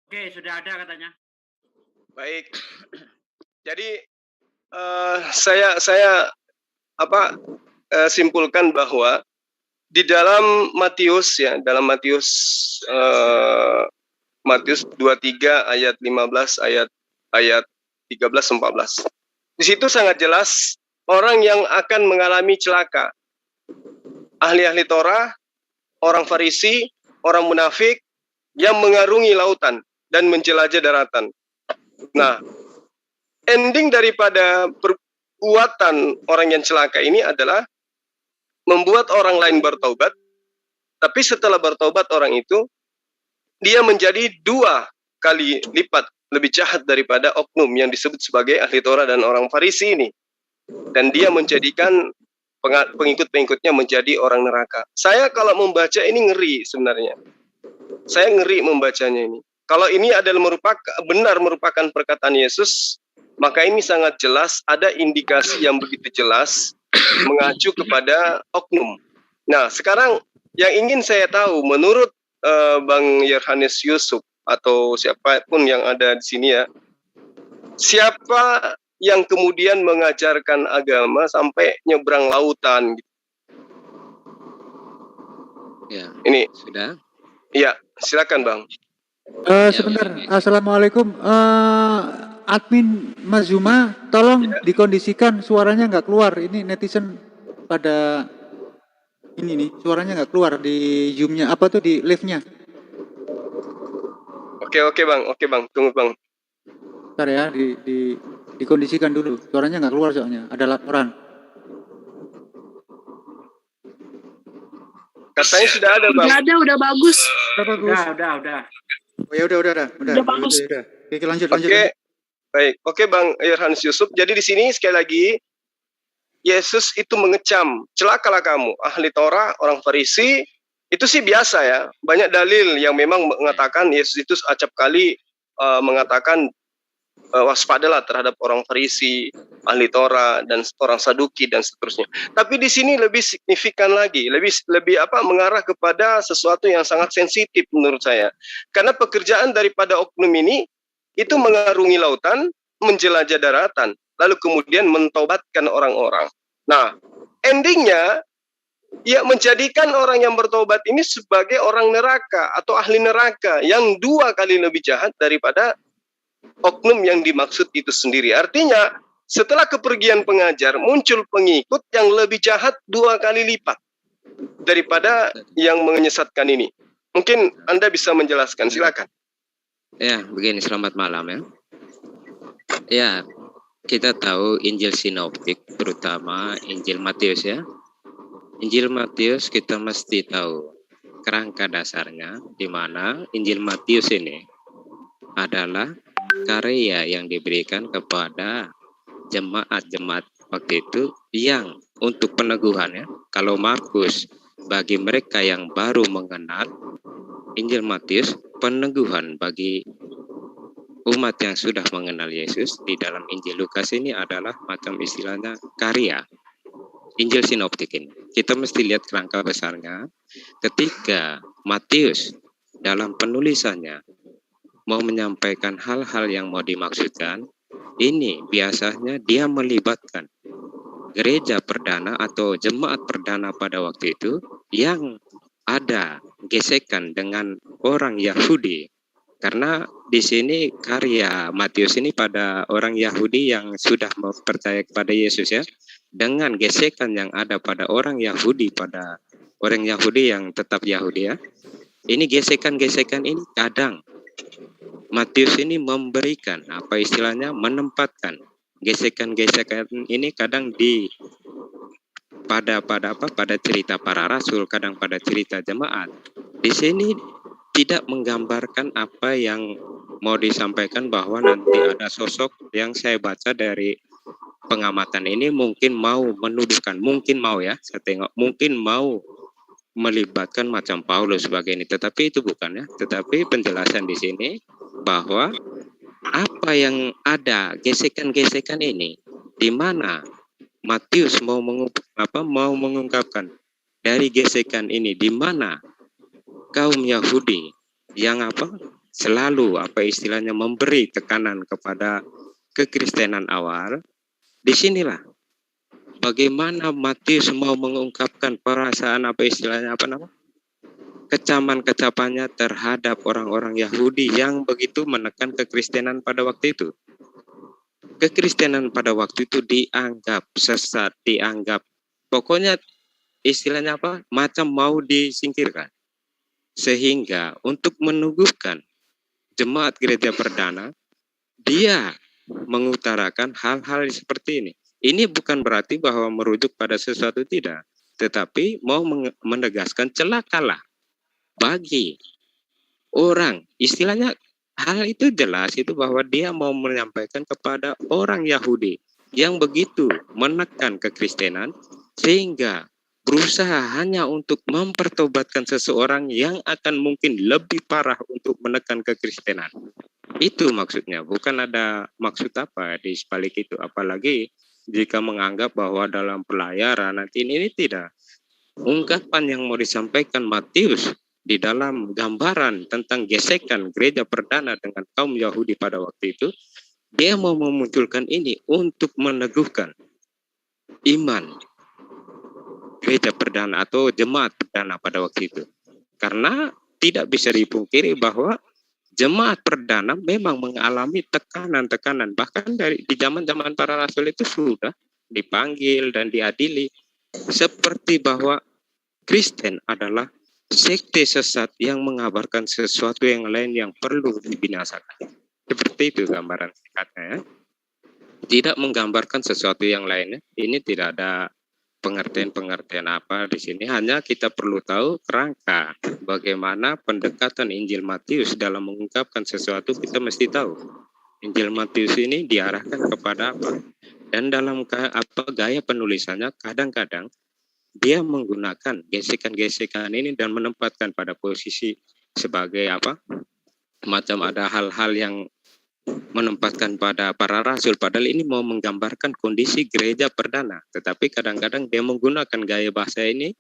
Oke, sudah ada katanya. Baik. Jadi saya simpulkan bahwa di dalam Matius ya, dalam Matius 23 ayat 15 ayat 13 14. Di situ sangat jelas orang yang akan mengalami celaka. Ahli-ahli Torah, orang Farisi, orang munafik yang mengarungi lautan dan menjelajah daratan. Nah, ending daripada perbuatan orang yang celaka ini adalah membuat orang lain bertobat, tapi setelah bertobat orang itu, dia menjadi 2 kali lipat lebih jahat daripada oknum yang disebut sebagai ahli Torah dan orang Farisi ini. Dan dia menjadikan pengikut-pengikutnya menjadi orang neraka. Saya kalau membaca ini ngeri sebenarnya. Saya ngeri membacanya ini. Kalau ini adalah benar merupakan perkataan Yesus, maka ini sangat jelas ada indikasi yang begitu jelas mengacu kepada oknum. Nah, sekarang yang ingin saya tahu menurut Bang Yohanes Yusuf atau siapapun yang ada di sini ya, siapa yang kemudian mengajarkan agama sampai nyebrang lautan? Ya, ini sudah. Iya, silakan Bang. Sebentar, Assalamualaikum. Admin Mas Zuma, tolong dikondisikan suaranya nggak keluar. Ini netizen pada ini nih, suaranya nggak keluar di Zoom-nya. Apa tuh di live-nya? Oke Bang, tunggu Bang. Bentar ya, dikondisikan dulu. Suaranya nggak keluar soalnya, ada laporan. Katanya sudah ada Bang. Udah ada, udah bagus. Udah. Oh ya udah bagus. Udah. Oke, lanjut. Baik. Oke Bang Yohanes Yusuf. Jadi di sini sekali lagi Yesus itu mengecam, celakalah kamu ahli Torah, orang Farisi. Itu sih biasa ya. Banyak dalil yang memang mengatakan Yesus itu acap kali mengatakan waspadalah terhadap orang Farisi, ahli Torah dan orang Saduki dan seterusnya. Tapi di sini lebih signifikan lagi, lebih mengarah kepada sesuatu yang sangat sensitif menurut saya. Karena pekerjaan daripada oknum ini itu mengarungi lautan, menjelajah daratan, lalu kemudian mentobatkan orang-orang. Nah, endingnya ia menjadikan orang yang bertobat ini sebagai orang neraka atau ahli neraka yang 2 kali lebih jahat daripada oknum yang dimaksud itu sendiri. Artinya setelah kepergian pengajar muncul pengikut yang lebih jahat 2 kali lipat daripada yang menyesatkan ini. Mungkin Anda bisa menjelaskan, silakan. Ya, begini, selamat malam ya. Ya, kita tahu Injil Sinoptik, terutama Injil Matius ya. Injil Matius kita mesti tahu kerangka dasarnya, di mana Injil Matius ini adalah karya yang diberikan kepada jemaat-jemaat waktu itu yang untuk peneguhannya. Kalau Markus bagi mereka yang baru mengenal, Injil Matius peneguhan bagi umat yang sudah mengenal Yesus. Di dalam Injil Lukas ini adalah macam istilahnya karya. Injil Sinoptik ini kita mesti lihat kerangka besarnya. Ketika Matius dalam penulisannya mau menyampaikan hal-hal yang mau dimaksudkan, ini biasanya dia melibatkan gereja perdana atau jemaat perdana pada waktu itu yang ada gesekan dengan orang Yahudi. Karena di sini karya Matius ini pada orang Yahudi yang sudah percaya kepada Yesus ya, dengan gesekan yang ada pada orang Yahudi, pada orang Yahudi yang tetap Yahudi ya. Ini gesekan-gesekan ini kadang Matius ini memberikan apa istilahnya, menempatkan gesekan-gesekan ini kadang di pada cerita para rasul, kadang pada cerita jemaat. Di sini tidak menggambarkan apa yang mau disampaikan, bahwa nanti ada sosok yang saya baca dari pengamatan ini mungkin mau menuduhkan, mungkin mau ya, saya tengok mungkin mau melibatkan macam Paulus sebagai ini, tetapi itu bukan ya. Tetapi penjelasan di sini bahwa apa yang ada gesekan-gesekan ini, di mana Matius mau mengungkapkan dari gesekan ini, di mana kaum Yahudi yang selalu apa istilahnya memberi tekanan kepada kekristenan awal, disinilah bagaimana Matius mau mengungkapkan perasaan apa istilahnya kecaman-kecapannya terhadap orang-orang Yahudi yang begitu menekan kekristenan pada waktu itu. Kekristenan pada waktu itu dianggap sesat, dianggap pokoknya istilahnya macam mau disingkirkan. Sehingga untuk menuguhkan jemaat gereja perdana, dia mengutarakan hal-hal seperti ini. Ini bukan berarti bahwa merujuk pada sesuatu, tidak, tetapi mau menegaskan celakalah bagi orang, istilahnya hal itu jelas itu bahwa dia mau menyampaikan kepada orang Yahudi yang begitu menekan kekristenan sehingga berusaha hanya untuk mempertobatkan seseorang yang akan mungkin lebih parah untuk menekan kekristenan. Itu maksudnya, bukan ada maksud apa di sebalik itu, apalagi jika menganggap bahwa dalam pelayaran nanti ini tidak. Ungkapan yang mau disampaikan Matius di dalam gambaran tentang gesekan gereja perdana dengan kaum Yahudi pada waktu itu, dia mau memunculkan ini untuk meneguhkan iman gereja perdana atau jemaat perdana pada waktu itu. Karena tidak bisa dipungkiri bahwa jemaat perdana memang mengalami tekanan-tekanan, bahkan di zaman-zaman para rasul itu sudah dipanggil dan diadili, seperti bahwa Kristen adalah sekte sesat yang mengabarkan sesuatu yang lain yang perlu dibinasakan. Seperti itu gambaran singkatnya ya. Tidak menggambarkan sesuatu yang lainnya. Ini tidak ada pengertian-pengertian apa di sini. Hanya kita perlu tahu kerangka bagaimana pendekatan Injil Matius dalam mengungkapkan sesuatu. Kita mesti tahu Injil Matius ini diarahkan kepada apa. Dan dalam gaya penulisannya kadang-kadang dia menggunakan gesekan-gesekan ini dan menempatkan pada posisi sebagai macam ada hal-hal yang menempatkan pada para rasul, padahal ini mau menggambarkan kondisi gereja perdana, tetapi kadang-kadang dia menggunakan gaya bahasa ini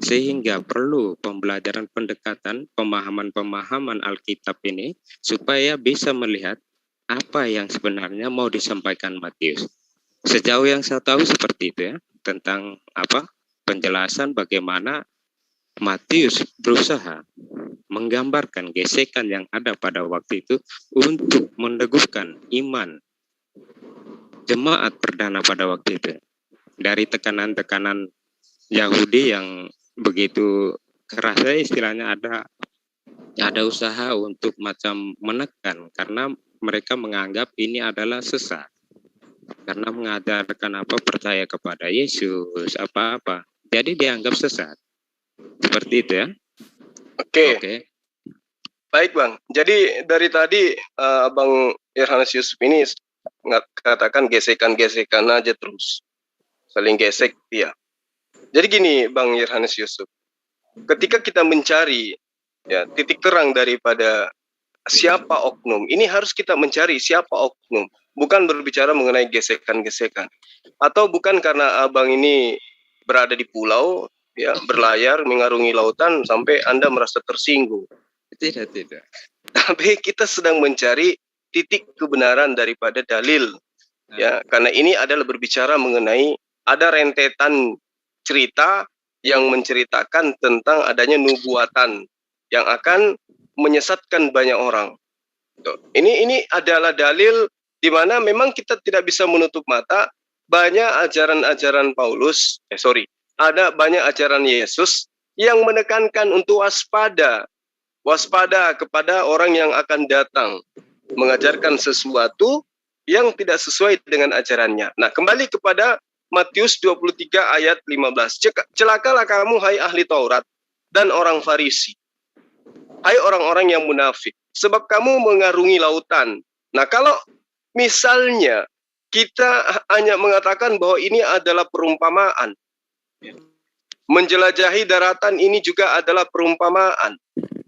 sehingga perlu pembelajaran pendekatan, pemahaman-pemahaman Alkitab ini supaya bisa melihat apa yang sebenarnya mau disampaikan Matius. Sejauh yang saya tahu seperti itu ya, tentang penjelasan bagaimana Matius berusaha menggambarkan gesekan yang ada pada waktu itu untuk meneguhkan iman jemaat perdana pada waktu itu. Dari tekanan-tekanan Yahudi yang begitu keras, istilahnya ada usaha untuk macam menekan karena mereka menganggap ini adalah sesat. Karena mengajarkan percaya kepada Yesus, apa-apa. Jadi dianggap sesat. Seperti itu ya. Oke. Baik Bang, jadi dari tadi Bang Yohanes Yusuf ini katakan gesekan-gesekan aja terus. Saling gesek, ya. Jadi gini Bang Yohanes Yusuf, ketika kita mencari ya titik terang daripada siapa oknum, ini harus kita mencari siapa oknum. Bukan berbicara mengenai gesekan-gesekan. Atau bukan karena abang ini berada di pulau, ya berlayar, mengarungi lautan, sampai Anda merasa tersinggung. Tidak. Tapi kita sedang mencari titik kebenaran daripada dalil. Ya, karena ini adalah berbicara mengenai ada rentetan cerita yang menceritakan tentang adanya nubuatan yang akan menyesatkan banyak orang. Ini adalah dalil di mana memang kita tidak bisa menutup mata banyak ajaran-ajaran ada banyak ajaran Yesus yang menekankan untuk waspada kepada orang yang akan datang mengajarkan sesuatu yang tidak sesuai dengan ajarannya. Nah, kembali kepada Matius 23 ayat 15. Celakalah kamu hai ahli Taurat dan orang Farisi. Hai orang-orang yang munafik, sebab kamu mengarungi lautan. Nah, kalau misalnya kita hanya mengatakan bahwa ini adalah perumpamaan. Menjelajahi daratan ini juga adalah perumpamaan.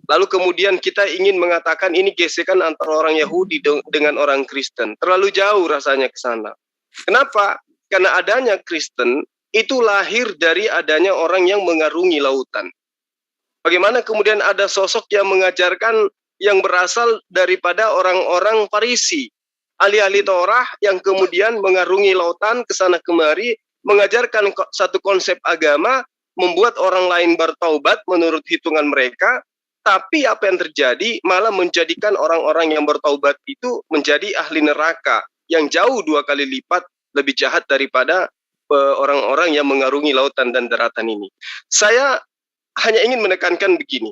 Lalu kemudian kita ingin mengatakan ini gesekan antara orang Yahudi dengan orang Kristen. Terlalu jauh rasanya ke sana. Kenapa? Karena adanya Kristen itu lahir dari adanya orang yang mengarungi lautan. Bagaimana kemudian ada sosok yang mengajarkan yang berasal daripada orang-orang Farisi, ahli-ahli Torah yang kemudian mengarungi lautan ke sana kemari, mengajarkan satu konsep agama, membuat orang lain bertaubat menurut hitungan mereka. Tapi apa yang terjadi malah menjadikan orang-orang yang bertaubat itu menjadi ahli neraka yang jauh 2 kali lipat lebih jahat daripada orang-orang yang mengarungi lautan dan daratan ini. Saya hanya ingin menekankan begini.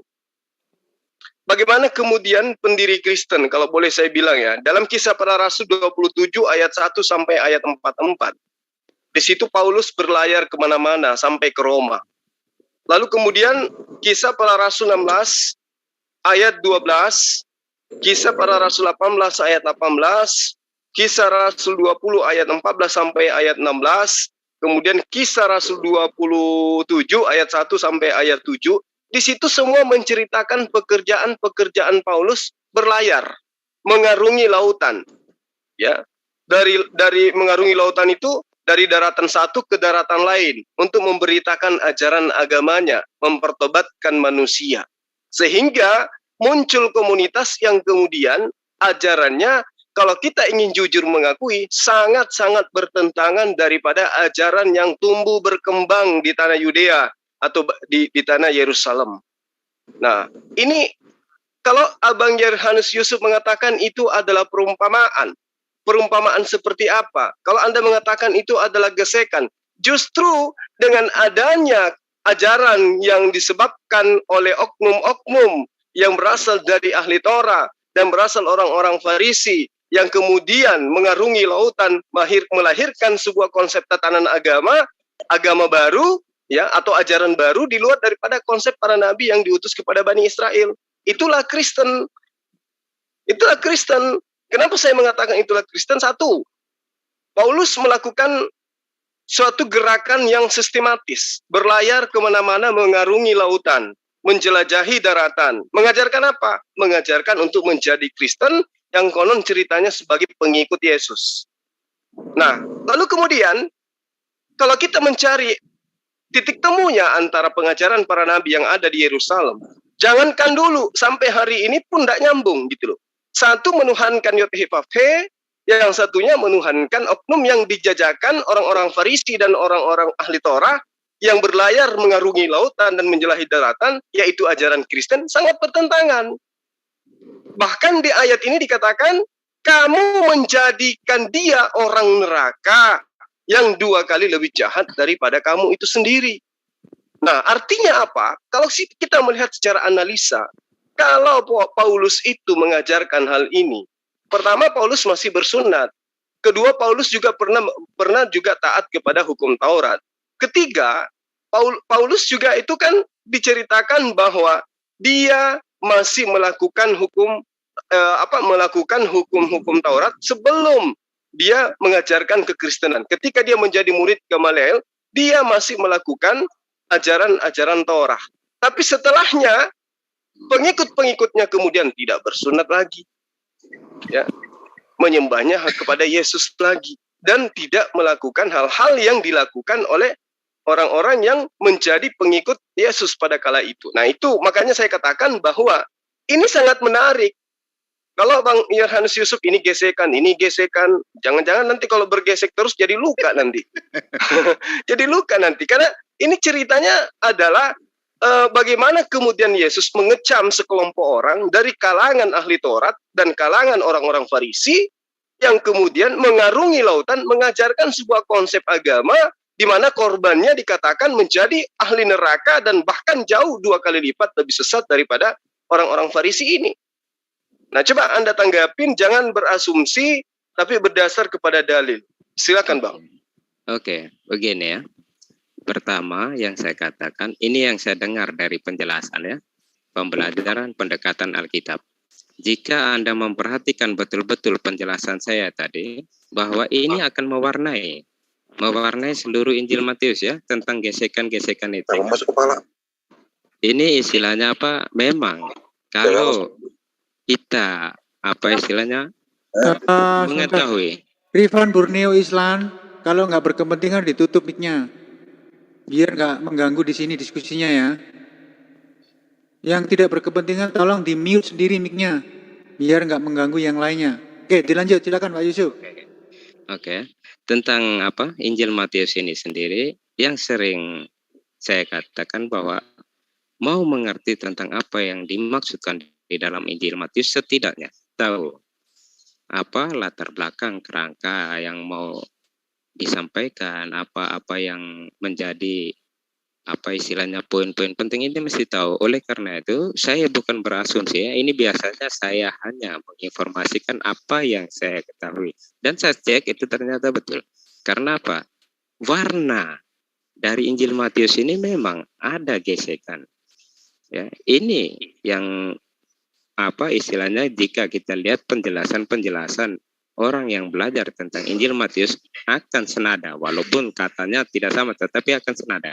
Bagaimana kemudian pendiri Kristen, kalau boleh saya bilang ya, dalam Kisah Para Rasul 27 ayat 1 sampai ayat 44. Di situ Paulus berlayar kemana-mana sampai ke Roma. Lalu kemudian Kisah Para Rasul 16 ayat 12, Kisah Para Rasul 18 ayat 18, Kisah Rasul 20 ayat 14 sampai ayat 16, kemudian Kisah Rasul 27 ayat 1 sampai ayat 7. Di situ semua menceritakan pekerjaan-pekerjaan Paulus berlayar, mengarungi lautan. Ya, dari mengarungi lautan itu dari daratan satu ke daratan lain untuk memberitakan ajaran agamanya, mempertobatkan manusia. Sehingga muncul komunitas yang kemudian ajarannya, kalau kita ingin jujur mengakui, sangat-sangat bertentangan daripada ajaran yang tumbuh berkembang di tanah Yudea atau di tanah Yerusalem. Nah, ini kalau Abang Yohanes Yusuf mengatakan itu adalah perumpamaan. Perumpamaan seperti apa? Kalau Anda mengatakan itu adalah gesekan, justru dengan adanya ajaran yang disebabkan oleh oknum-oknum yang berasal dari ahli Torah dan berasal orang-orang Farisi yang kemudian mengarungi lautan melahirkan sebuah konsep tatanan agama baru ya, atau ajaran baru di luar daripada konsep para nabi yang diutus kepada Bani Israel. Itulah Kristen. Itulah Kristen. Kenapa saya mengatakan itulah Kristen? Satu, Paulus melakukan suatu gerakan yang sistematis, berlayar kemana-mana, mengarungi lautan, menjelajahi daratan. Mengajarkan apa? Mengajarkan untuk menjadi Kristen yang konon ceritanya sebagai pengikut Yesus. Nah, lalu kemudian, kalau kita mencari titik temunya antara pengajaran para nabi yang ada di Yerusalem, jangankan dulu, sampai hari ini pun tidak nyambung gitu loh. Satu menuhankan Yod-Heh-Vav-He, yang satunya menuhankan oknum yang dijajakan orang-orang Farisi dan orang-orang ahli Torah yang berlayar mengarungi lautan dan menjelajahi daratan, yaitu ajaran Kristen, sangat bertentangan. Bahkan di ayat ini dikatakan, kamu menjadikan dia orang neraka yang 2 kali lebih jahat daripada kamu itu sendiri. Nah, artinya apa? Kalau kita melihat secara analisa, kalau Paulus itu mengajarkan hal ini, pertama Paulus masih bersunat. Kedua, Paulus juga pernah juga taat kepada hukum Taurat. Ketiga, Paulus juga itu kan diceritakan bahwa dia masih melakukan hukum Taurat sebelum dia mengajarkan kekristenan. Ketika dia menjadi murid Gamaliel, dia masih melakukan ajaran-ajaran Torah. Tapi setelahnya pengikut-pengikutnya kemudian tidak bersunat lagi, ya, menyembahnya kepada Yesus lagi, dan tidak melakukan hal-hal yang dilakukan oleh orang-orang yang menjadi pengikut Yesus pada kala itu. Nah, itu makanya saya katakan bahwa ini sangat menarik. Kalau Bang Yohanes Yusuf ini gesekan, jangan-jangan nanti kalau bergesek terus jadi luka nanti. Jadi luka nanti, karena ini ceritanya adalah bagaimana kemudian Yesus mengecam sekelompok orang dari kalangan ahli Taurat dan kalangan orang-orang Farisi yang kemudian mengarungi lautan mengajarkan sebuah konsep agama di mana korbannya dikatakan menjadi ahli neraka dan bahkan jauh 2 kali lipat lebih sesat daripada orang-orang Farisi ini. Nah, coba Anda tanggapin, jangan berasumsi tapi berdasar kepada dalil. Silakan, Bang. Oke, begini ya. Pertama yang saya katakan, ini yang saya dengar dari penjelasan ya, pembelajaran pendekatan Alkitab. Jika Anda memperhatikan betul-betul penjelasan saya tadi, bahwa ini akan mewarnai seluruh Injil Matius ya, tentang gesekan-gesekan itu. Masuk kepala. Ini istilahnya apa? Memang kalau kita mengetahui. Rifan Borneo Islan, kalau nggak berkepentingan ditutup mic-nya. Biar nggak mengganggu di sini diskusinya ya. Yang tidak berkepentingan tolong di mute sendiri mic-nya biar nggak mengganggu yang lainnya. Oke, dilanjut, silakan Pak Yusuf. Oke. Tentang apa Injil Matius ini sendiri yang sering saya katakan bahwa mau mengerti tentang apa yang dimaksudkan di dalam Injil Matius, setidaknya tahu apa latar belakang kerangka yang mau disampaikan, apa-apa yang menjadi apa istilahnya poin-poin penting ini mesti tahu. Oleh karena itu saya bukan berasumsi ya, ini biasanya saya hanya menginformasikan apa yang saya ketahui dan saya cek itu ternyata betul. Karena apa? Warna dari Injil Matius ini memang ada gesekan. Ya, ini yang apa istilahnya jika kita lihat penjelasan-penjelasan orang yang belajar tentang Injil Matius akan senada, walaupun katanya tidak sama tetapi akan senada.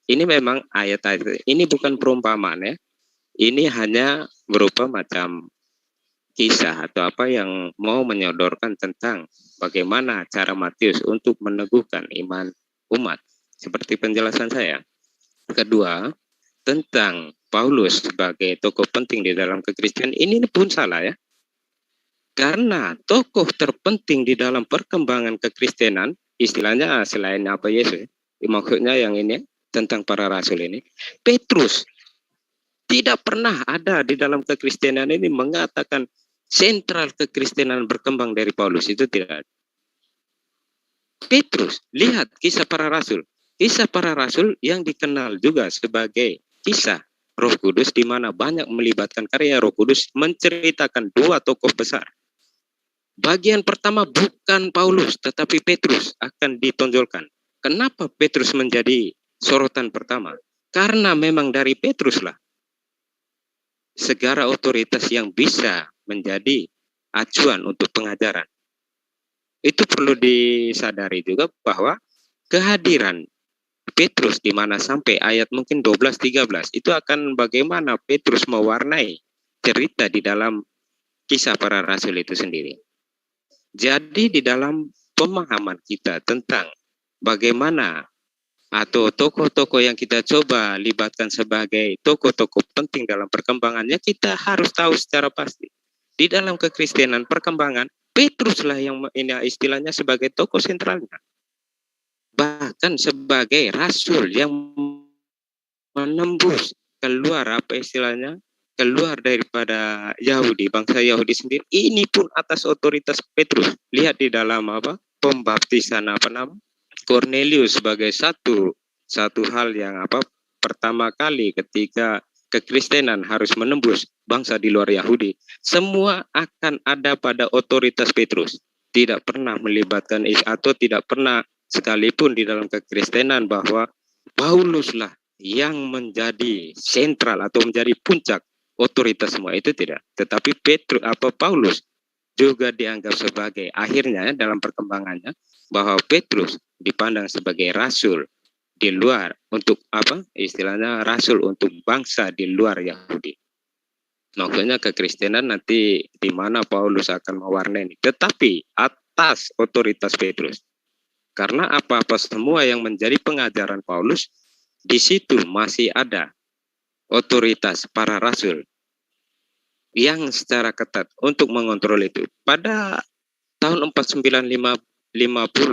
Ini memang ayat-ayat, ini bukan perumpamaan ya. Ini hanya berupa macam kisah atau apa yang mau menyodorkan tentang bagaimana cara Matius untuk meneguhkan iman umat. Seperti penjelasan saya. Kedua, tentang Paulus sebagai tokoh penting di dalam kekristenan, ini pun salah ya. Karena tokoh terpenting di dalam perkembangan kekristenan, istilahnya selain apa Yesus, maksudnya yang ini tentang para rasul ini, Petrus tidak pernah ada di dalam kekristenan ini mengatakan sentral kekristenan berkembang dari Paulus, itu tidak. Petrus, lihat kisah para rasul. Kisah para rasul yang dikenal juga sebagai kisah Roh Kudus, di mana banyak melibatkan karya Roh Kudus, menceritakan dua tokoh besar. Bagian pertama bukan Paulus, tetapi Petrus akan ditonjolkan. Kenapa Petrus menjadi sorotan pertama? Karena memang dari Petruslah segala otoritas yang bisa menjadi acuan untuk pengajaran. Itu perlu disadari juga bahwa kehadiran Petrus di mana sampai ayat mungkin 12-13 itu akan bagaimana Petrus mewarnai cerita di dalam kisah para rasul itu sendiri. Jadi di dalam pemahaman kita tentang bagaimana atau tokoh-tokoh yang kita coba libatkan sebagai tokoh-tokoh penting dalam perkembangannya, kita harus tahu secara pasti. Di dalam kekristenan perkembangan, Petruslah yang ini istilahnya sebagai tokoh sentralnya. Bahkan sebagai rasul yang menembus keluar apa istilahnya, keluar daripada Yahudi, bangsa Yahudi sendiri. Ini pun atas otoritas Petrus. Lihat di dalam apa pembaptisan apa nama Cornelius sebagai satu hal yang apa pertama kali ketika kekristenan harus menembus bangsa di luar Yahudi, semua akan ada pada otoritas Petrus. Tidak pernah melibatkan atau tidak pernah sekalipun di dalam kekristenan bahwa Pauluslah yang menjadi sentral atau menjadi puncak otoritas semua, itu tidak. Tetapi Paulus juga dianggap sebagai akhirnya dalam perkembangannya bahwa Petrus dipandang sebagai rasul di luar untuk apa istilahnya rasul untuk bangsa di luar Yahudi. Maksudnya kekristenan nanti di mana Paulus akan mewarnai ini, tetapi atas otoritas Petrus. Karena apa-apa semua yang menjadi pengajaran Paulus di situ masih ada otoritas para rasul yang secara ketat untuk mengontrol itu. Pada tahun 4950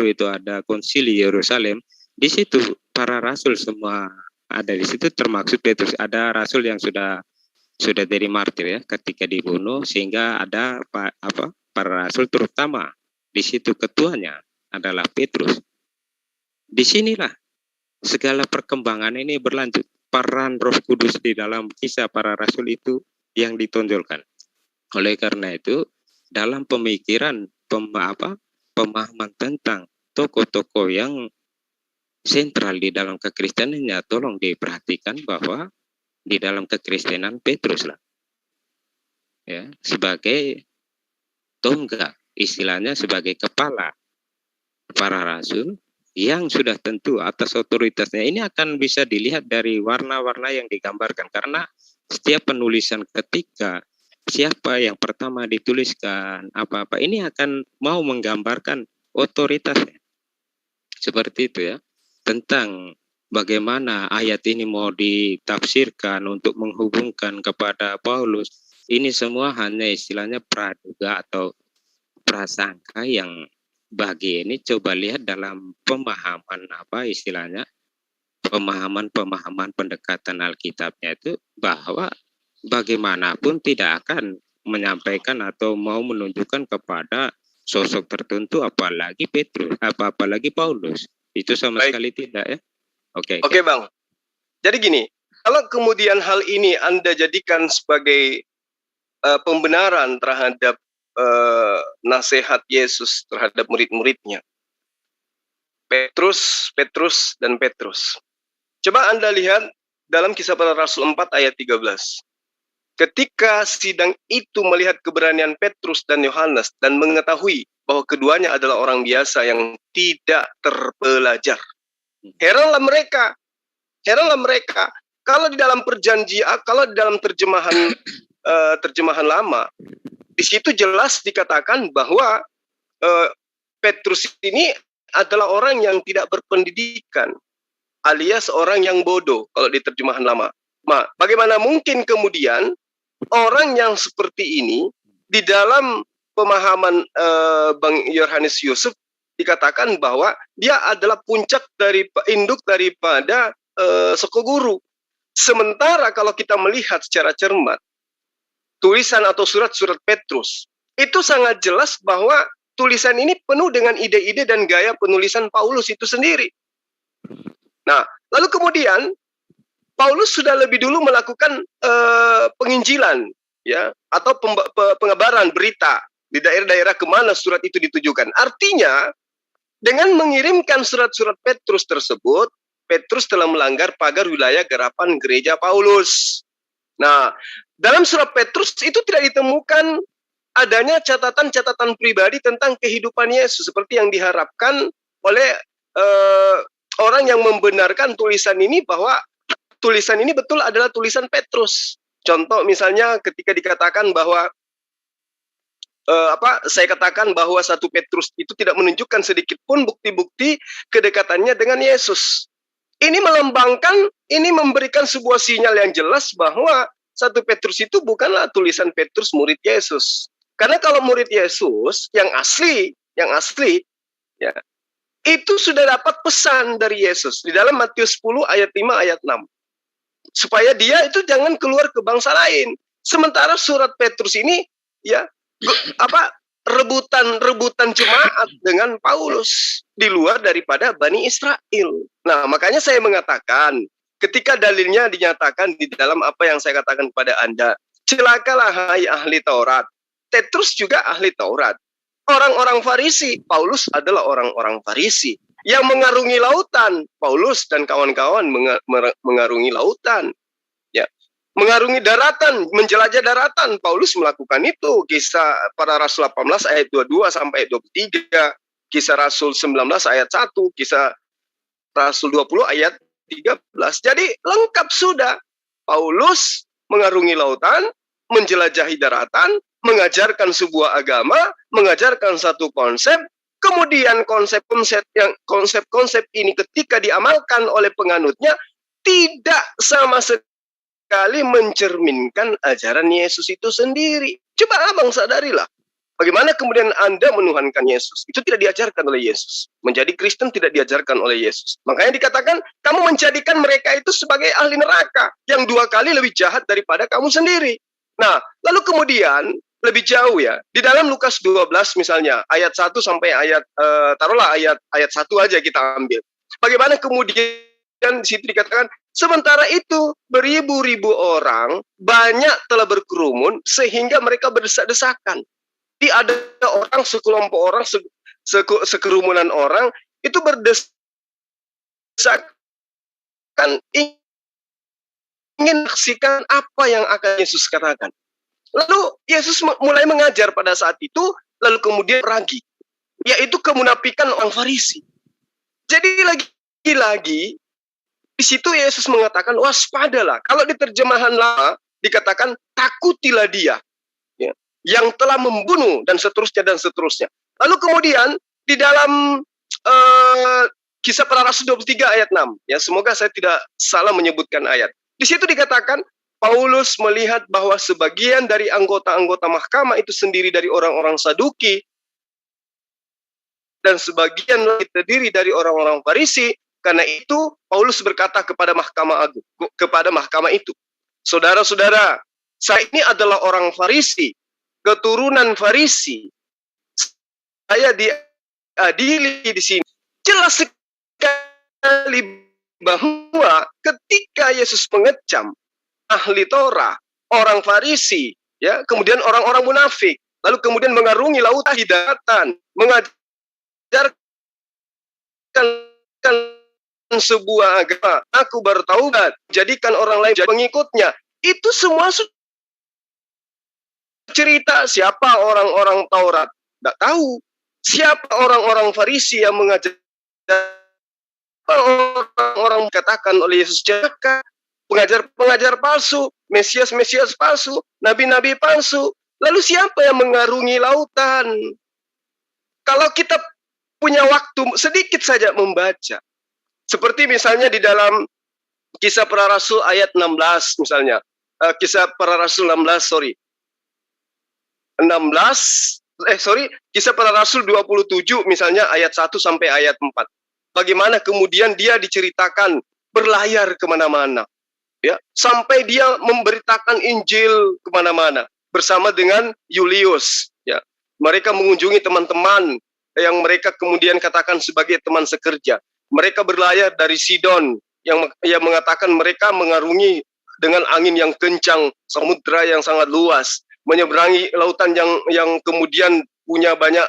itu ada konsili Yerusalem. Di situ para rasul semua ada di situ, termasuk Petrus. Ada rasul yang sudah jadi martir ya ketika dibunuh, sehingga ada para rasul, terutama di situ ketuanya adalah Petrus. Disinilah segala perkembangan ini berlanjut. Peran Roh Kudus di dalam kisah para rasul itu yang ditonjolkan. Oleh karena itu, dalam pemikiran pemahaman tentang tokoh-tokoh yang sentral di dalam kekristenannya, tolong diperhatikan bahwa di dalam kekristenan Petrus lah ya sebagai tonggak, istilahnya sebagai kepala para rasul yang sudah tentu atas otoritasnya. Ini akan bisa dilihat dari warna-warna yang digambarkan, karena setiap penulisan ketika siapa yang pertama dituliskan apa-apa ini akan mau menggambarkan otoritasnya. Seperti itu ya, tentang bagaimana ayat ini mau ditafsirkan untuk menghubungkan kepada Paulus, ini semua hanya istilahnya praduga atau prasangka yang bagi ini coba lihat dalam pemahaman apa istilahnya, pemahaman pendekatan Alkitabnya itu bahwa bagaimanapun tidak akan menyampaikan atau mau menunjukkan kepada sosok tertentu, apalagi Petrus, apalagi Paulus. Itu sama Baik. sekali tidak ya. Oke. Oke, Bang. Jadi gini, kalau kemudian hal ini Anda jadikan sebagai pembenaran terhadap nasihat Yesus terhadap murid-muridnya, Petrus. Coba Anda lihat dalam Kisah Para Rasul 4 ayat 13. Ketika sidang itu melihat keberanian Petrus dan Yohanes dan mengetahui bahwa keduanya adalah orang biasa yang tidak terpelajar, heranlah mereka. Kalau di dalam kalau di dalam terjemahan lama, di situ jelas dikatakan bahwa Petrus ini adalah orang yang tidak berpendidikan, alias orang yang bodoh kalau di terjemahan lama. Nah, bagaimana mungkin kemudian orang yang seperti ini di dalam pemahaman Bang Yohanes Yusuf dikatakan bahwa dia adalah puncak dari induk daripada sekoguru. Sementara kalau kita melihat secara cermat tulisan atau surat-surat Petrus, itu sangat jelas bahwa tulisan ini penuh dengan ide-ide dan gaya penulisan Paulus itu sendiri. Nah, lalu kemudian Paulus sudah lebih dulu melakukan penginjilan, ya, atau pengabaran berita di daerah-daerah kemana surat itu ditujukan. Artinya, dengan mengirimkan surat-surat Petrus tersebut, Petrus telah melanggar pagar wilayah garapan gereja Paulus. Nah, dalam surat Petrus itu tidak ditemukan adanya catatan-catatan pribadi tentang kehidupan Yesus seperti yang diharapkan oleh orang yang membenarkan tulisan ini, bahwa tulisan ini betul adalah tulisan Petrus. Contoh misalnya ketika dikatakan bahwa saya katakan bahwa 1 Petrus itu tidak menunjukkan sedikit pun bukti-bukti kedekatannya dengan Yesus. Ini melambangkan, ini memberikan sebuah sinyal yang jelas bahwa 1 Petrus itu bukanlah tulisan Petrus murid Yesus. Karena kalau murid Yesus yang asli ya, itu sudah dapat pesan dari Yesus di dalam Matius 10 ayat 5 ayat 6. Supaya dia itu jangan keluar ke bangsa lain. Sementara surat Petrus ini ya rebutan jemaat dengan Paulus di luar daripada Bani Israel. Nah, makanya saya mengatakan ketika dalilnya dinyatakan di dalam apa yang saya katakan kepada Anda, celakalah hai ahli Taurat. Petrus juga ahli Taurat. Orang-orang Farisi, Paulus adalah orang-orang Farisi yang mengarungi lautan. Paulus dan kawan-kawan mengarungi lautan. Ya, mengarungi daratan, menjelajah daratan. Paulus melakukan itu. Kisah Para Rasul 18 ayat 22 sampai 23, Kisah Rasul 19 ayat 1, Kisah Rasul 20 ayat 13. Jadi lengkap sudah. Paulus mengarungi lautan, menjelajahi daratan, mengajarkan sebuah agama, mengajarkan satu konsep, kemudian konsep-konsep ini ketika diamalkan oleh penganutnya tidak sama sekali mencerminkan ajaran Yesus itu sendiri. Coba abang sadarilah, bagaimana kemudian Anda menuhankan Yesus? Itu tidak diajarkan oleh Yesus. Menjadi Kristen tidak diajarkan oleh Yesus. Makanya dikatakan, kamu menjadikan mereka itu sebagai ahli neraka, yang 2 kali lebih jahat daripada kamu sendiri. Nah, lalu kemudian lebih jauh ya, di dalam Lukas 12 misalnya, ayat 1 sampai ayat, taruhlah ayat 1 aja kita ambil. Bagaimana kemudian di situ dikatakan, sementara itu beribu-ribu orang banyak telah berkerumun sehingga mereka berdesak-desakan. Ada orang, sekelompok orang, sekerumunan orang itu berdesakan ingin menyaksikan apa yang akan Yesus katakan. Lalu Yesus mulai mengajar pada saat itu, lalu kemudian peragi, yaitu kemunafikan orang Farisi. Jadi lagi-lagi di situ Yesus mengatakan waspadalah. Kalau di terjemahan lama dikatakan takutilah dia, ya, yang telah membunuh dan seterusnya dan seterusnya. Lalu kemudian di dalam Kisah Para Rasul 23 ayat 6. Ya, semoga saya tidak salah menyebutkan ayat. Di situ dikatakan Paulus melihat bahwa sebagian dari anggota-anggota mahkamah itu sendiri dari orang-orang Saduki dan sebagian lagi terdiri dari orang-orang Farisi. Karena itu Paulus berkata kepada mahkamah agung, kepada mahkamah itu, saudara-saudara, saya ini adalah orang Farisi, keturunan Farisi. Saya diadili di sini. Jelas sekali bahwa ketika Yesus mengecam ahli Torah, orang Farisi, ya, kemudian orang-orang munafik, lalu kemudian mengarungi lautan hidayatan, mengajarkan sebuah agama, aku bertaubat, jadikan orang lain jadi pengikutnya. Itu semua cerita. Siapa orang-orang Taurat? Tidak tahu. Siapa orang-orang Farisi yang mengajar, orang-orang katakan oleh Yesus celaka, pengajar palsu, Mesias palsu, nabi-nabi palsu. Lalu siapa yang mengarungi lautan? Kalau kita punya waktu sedikit saja membaca, seperti misalnya di dalam Kisah Para Rasul ayat 16 misalnya, Kisah Para Rasul 16, Kisah Para Rasul 27 misalnya ayat 1 sampai ayat 4. Bagaimana kemudian dia diceritakan berlayar kemana-mana, ya, sampai dia memberitakan Injil kemana-mana bersama dengan Julius, ya. Mereka mengunjungi teman-teman yang mereka kemudian katakan sebagai teman sekerja. Mereka berlayar dari Sidon yang mengatakan mereka mengarungi dengan angin yang kencang, samudra yang sangat luas, menyeberangi lautan yang kemudian punya banyak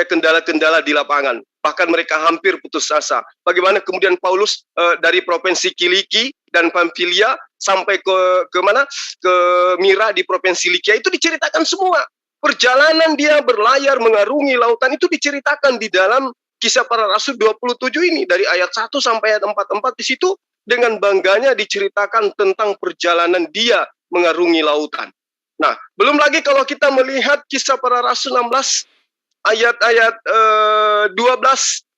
kendala-kendala di lapangan. Bahkan mereka hampir putus asa. Bagaimana kemudian Paulus dari provinsi Kiliki dan Pamfilia sampai ke mana? Ke Mira di provinsi Likia, itu diceritakan semua. Perjalanan dia berlayar mengarungi lautan itu diceritakan di dalam Kisah Para Rasul 27 ini, dari ayat 1 sampai ayat 44. Di situ dengan bangganya diceritakan tentang perjalanan dia mengarungi lautan. Nah, belum lagi kalau kita melihat Kisah Para Rasul 16 ayat-ayat 12,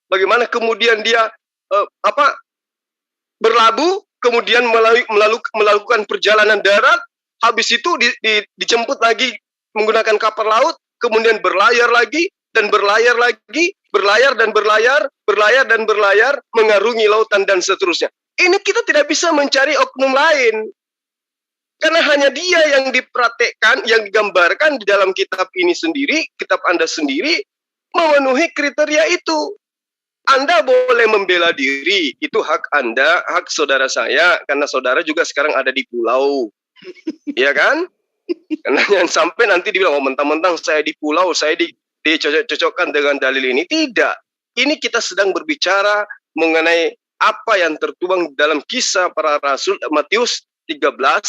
bagaimana kemudian dia berlabuh, kemudian melakukan perjalanan darat, habis itu dijemput lagi menggunakan kapal laut, kemudian berlayar lagi dan berlayar lagi, berlayar dan berlayar, mengarungi lautan dan seterusnya. Ini kita tidak bisa mencari oknum lain, karena hanya dia yang dipraktekkan, yang digambarkan di dalam kitab ini sendiri, kitab Anda sendiri, memenuhi kriteria itu. Anda boleh membela diri, itu hak Anda, hak saudara saya, karena saudara juga sekarang ada di pulau, ya kan? Karena jangan sampai nanti dibilang, oh mentang-mentang saya di pulau, saya dicocokkan dengan dalil ini. Tidak. Ini kita sedang berbicara mengenai apa yang tertuang dalam Kisah Para Rasul, Matius 23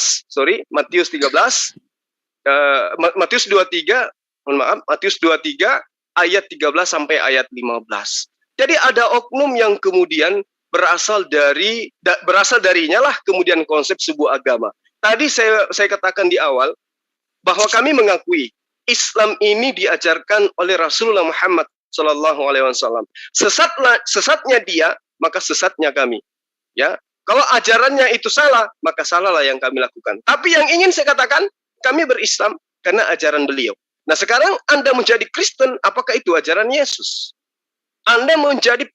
ayat 13 sampai ayat 15. Jadi ada oknum yang kemudian berasal darinya lah kemudian konsep sebuah agama. Tadi saya katakan di awal bahwa kami mengakui Islam ini diajarkan oleh Rasulullah Muhammad Sallallahu Alaihi Wasallam. Sesatnya dia, maka sesatnya kami. Ya, kalau ajarannya itu salah, maka salahlah yang kami lakukan. Tapi yang ingin saya katakan, kami berislam karena ajaran beliau. Nah, sekarang Anda menjadi Kristen, apakah itu ajaran Yesus? Anda menjadi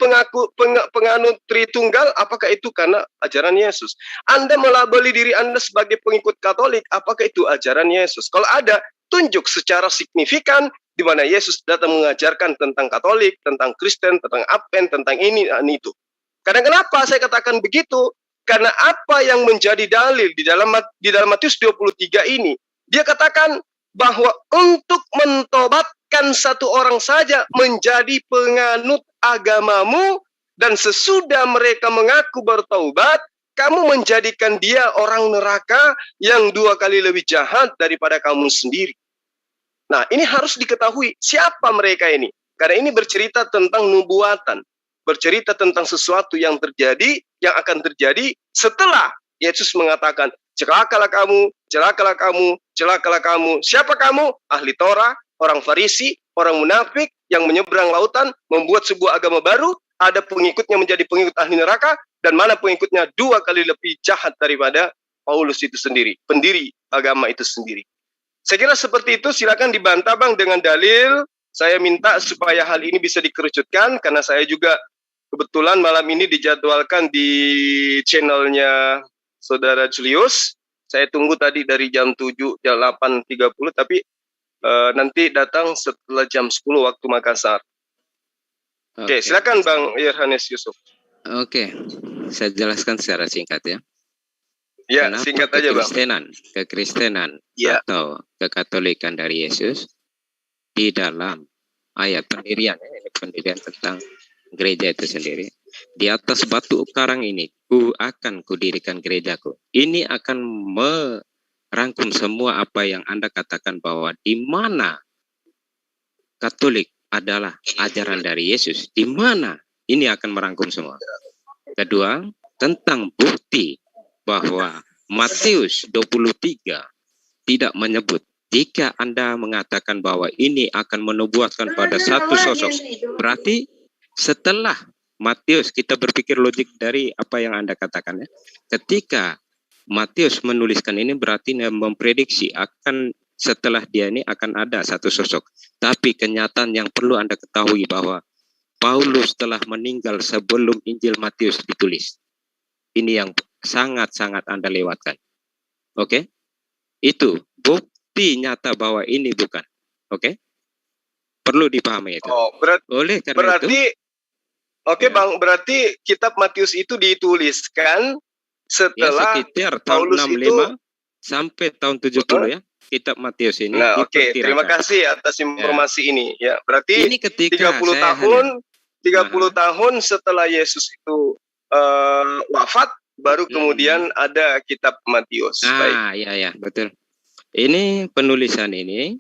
penganut Tritunggal, apakah itu karena ajaran Yesus? Anda melabeli diri Anda sebagai pengikut Katolik, apakah itu ajaran Yesus? Kalau ada, tunjuk secara signifikan di mana Yesus datang mengajarkan tentang Katolik, tentang Kristen, tentang Advent, tentang ini dan itu. Karena kenapa saya katakan begitu? Karena apa yang menjadi dalil di dalam Matius 23 ini, dia katakan bahwa untuk mentobatkan satu orang saja menjadi penganut agamamu, dan sesudah mereka mengaku bertaubat, kamu menjadikan dia orang neraka yang 2 kali lebih jahat daripada kamu sendiri. Nah, ini harus diketahui siapa mereka ini. Karena ini bercerita tentang nubuatan, bercerita tentang sesuatu yang terjadi, yang akan terjadi setelah Yesus mengatakan, celakalah kamu, celakalah kamu, celakalah kamu. Siapa kamu? Ahli Torah, orang Farisi, orang munafik yang menyeberang lautan, membuat sebuah agama baru. ada pengikutnya menjadi pengikut ahli neraka, dan mana pengikutnya 2 kali lebih jahat daripada Paulus itu sendiri, pendiri agama itu sendiri. Saya kira seperti itu. Silakan dibantah Bang dengan dalil. Saya minta supaya hal ini bisa dikerucutkan, karena saya juga kebetulan malam ini dijadwalkan di channelnya Saudara Julius. Saya tunggu tadi dari jam 7, jam 8.30, tapi nanti datang setelah jam 10 waktu Makassar. Oke, silakan Bang Yohanes Yusuf. Oke, saya jelaskan secara singkat ya. Ya, Kenapa singkat aja Bang. Kekristenan Ya. atau kekatolikan dari Yesus di dalam ayat pendirian, ya, ini pendirian tentang gereja itu sendiri. Di atas batu karang ini akan kudirikan gerejaku. Ini akan merangkum semua apa yang Anda katakan, bahwa di mana Katolik adalah ajaran dari Yesus, di mana ini akan merangkum semua. Kedua, tentang bukti bahwa Matius 23 tidak menyebut. Jika Anda mengatakan bahwa ini akan menubuatkan pada satu sosok, berarti setelah Matius, kita berpikir logik dari apa yang Anda katakan ya. Ketika Matius menuliskan ini, berarti memprediksi akan setelah dia ini akan ada satu sosok. Tapi kenyataan yang perlu Anda ketahui bahwa Paulus telah meninggal sebelum Injil Matius ditulis. Ini yang sangat-sangat Anda lewatkan. Oke? Itu bukti nyata bahwa ini bukan. Oke? Perlu dipahami itu. Oh, Oleh karena itu, Oke ya. Bang, berarti kitab Matius itu dituliskan setelah ya, sekitar tahun Paulus 65 itu sampai tahun 70 ya. Kitab Matius ini Nah, oke, diperkirakan. terima kasih atas informasi ini. Ya, berarti Ini ketika 30 saya tahun 30 hanya- tahun setelah Yesus itu wafat, baru kemudian ada kitab Matius. Baik. ya, betul. Ini penulisan ini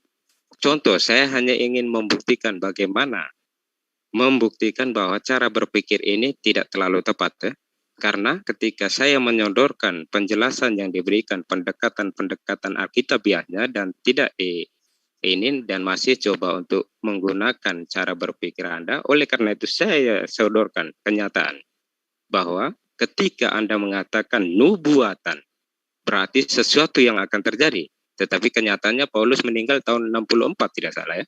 contoh, saya hanya ingin membuktikan bahwa cara berpikir ini tidak terlalu tepat ya. Karena ketika saya menyodorkan penjelasan yang diberikan, pendekatan alkitabiahnya dan tidak ini dan masih coba untuk menggunakan cara berpikir Anda, oleh karena itu saya sodorkan kenyataan bahwa ketika Anda mengatakan nubuatan, berarti sesuatu yang akan terjadi. Tetapi kenyataannya Paulus meninggal tahun 64 tidak salah ya,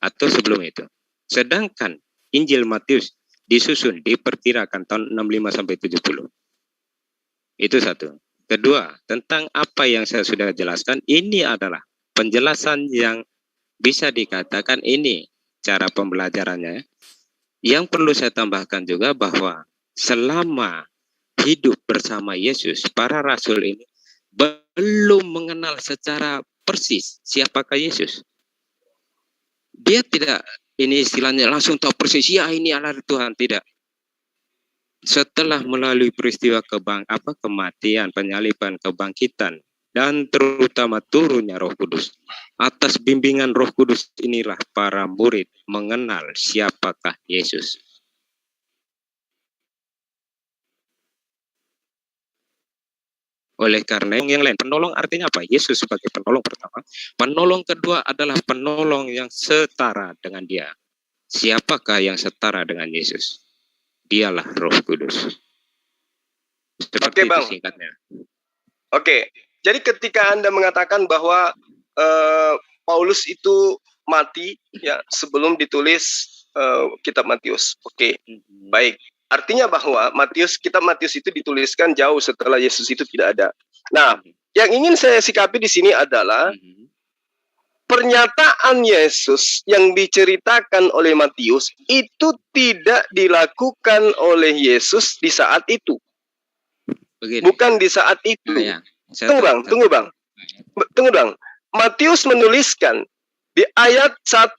atau sebelum itu. Sedangkan Injil Matius disusun, diperkirakan tahun 65 sampai 70. Itu satu. Kedua, tentang apa yang saya sudah jelaskan, ini adalah penjelasan yang bisa dikatakan ini cara pembelajarannya. Yang perlu saya tambahkan juga bahwa selama hidup bersama Yesus, para rasul ini belum mengenal secara persis siapakah Yesus. Dia tidak, ini istilahnya langsung tahu persis, ya ini adalah Tuhan, tidak. Setelah melalui peristiwa kematian, penyaliban, kebangkitan, dan terutama turunnya Roh Kudus. Atas bimbingan Roh Kudus inilah para murid mengenal siapakah Yesus. Oleh karena yang lain, penolong artinya apa? Yesus sebagai penolong pertama. Penolong kedua adalah penolong yang setara dengan dia. Siapakah yang setara dengan Yesus? Dialah Roh Kudus. Seperti Oke, Bang. itu singkatnya. Oke, jadi ketika Anda mengatakan bahwa Paulus itu mati ya sebelum ditulis kitab Matius. Oke, baik. Artinya bahwa kitab Matius itu dituliskan jauh setelah Yesus itu tidak ada. Nah, yang ingin saya sikapi di sini adalah pernyataan Yesus yang diceritakan oleh Matius itu tidak dilakukan oleh Yesus di saat itu. Begini. Bukan di saat itu. Nah, ya. Tunggu bang. Matius menuliskan di ayat 1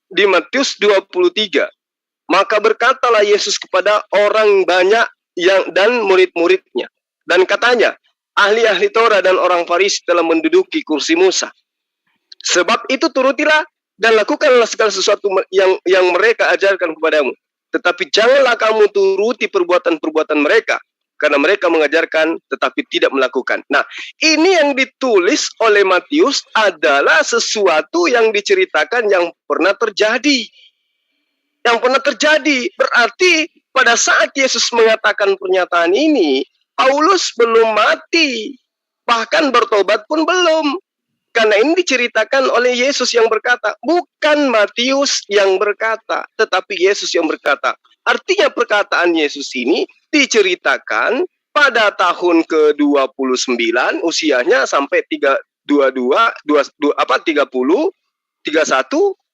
di Matius 23. Maka berkatalah Yesus kepada orang banyak dan murid-muridnya. Dan katanya, ahli-ahli Taurat dan orang Farisi telah menduduki kursi Musa. Sebab itu turutilah dan lakukanlah segala sesuatu yang mereka ajarkan kepadamu. Tetapi janganlah kamu turuti perbuatan-perbuatan mereka. Karena mereka mengajarkan tetapi tidak melakukan. Nah, ini yang ditulis oleh Matius adalah sesuatu yang diceritakan yang pernah terjadi. Yang pernah terjadi. Berarti pada saat Yesus mengatakan pernyataan ini, Paulus belum mati, bahkan bertobat pun belum. Karena ini diceritakan oleh Yesus yang berkata, bukan Matius yang berkata, tetapi Yesus yang berkata. Artinya perkataan Yesus ini diceritakan pada tahun ke-29, usianya sampai 22, 30, 31,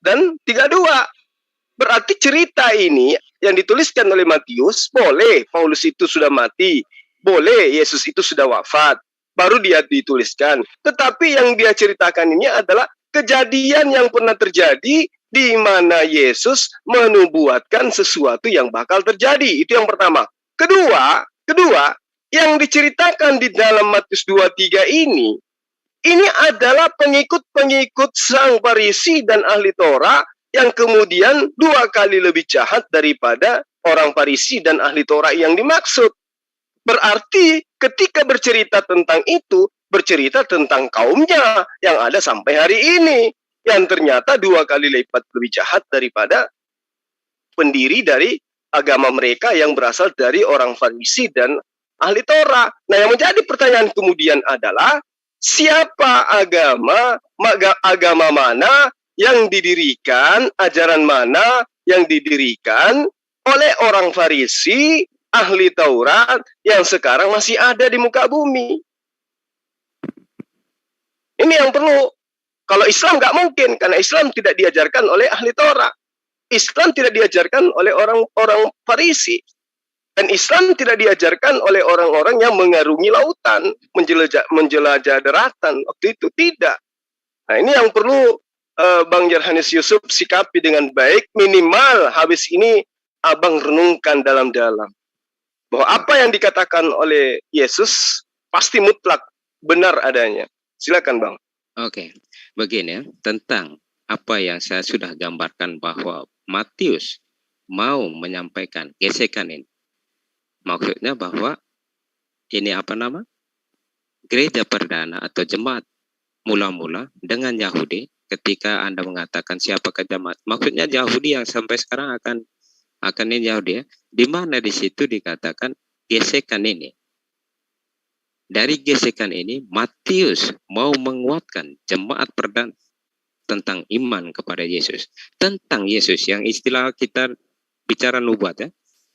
dan 32. Berarti cerita ini yang dituliskan oleh Matius, boleh Paulus itu sudah mati, boleh Yesus itu sudah wafat, baru dia dituliskan. Tetapi yang dia ceritakan ini adalah kejadian yang pernah terjadi di mana Yesus menubuatkan sesuatu yang bakal terjadi. Itu yang pertama. Kedua, yang diceritakan di dalam Matius 23 ini adalah pengikut-pengikut sang Farisi dan ahli Torah yang kemudian 2 kali lebih jahat daripada orang Farisi dan ahli Torah yang dimaksud. Berarti ketika bercerita tentang itu, bercerita tentang kaumnya yang ada sampai hari ini, yang ternyata 2 kali lipat lebih jahat daripada pendiri dari agama mereka yang berasal dari orang Farisi dan ahli Torah. Nah, yang menjadi pertanyaan kemudian adalah, siapa agama mana yang didirikan, ajaran mana yang didirikan oleh orang Farisi, ahli Taurat yang sekarang masih ada di muka bumi? Ini yang perlu. Kalau Islam nggak mungkin, karena Islam tidak diajarkan oleh ahli Taurat. Islam tidak diajarkan oleh orang-orang Farisi. Dan Islam tidak diajarkan oleh orang-orang yang mengarungi lautan, menjelajah daratan. Waktu itu tidak. Nah, ini yang perlu Bang Yohanes Yusuf sikapi dengan baik. Minimal habis ini abang renungkan dalam-dalam. Bahwa apa yang dikatakan oleh Yesus pasti mutlak benar adanya. Silakan Bang. Oke, begini ya, tentang apa yang saya sudah gambarkan bahwa Matius mau menyampaikan gesekan ini. Maksudnya bahwa ini gereja perdana atau jemaat mula-mula dengan Yahudi. Ketika Anda mengatakan siapakah jemaat, maksudnya Yahudi yang sampai sekarang akan ini Yahudi ya. Di mana di situ dikatakan gesekan ini. Dari gesekan ini Matius mau menguatkan jemaat perdana tentang iman kepada Yesus, tentang Yesus yang istilah kita bicara nubuat ya.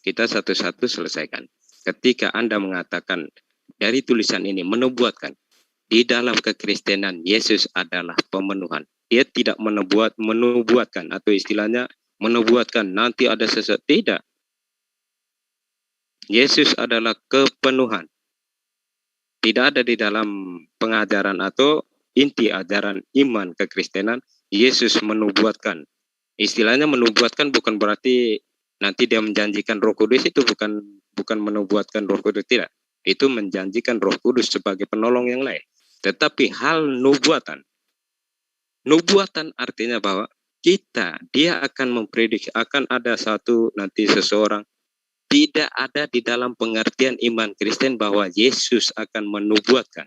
Kita satu-satu selesaikan. Ketika Anda mengatakan dari tulisan ini menubuatkan di dalam kekristenan Yesus adalah pemenuhan. Dia tidak menubuatkan atau istilahnya menubuatkan nanti ada sesuatu, tidak. Yesus adalah kepenuhan. Tidak ada di dalam pengajaran atau inti ajaran iman kekristenan Yesus menubuatkan. Istilahnya menubuatkan bukan berarti nanti dia menjanjikan Roh Kudus, itu bukan menubuatkan Roh Kudus, tidak. Itu menjanjikan Roh Kudus sebagai penolong yang lain. Tetapi hal nubuatan artinya bahwa dia akan memprediksi akan ada satu nanti seseorang. Tidak ada di dalam pengertian iman Kristen bahwa Yesus akan menubuatkan.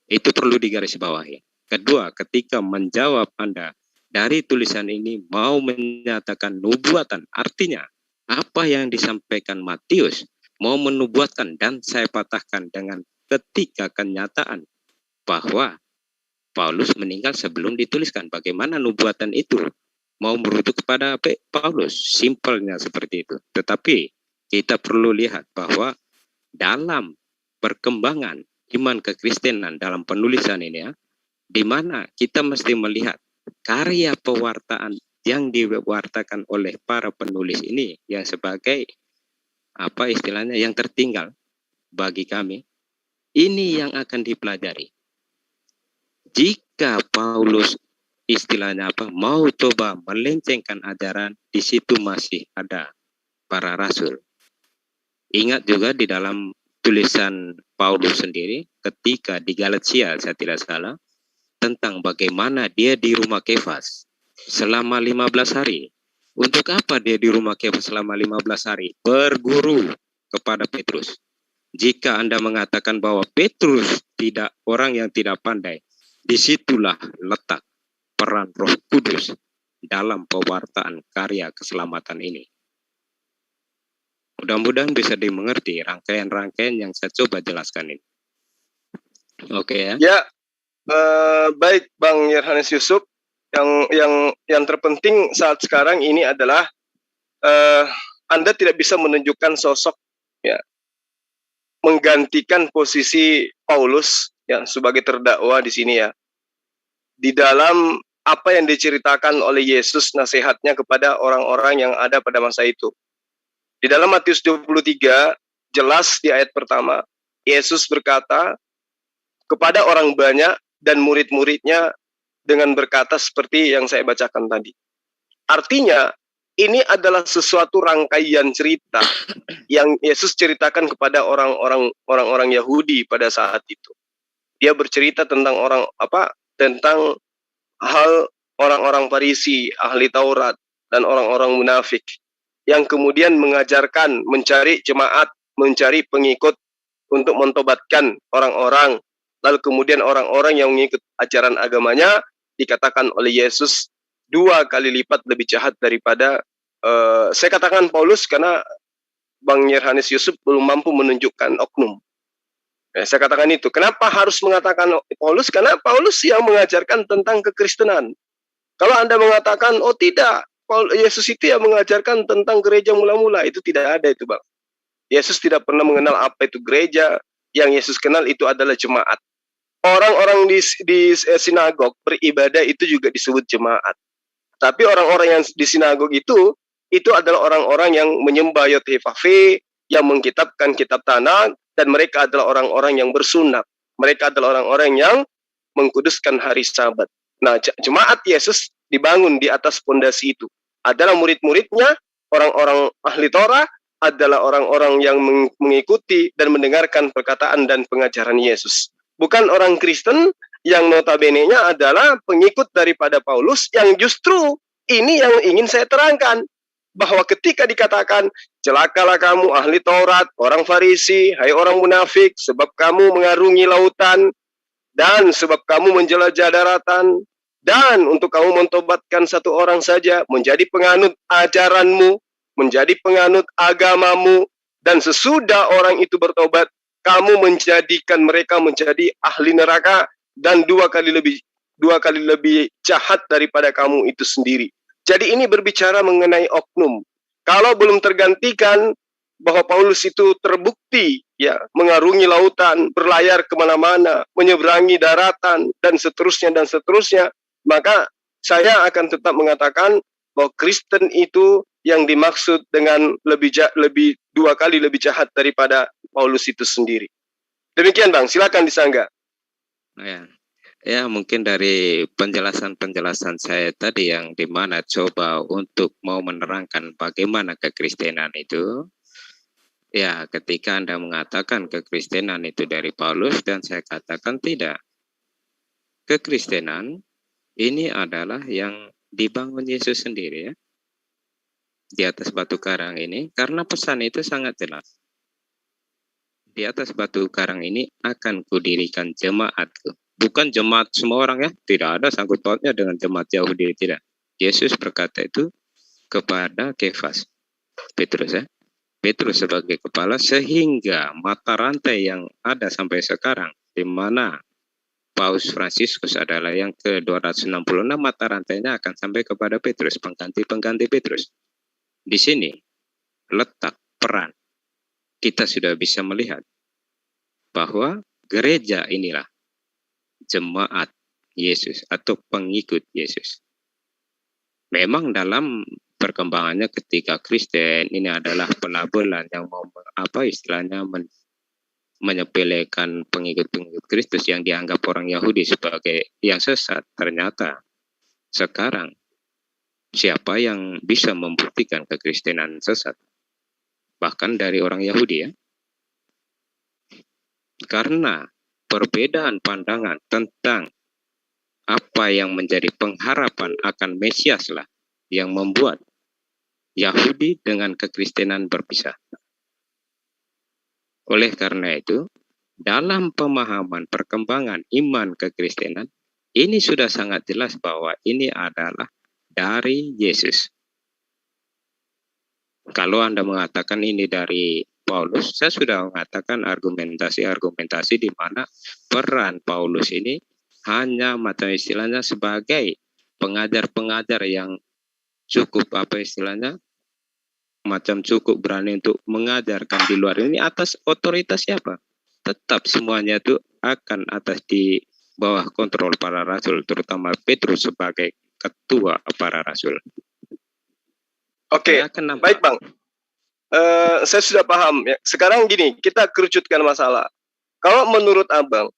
Itu perlu digarisbawahi. Kedua, ketika menjawab Anda dari tulisan ini mau menyatakan nubuatan, artinya apa yang disampaikan Matius mau menubuatkan, dan saya patahkan dengan ketika kenyataan bahwa Paulus meninggal sebelum dituliskan. Bagaimana nubuatan itu mau merujuk kepada Paulus? Simpelnya seperti itu. Tetapi kita perlu lihat bahwa dalam perkembangan iman kekristenan dalam penulisan ini ya, di mana kita mesti melihat karya pewartaan yang diwartakan oleh para penulis ini yang sebagai apa istilahnya yang tertinggal bagi kami. Ini yang akan dipelajari. Jika Paulus istilahnya mau coba melencengkan ajaran, di situ masih ada para rasul. Ingat juga di dalam tulisan Paulus sendiri ketika di Galatia, saya tidak salah, tentang bagaimana dia di rumah Kefas selama 15 hari. Untuk apa dia di rumah Kefas selama 15 hari? Berguru kepada Petrus. Jika Anda mengatakan bahwa Petrus tidak orang yang tidak pandai, disitulah letak peran Roh Kudus dalam pewartaan karya keselamatan ini. Mudah-mudahan bisa dimengerti rangkaian-rangkaian yang saya coba jelaskan ini. Oke ya. Ya, baik Bang Yerhanes Yusuf. Yang terpenting saat sekarang ini adalah Anda tidak bisa menunjukkan sosok ya menggantikan posisi Paulus ya sebagai terdakwa di sini ya. Di dalam apa yang diceritakan oleh Yesus nasihatnya kepada orang-orang yang ada pada masa itu. Di dalam Matius 23 jelas di ayat pertama Yesus berkata kepada orang banyak dan murid-muridnya dengan berkata seperti yang saya bacakan tadi. Artinya, ini adalah sesuatu rangkaian cerita yang Yesus ceritakan kepada orang-orang Yahudi pada saat itu. Dia bercerita tentang tentang hal orang-orang Farisi, ahli Taurat, dan orang-orang munafik yang kemudian mengajarkan, mencari jemaat, mencari pengikut untuk mentobatkan orang-orang. Lalu kemudian orang-orang yang mengikut ajaran agamanya dikatakan oleh Yesus 2 kali lipat lebih jahat daripada saya katakan Paulus karena Bang Yerhanes Yusuf belum mampu menunjukkan oknum. Saya katakan itu. Kenapa harus mengatakan Paulus? Karena Paulus yang mengajarkan tentang kekristenan. Kalau Anda mengatakan, oh tidak, Yesus itu yang mengajarkan tentang gereja mula-mula, itu tidak ada itu Bang. Yesus tidak pernah mengenal apa itu gereja. Yang Yesus kenal itu adalah jemaat. Orang-orang di sinagog beribadah itu juga disebut jemaat. Tapi orang-orang yang di sinagog itu adalah orang-orang yang menyembah Yod-Heh-Vah-Veh, yang mengkitabkan kitab Tanakh, dan mereka adalah orang-orang yang bersunat. Mereka adalah orang-orang yang mengkuduskan hari Sabat. Nah, jemaat Yesus dibangun di atas pondasi itu. Adalah murid-muridnya, orang-orang ahli Torah, adalah orang-orang yang mengikuti dan mendengarkan perkataan dan pengajaran Yesus. Bukan orang Kristen yang notabene-nya adalah pengikut daripada Paulus, yang justru ini yang ingin saya terangkan. Bahwa ketika dikatakan, celakalah kamu ahli Taurat, orang Farisi, hai orang munafik, sebab kamu mengarungi lautan, dan sebab kamu menjelajah daratan, dan untuk kamu mentobatkan satu orang saja, menjadi penganut ajaranmu, menjadi penganut agamamu, dan sesudah orang itu bertobat, kamu menjadikan mereka menjadi ahli neraka, dan dua kali lebih jahat daripada kamu itu sendiri. Jadi ini berbicara mengenai oknum. Kalau belum tergantikan bahwa Paulus itu terbukti ya mengarungi lautan, berlayar kemana-mana, menyeberangi daratan dan seterusnya, maka saya akan tetap mengatakan bahwa Kristen itu yang dimaksud dengan lebih 2 kali lebih jahat daripada Paulus itu sendiri. Demikian Bang, silakan disanggah. Ya, mungkin dari penjelasan-penjelasan saya tadi yang dimana coba untuk mau menerangkan bagaimana kekristenan itu, ya ketika Anda mengatakan kekristenan itu dari Paulus, dan saya katakan tidak. Kekristenan ini adalah yang dibangun Yesus sendiri ya, di atas batu karang ini, karena pesan itu sangat jelas. Di atas batu karang ini akan kudirikan jemaatku. Bukan jemaat semua orang ya, tidak ada sangkut pautnya dengan jemaat Yahudi, tidak. Yesus berkata itu kepada Kefas, Petrus ya. Petrus sebagai kepala, sehingga mata rantai yang ada sampai sekarang, di mana Paus Fransiskus adalah yang ke-266, mata rantainya akan sampai kepada Petrus, pengganti Petrus. Di sini letak peran. Kita sudah bisa melihat bahwa gereja inilah jemaat Yesus atau pengikut Yesus. Memang dalam perkembangannya ketika Kristen ini adalah pelabelan yang mau menyepelekan pengikut-pengikut Kristus yang dianggap orang Yahudi sebagai yang sesat. Ternyata sekarang siapa yang bisa membuktikan kekristenan sesat? Bahkan dari orang Yahudi ya. Karena perbedaan pandangan tentang apa yang menjadi pengharapan akan Mesias lah yang membuat Yahudi dengan kekristenan berpisah. Oleh karena itu, dalam pemahaman perkembangan iman kekristenan, ini sudah sangat jelas bahwa ini adalah dari Yesus. Kalau Anda mengatakan ini dari Paulus, saya sudah mengatakan argumentasi-argumentasi di mana peran Paulus ini hanya macam istilahnya sebagai pengajar-pengajar yang cukup apa istilahnya, macam cukup berani untuk mengajarkan di luar ini atas otoritas siapa? Tetap semuanya itu akan atas di bawah kontrol para rasul, terutama Petrus sebagai ketua para rasul. Oke, baik Bang. Saya sudah paham. Ya. Sekarang gini, kita kerucutkan masalah. Kalau menurut Abang,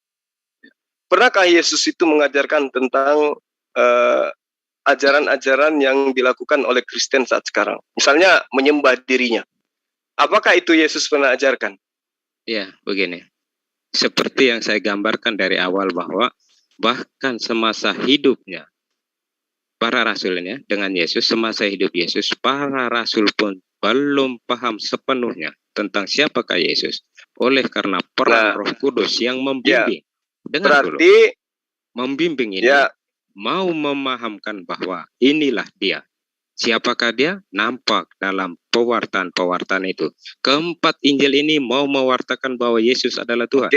pernahkah Yesus itu mengajarkan tentang ajaran-ajaran yang dilakukan oleh Kristen saat sekarang? Misalnya menyembah dirinya. Apakah itu Yesus pernah ajarkan? Ya, begini. Seperti yang saya gambarkan dari awal bahwa bahkan semasa hidupnya para rasulnya dengan Yesus, semasa hidup Yesus, para rasul pun belum paham sepenuhnya tentang siapakah Yesus. Oleh karena peran Roh Kudus yang membimbing. Dengar dulu. Membimbing ini mau memahamkan bahwa inilah dia. Siapakah dia? Nampak dalam pewartaan-pewartaan itu. Keempat Injil ini mau mewartakan bahwa Yesus adalah Tuhan.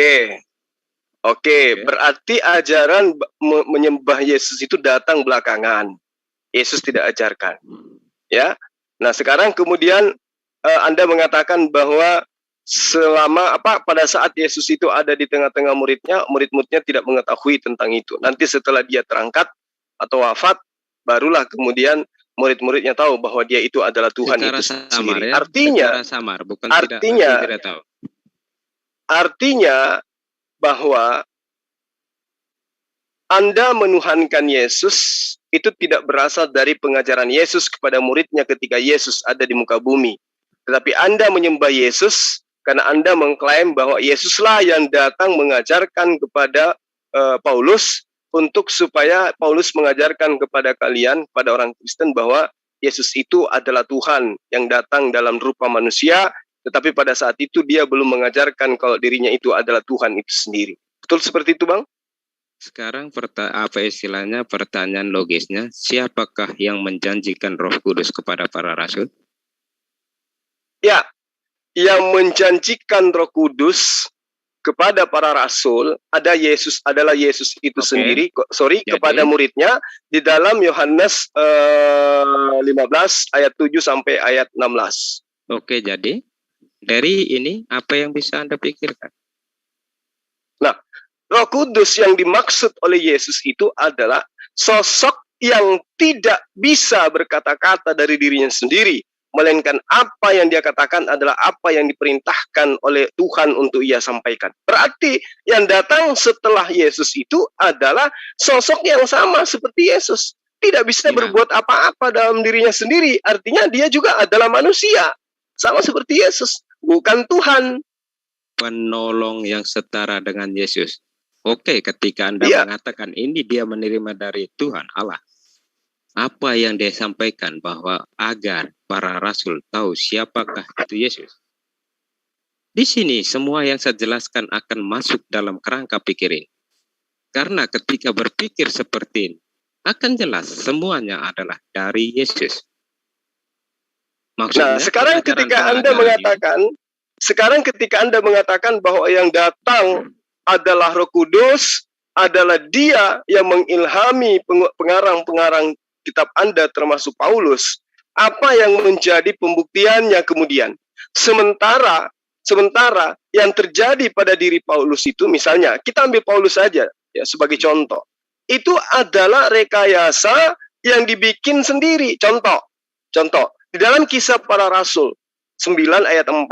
Oke. Berarti ajaran menyembah Yesus itu datang belakangan. Yesus tidak ajarkan. Ya. Nah, sekarang kemudian Anda mengatakan bahwa pada saat Yesus itu ada di tengah-tengah murid-muridnya tidak mengetahui tentang itu. Nanti setelah dia terangkat atau wafat, barulah kemudian murid-muridnya tahu bahwa dia itu adalah Tuhan secara itu samar, sendiri. ya? Artinya bahwa Anda menuhankan Yesus itu tidak berasal dari pengajaran Yesus kepada muridnya ketika Yesus ada di muka bumi. Tetapi Anda menyembah Yesus karena Anda mengklaim bahwa Yesuslah yang datang mengajarkan kepada Paulus untuk supaya Paulus mengajarkan kepada kalian, pada orang Kristen, bahwa Yesus itu adalah Tuhan yang datang dalam rupa manusia, tetapi pada saat itu dia belum mengajarkan kalau dirinya itu adalah Tuhan itu sendiri. Betul seperti itu, Bang? Sekarang pertanyaan logisnya, siapakah yang menjanjikan Roh Kudus kepada para rasul? Ya, yang menjanjikan Roh Kudus kepada para rasul adalah Yesus itu sendiri, kepada muridnya di dalam Yohanes 15 ayat 7 sampai ayat 16. Oke, jadi dari ini apa yang bisa Anda pikirkan? Nah, Roh Kudus yang dimaksud oleh Yesus itu adalah sosok yang tidak bisa berkata-kata dari dirinya sendiri, melainkan apa yang dia katakan adalah apa yang diperintahkan oleh Tuhan untuk ia sampaikan. Berarti yang datang setelah Yesus itu adalah sosok yang sama seperti Yesus. Tidak bisa berbuat apa-apa dalam dirinya sendiri. Artinya dia juga adalah manusia. Sama seperti Yesus. Bukan Tuhan. Penolong yang setara dengan Yesus. Oke, ketika Anda mengatakan ini dia menerima dari Tuhan Allah, apa yang dia sampaikan bahwa agar para rasul tahu siapakah itu Yesus? Di sini semua yang saya jelaskan akan masuk dalam kerangka pikirin. Karena ketika berpikir seperti ini, akan jelas semuanya adalah dari Yesus. Maksudnya, sekarang ketika Anda mengatakan bahwa yang datang adalah Roh Kudus, adalah dia yang mengilhami pengarang-pengarang kitab Anda termasuk Paulus, apa yang menjadi pembuktiannya kemudian? Sementara yang terjadi pada diri Paulus itu, misalnya kita ambil Paulus saja ya sebagai contoh, itu adalah rekayasa yang dibikin sendiri. Contoh di dalam Kisah Para Rasul 9 ayat 4,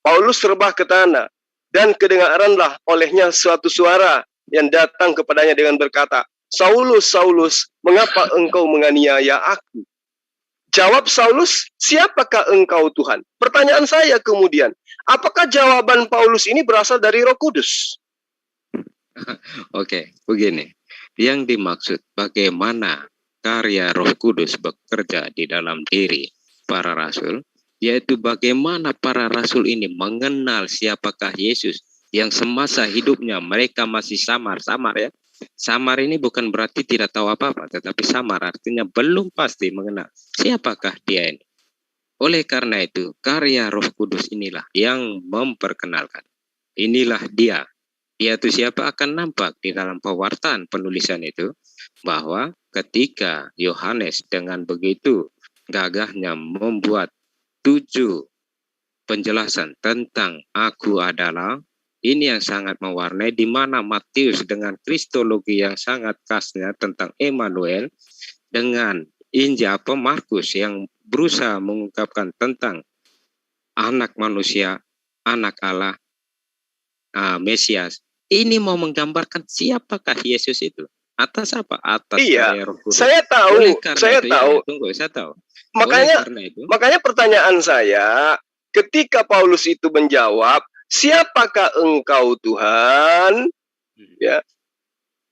Paulus terbah ke tanah dan kedengaranlah olehnya suatu suara yang datang kepadanya dengan berkata, Saulus, Saulus, mengapa engkau menganiaya aku? Jawab Saulus, siapakah engkau Tuhan? Pertanyaan saya kemudian, apakah jawaban Paulus ini berasal dari Roh Kudus? Oke, begini. Yang dimaksud bagaimana karya Roh Kudus bekerja di dalam diri para rasul, yaitu bagaimana para rasul ini mengenal siapakah Yesus yang semasa hidupnya mereka masih samar-samar ya. Samar ini bukan berarti tidak tahu apa-apa, tetapi samar artinya belum pasti mengenal siapakah dia ini. Oleh karena itu, karya Roh Kudus inilah yang memperkenalkan. Inilah dia. Dia itu siapa akan nampak di dalam pewartaan penulisan itu, bahwa ketika Yohanes dengan begitu gagahnya membuat 7 penjelasan tentang aku adalah, ini yang sangat mewarnai, di mana Matius dengan kristologi yang sangat khasnya tentang Emmanuel, dengan Injil Markus yang berusaha mengungkapkan tentang anak manusia, anak Allah, Mesias. Ini mau menggambarkan siapakah Yesus itu? Atas apa? Atas karya Roh Kudus. Saya tahu. Saya tahu. Saya tahu. Makanya pertanyaan saya, ketika Paulus itu menjawab, siapakah engkau Tuhan? Ya.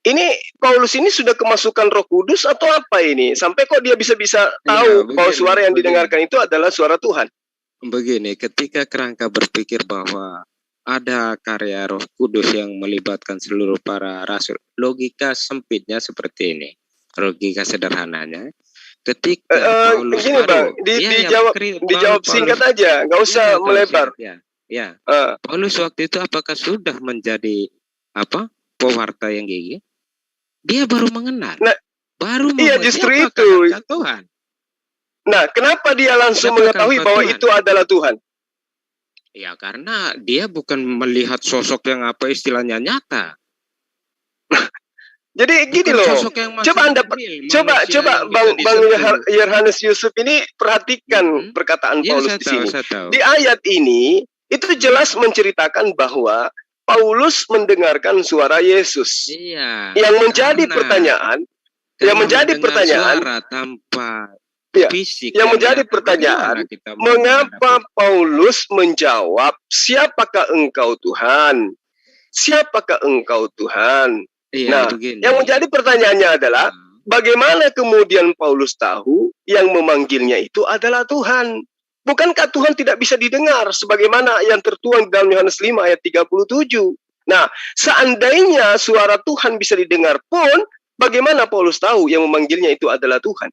Ini Paulus ini sudah kemasukan Roh Kudus atau apa ini? Sampai kok dia bisa tahu bahwa suara yang didengarkan itu adalah suara Tuhan? Begini, ketika kerangka berpikir bahwa ada karya Roh Kudus yang melibatkan seluruh para rasul, logika sempitnya seperti ini, logika sederhananya. Ketika Paulus Bang, dijawab singkat aja, nggak usah melebar. Ya. Paulus waktu itu apakah sudah menjadi pewarta yang gigih? Dia baru mengenal. Justru itu. Tuhan. Nah, kenapa dia langsung mengetahui bahwa itu adalah Tuhan? Ya karena dia bukan melihat sosok yang istilahnya nyata. Jadi gini loh, coba Bang Yohanes Yusuf ini perhatikan perkataan Paulus di sini. Di ayat ini itu jelas menceritakan bahwa Paulus mendengarkan suara Yesus. Iya. Yang menjadi pertanyaan, suara tanpa fisik. Yang menjadi pertanyaan, mengapa Paulus menjawab, siapakah engkau Tuhan? Siapakah engkau Tuhan? Iya, yang menjadi pertanyaannya adalah, bagaimana kemudian Paulus tahu yang memanggilnya itu adalah Tuhan? Bukankah Tuhan tidak bisa didengar sebagaimana yang tertuang dalam Yohanes 5 ayat 37? Nah, seandainya suara Tuhan bisa didengar pun, bagaimana Paulus tahu yang memanggilnya itu adalah Tuhan?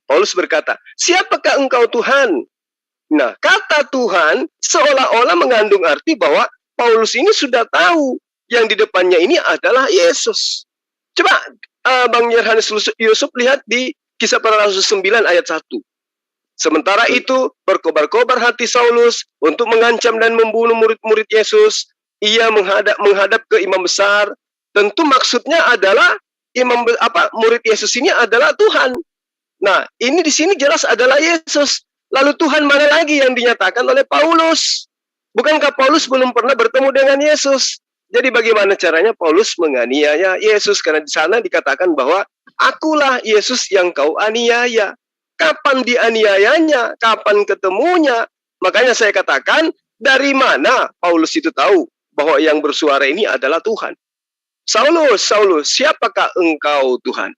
Paulus berkata, siapakah engkau Tuhan? Nah, kata Tuhan seolah-olah mengandung arti bahwa Paulus ini sudah tahu yang di depannya ini adalah Yesus. Coba Bang Yohanes Yusuf lihat di Kisah Para Rasul 9 ayat 1. Sementara itu berkobar-kobar hati Saulus untuk mengancam dan membunuh murid-murid Yesus. Ia menghadap ke imam besar. Tentu maksudnya adalah murid Yesus ini adalah Tuhan. Nah, ini di sini jelas adalah Yesus. Lalu Tuhan mana lagi yang dinyatakan oleh Paulus? Bukankah Paulus belum pernah bertemu dengan Yesus? Jadi bagaimana caranya Paulus menganiaya Yesus? Karena di sana dikatakan bahwa akulah Yesus yang kau aniaya. Kapan dianiayanya? Kapan ketemunya? Makanya saya katakan, dari mana Paulus itu tahu bahwa yang bersuara ini adalah Tuhan? Saulus, siapakah engkau Tuhan?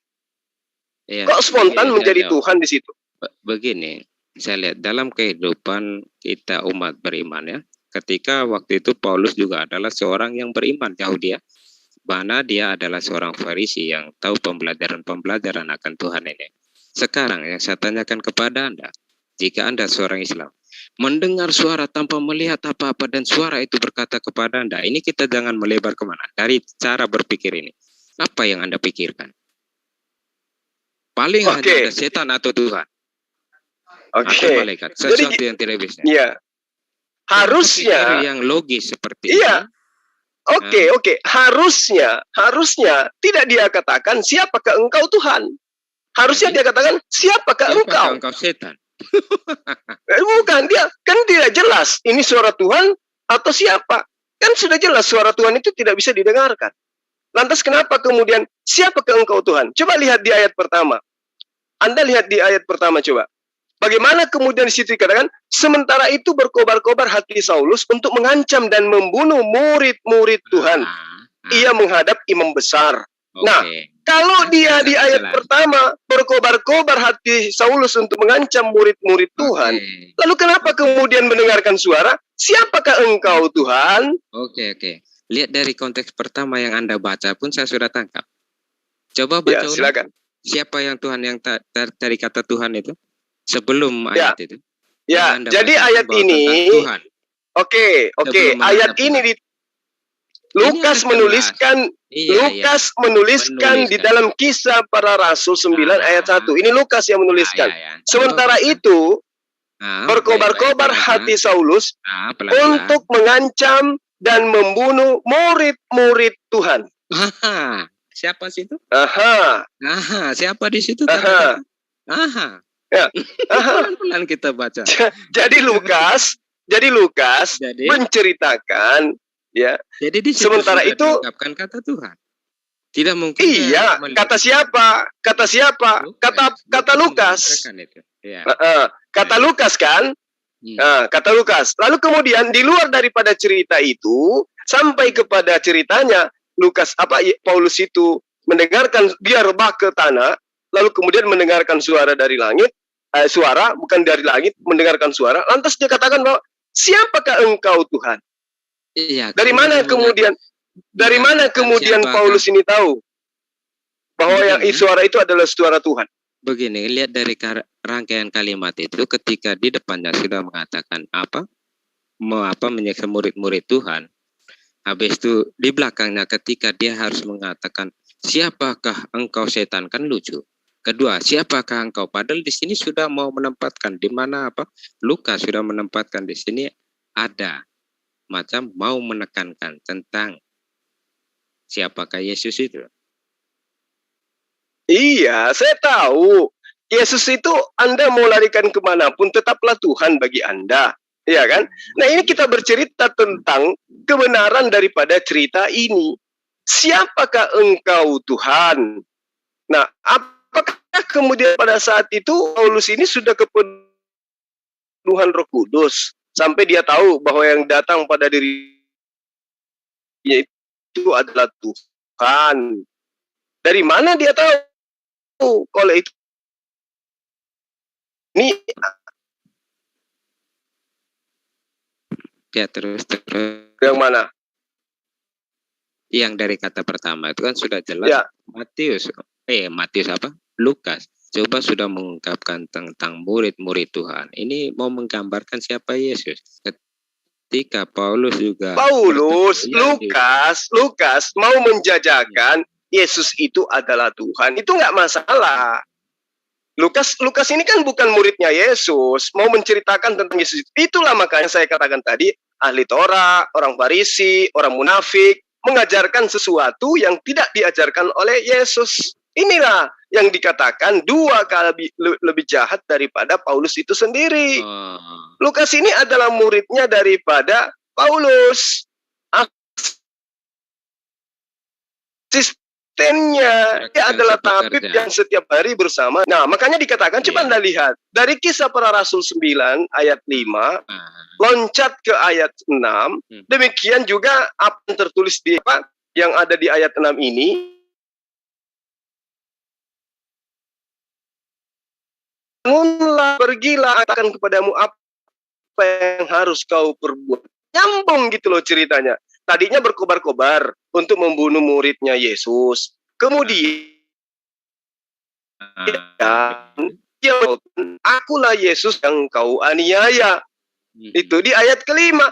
Ya, kok spontan menjadi Tuhan di situ? Begini, saya lihat dalam kehidupan kita umat beriman ya, ketika waktu itu Paulus juga adalah seorang yang beriman jauh dia, mana dia adalah seorang Farisi yang tahu pembelajaran akan Tuhan ini. Sekarang yang saya tanyakan kepada Anda, jika Anda seorang Islam, mendengar suara tanpa melihat apa-apa dan suara itu berkata kepada Anda, ini kita jangan melebar kemana, dari cara berpikir ini, apa yang Anda pikirkan? Paling hanya ada setan atau Tuhan. Atau malaikat. Sesuatu yang tidak bisa. Iya. Harusnya yang logis seperti iya. Oke. Harusnya tidak dia katakan siapakah engkau Tuhan. Harusnya dia katakan siapakah engkau? Engkau setan. Bukan, dia kan tidak jelas ini suara Tuhan atau siapa. Kan sudah jelas suara Tuhan itu tidak bisa didengarkan. Lantas kenapa kemudian siapakah engkau Tuhan? Coba lihat di ayat pertama. Anda lihat di ayat pertama coba. Bagaimana kemudian di situ dikatakan, sementara itu berkobar-kobar hati Saulus untuk mengancam dan membunuh murid-murid Tuhan. Ia menghadap imam besar. Nah, kalau dia di ayat pertama berkobar-kobar hati Saulus untuk mengancam murid-murid Tuhan, lalu kenapa kemudian mendengarkan suara, siapakah engkau Tuhan? Oke. Lihat dari konteks pertama yang Anda baca pun saya sudah tangkap. Coba baca ulang. Silakan. Siapa yang Tuhan yang dari kata Tuhan itu? Sebelum ayat itu. Ya, Anda jadi bacakan ayat bahwa ini, tentang Tuhan. oke, Sebelum ayat menghadap ini Tuhan. Lukas Ini menuliskan Iya, menuliskan di menuliskan. dalam Kisah Para Rasul 9 ayat 1. Ini Lukas yang menuliskan. Ya. Sementara Coba baca. itu, Baik-baik, berkobar-kobar pelan-pelan. hati Saulus Pelan-pelan. untuk mengancam dan membunuh murid-murid Tuhan. Siapa situ? Aha, Siapa di situ? aha, ya, aha. Pelan-pelan kita baca. Jadi Lukas Jadi menceritakan, ya. Jadi di situ Sementara sudah itu, diungkapkan kata Tuhan. Tidak mungkin iya, kata siapa? Kata Lukas. Itu. Ya. Kata Lukas kan? Kata Lukas. Lalu kemudian di luar daripada cerita itu sampai kepada ceritanya Paulus itu mendengarkan, dia rebah ke tanah, lalu kemudian mendengarkan suara dari langit, suara bukan dari langit, mendengarkan suara. Lantas dia katakan bahwa siapakah engkau Tuhan? Iya. Dari mana kemudian Paulus ini tahu bahwa yang suara itu adalah suara Tuhan? Begini, lihat dari rangkaian kalimat itu, ketika di depannya sudah mengatakan menyiksa murid-murid Tuhan. Habis itu di belakangnya ketika dia harus mengatakan, siapakah engkau setan, kan lucu. Kedua, siapakah engkau? Padahal di sini sudah mau menempatkan di mana Lukas sudah menempatkan di sini ada macam mau menekankan tentang siapakah Yesus itu. Iya, saya tahu. Yesus itu Anda mau larikan kemanapun, tetaplah Tuhan bagi Anda. Iya kan? Nah, ini kita bercerita tentang kebenaran daripada cerita ini. Siapakah engkau Tuhan? Nah, apakah kemudian pada saat itu Paulus ini sudah kepenuhan Roh Kudus sampai dia tahu bahwa yang datang pada dirinya itu adalah Tuhan? Dari mana dia tahu kalau itu? Ini ya terus yang mana? Yang dari kata pertama itu kan sudah jelas. Ya. Matius Lukas coba sudah mengungkapkan tentang murid-murid Tuhan. Ini mau menggambarkan siapa Yesus. Ketika Paulus Lukas mau menjajakan Yesus itu adalah Tuhan. Itu nggak masalah. Lukas ini kan bukan muridnya Yesus, mau menceritakan tentang Yesus. Itulah makanya saya katakan tadi, ahli Torah, orang Farisi, orang munafik, mengajarkan sesuatu yang tidak diajarkan oleh Yesus. Inilah yang dikatakan 2 kali lebih jahat daripada Paulus itu sendiri. Lukas ini adalah muridnya daripada Paulus. Asistennya, dia adalah tabib yang setiap hari bersama. Nah, makanya dikatakan, coba Anda lihat, dari Kisah Para Rasul 9 ayat 5, loncat ke ayat 6, demikian juga apa yang tertulis di yang ada di ayat 6 ini. Bangunlah, pergilah, katakan kepadamu apa yang harus kau perbuat. Nyambung gitu loh ceritanya. Tadinya berkobar-kobar untuk membunuh muridnya Yesus. Kemudian, akulah Yesus yang kau aniaya. Itu di ayat kelima.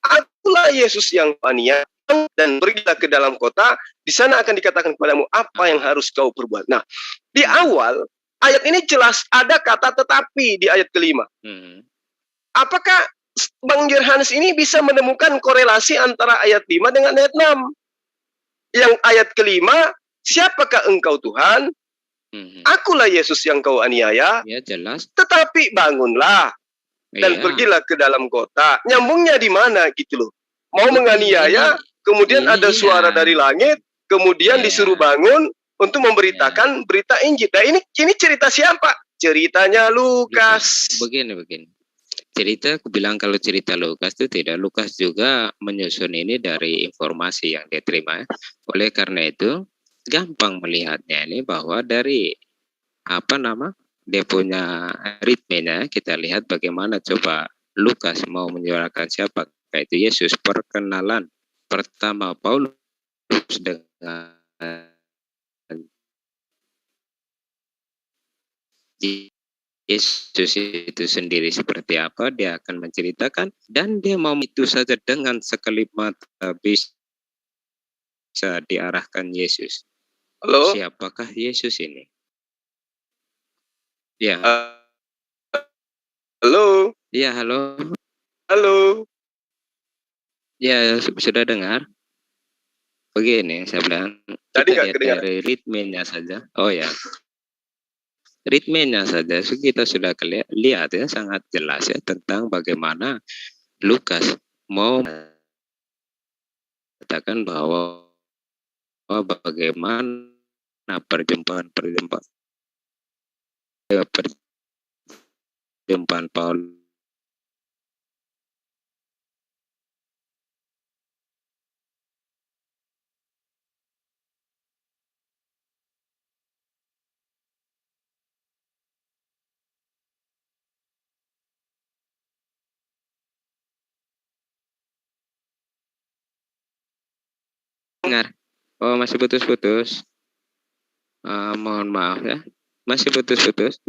Akulah Yesus yang aniaya, dan pergilah ke dalam kota, di sana akan dikatakan kepadamu apa yang harus kau perbuat. Nah, di awal ayat ini jelas ada kata tetapi di ayat kelima. Apakah Bang Johannes ini bisa menemukan korelasi antara ayat 5 dengan ayat 6? Yang ayat kelima, siapakah engkau Tuhan? Akulah Yesus yang kau aniaya. Ya, jelas. Tetapi bangunlah dan pergilah ke dalam kota. Nyambungnya di mana gitu loh. Mau menganiaya, kemudian ada suara dari langit, kemudian disuruh bangun untuk memberitakan berita Injil. Nah, ini cerita siapa? Ceritanya Lukas. Begini. Cerita, aku bilang kalau cerita Lukas itu tidak. Lukas juga menyusun ini dari informasi yang dia terima. Oleh karena itu, gampang melihatnya ini bahwa dari dia punya ritmenya. Kita lihat bagaimana coba Lukas mau menyuarakan siapa itu Yesus. Perkenalan pertama Paulus dengan Yesus itu sendiri seperti apa, dia akan menceritakan, dan dia mau itu saja dengan sekelip mata bisa diarahkan Yesus. Halo? Siapakah Yesus ini? Ya, Halo? ya, halo. Halo? Ya, sudah dengar? Begini, saya bilang, Tadi kita nggak lihat kedengaran. dari ritmenya saja. Oh ya, ritmenya saja kita sudah lihat ya, sangat jelas ya tentang bagaimana Lukas mau mengatakan bahwa bagaimana perjumpaan Paulus dengar. Oh, masih putus-putus. Mohon maaf ya, masih putus-putus.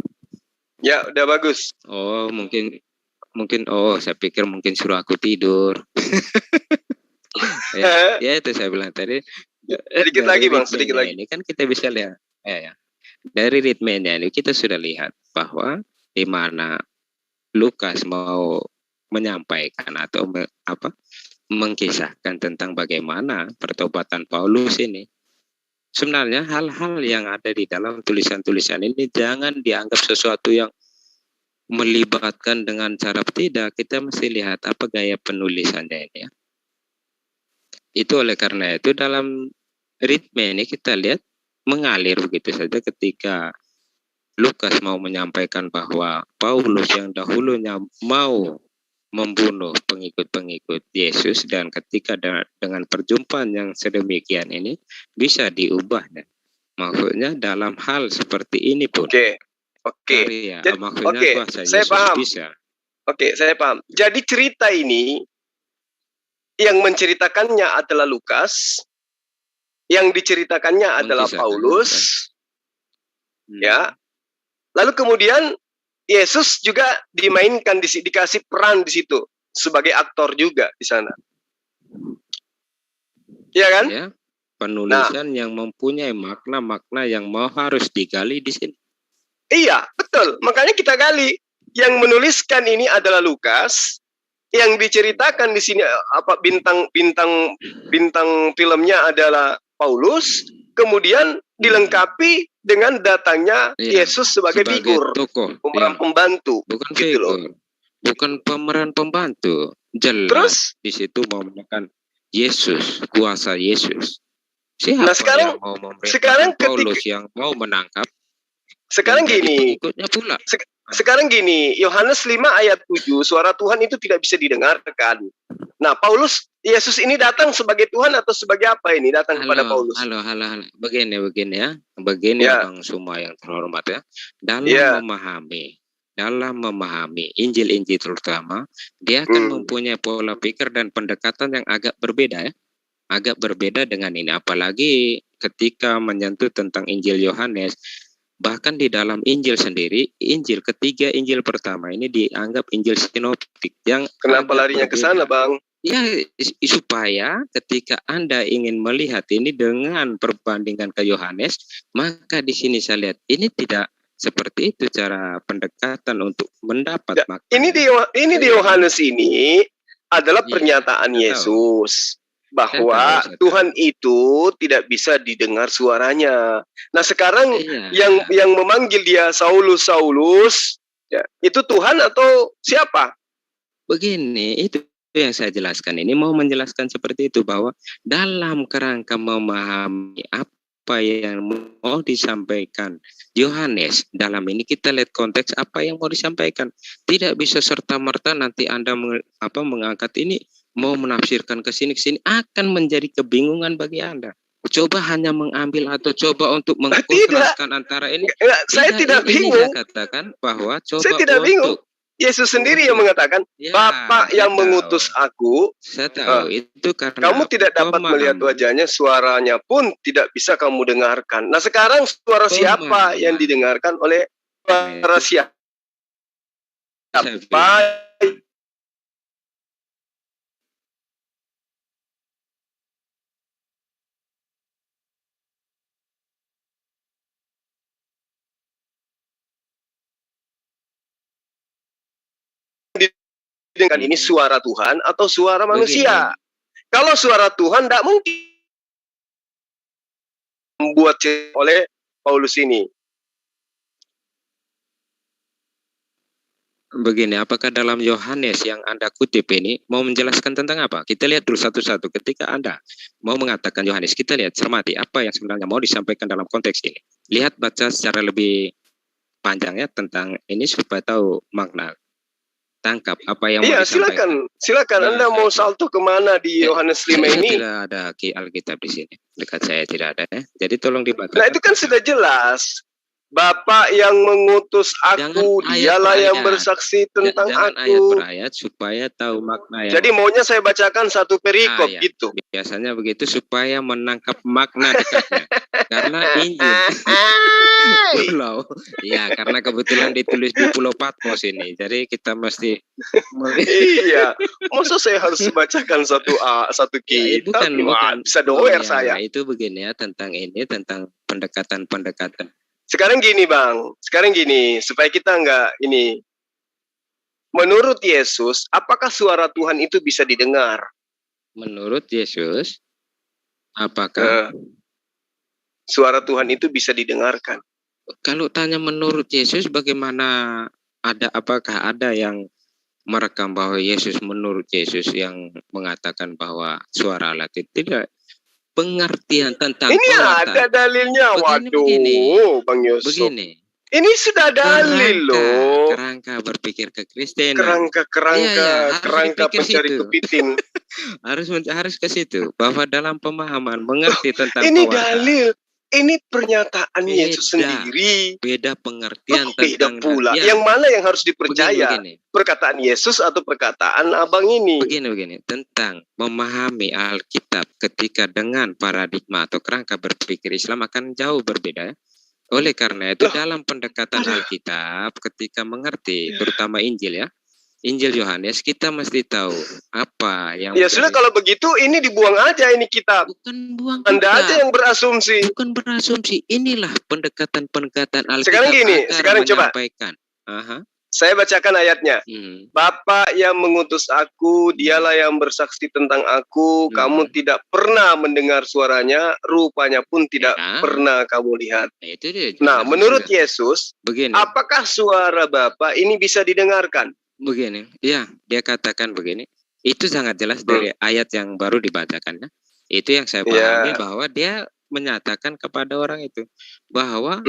Ya, udah bagus. Oh, mungkin oh, saya pikir mungkin suruh aku tidur. Ya itu saya bilang tadi. Sedikit lagi Bang, sedikit lagi. Ini kan kita bisa lihat ya. Dari ritmenya ini kita sudah lihat bahwa di mana Lukas mau menyampaikan atau mengkisahkan tentang bagaimana pertobatan Paulus ini. Sebenarnya hal-hal yang ada di dalam tulisan-tulisan ini jangan dianggap sesuatu yang melibatkan dengan cara tidak. Kita mesti lihat apa gaya penulisannya ini ya. Itu oleh karena itu dalam ritme ini kita lihat mengalir begitu saja ketika Lukas mau menyampaikan bahwa Paulus yang dahulunya mau membunuh pengikut-pengikut Yesus, dan ketika dengan perjumpaan yang sedemikian ini bisa diubah. Maksudnya dalam hal seperti ini pun. Oke. Ya, maksudnya kuasa saya Yesus paham. bisa. Oke, saya paham. Jadi cerita ini yang menceritakannya adalah Lukas, yang diceritakannya adalah Paulus. Ya. Lalu kemudian Yesus juga dimainkan, dikasih peran di situ sebagai aktor juga di sana. Iya kan? Ya, penulisan yang mempunyai makna-makna yang harus digali di sini. Iya, betul. Makanya kita gali. Yang menuliskan ini adalah Lukas, yang diceritakan di sini bintang filmnya adalah Paulus, kemudian dilengkapi dengan datangnya Yesus sebagai figur, tokoh, pemeran pembantu, bukan gitu loh. Bukan pemeran pembantu. Jelas terus di situ mau menekan Yesus, kuasa Yesus. Siapa sekarang, yang mau memerintahkan Paulus yang mau menangkap? Sekarang gini, pula. Sekarang gini, Yohanes 5 ayat 7, suara Tuhan itu tidak bisa didengarkan. Nah, Yesus ini datang sebagai Tuhan atau sebagai apa ini datang kepada Paulus? Halo. Begini ya. Begini ya. Bang semua yang terhormat ya. Dalam memahami Injil-Injil terutama, dia akan mempunyai pola pikir dan pendekatan yang agak berbeda ya. Agak berbeda dengan ini. Apalagi ketika menyentuh tentang Injil Yohanes. Bahkan di dalam Injil sendiri, Injil ketiga, Injil pertama ini dianggap Injil sinoptik yang kenapa larinya ke sana, Bang? Ya, supaya ketika Anda ingin melihat ini dengan perbandingan ke Yohanes, maka di sini saya lihat ini tidak seperti itu cara pendekatan untuk mendapat makna. Ini di Yohanes ini adalah pernyataan Yesus. Bahwa Tuhan itu tidak bisa didengar suaranya. Nah sekarang yang memanggil dia Saulus, ya, itu Tuhan atau siapa? Begini, itu yang saya jelaskan. Ini mau menjelaskan seperti itu, bahwa dalam kerangka memahami apa yang mau disampaikan Yohanes, dalam ini kita lihat konteks apa yang mau disampaikan. Tidak bisa serta-merta nanti Anda mengangkat ini, mau menafsirkan ke sini akan menjadi kebingungan bagi Anda. Coba hanya mengambil atau coba untuk mengkontraskan antara ini. Saya tidak bingung. Saya katakan bahwa coba saya tidak bingung. Yesus sendiri yang mengatakan, Bapa yang mengutus aku. Saya tahu itu karena kamu tidak dapat melihat wajahnya, suaranya pun tidak bisa kamu dengarkan. Nah sekarang suara siapa yang didengarkan oleh suara siapa? saya Apa dengan ini suara Tuhan atau suara manusia? Kalau suara Tuhan tidak mungkin membuat oleh Paulus ini. Begini, apakah dalam Yohanes yang Anda kutip ini mau menjelaskan tentang apa? Kita lihat dulu satu-satu. Ketika Anda mau mengatakan Yohanes, kita lihat cermati apa yang sebenarnya mau disampaikan dalam konteks ini. Lihat baca secara lebih panjang ya tentang ini supaya tahu makna. Tangkap apa yang mau disampaikan. Silakan Anda mau salto kemana di Yohanes 5 ini? Tidak ada Alkitab di sini. Dekat saya tidak ada ya. Jadi tolong dibaca. Nah, itu kan sudah jelas. Bapa yang mengutus aku, dialah yang bersaksi tentang jangan aku. Ayat per ayat supaya tahu makna yang. Jadi maunya saya bacakan satu perikop ya. gitu. Biasanya begitu supaya menangkap makna dekatnya. Karena Injil pulau. Ya, karena kebetulan ditulis di Pulau Patmos ini. Jadi kita mesti iya. Masa saya harus bacakan satu kitab? Bukan. Bisa doer saya. Itu begini ya tentang ini, tentang pendekatan-pendekatan. Sekarang gini, supaya kita enggak ini. Menurut Yesus, apakah suara Tuhan itu bisa didengar? Menurut Yesus, apakah suara Tuhan itu bisa didengarkan? Kalau tanya menurut Yesus, bagaimana apakah ada yang merekam bahwa Yesus menurut Yesus yang mengatakan bahwa suara Allah itu tidak? Pengertian tentang ini ada dalilnya. Waduh, Bang Yusuf. Begini. Ini sudah dalil loh. Kerangka berpikir kekristenan. Kerangka pencari kepiting. harus ke situ. Bahwa dalam pemahaman mengerti tentang ini dalil. Ini pernyataan Yesus sendiri. Beda pengertian tentang pula. Yang mana yang harus dipercaya? Begini. Perkataan Yesus atau perkataan abang ini? Begini. Tentang memahami Alkitab ketika dengan paradigma atau kerangka berpikir Islam akan jauh berbeda. Oleh karena itu dalam pendekatan Alkitab ketika mengerti terutama Injil ya. Injil Yohanes kita mesti tahu apa yang sudah kalau begitu ini dibuang aja ini kitab. Bukan buang Anda kitab. aja yang berasumsi. Bukan berasumsi. Inilah pendekatan Alkitab. Sekarang coba. Saya bacakan ayatnya. Bapa yang mengutus aku, dialah yang bersaksi tentang aku. Kamu tidak pernah mendengar suaranya, rupanya pun tidak pernah kamu lihat. Itu dia, menurut Yesus, apakah suara Bapa ini bisa didengarkan? Begini, ya dia katakan begini. Itu sangat jelas dari ayat yang baru dibacakan. Itu yang saya pahami bahwa dia menyatakan kepada orang itu bahwa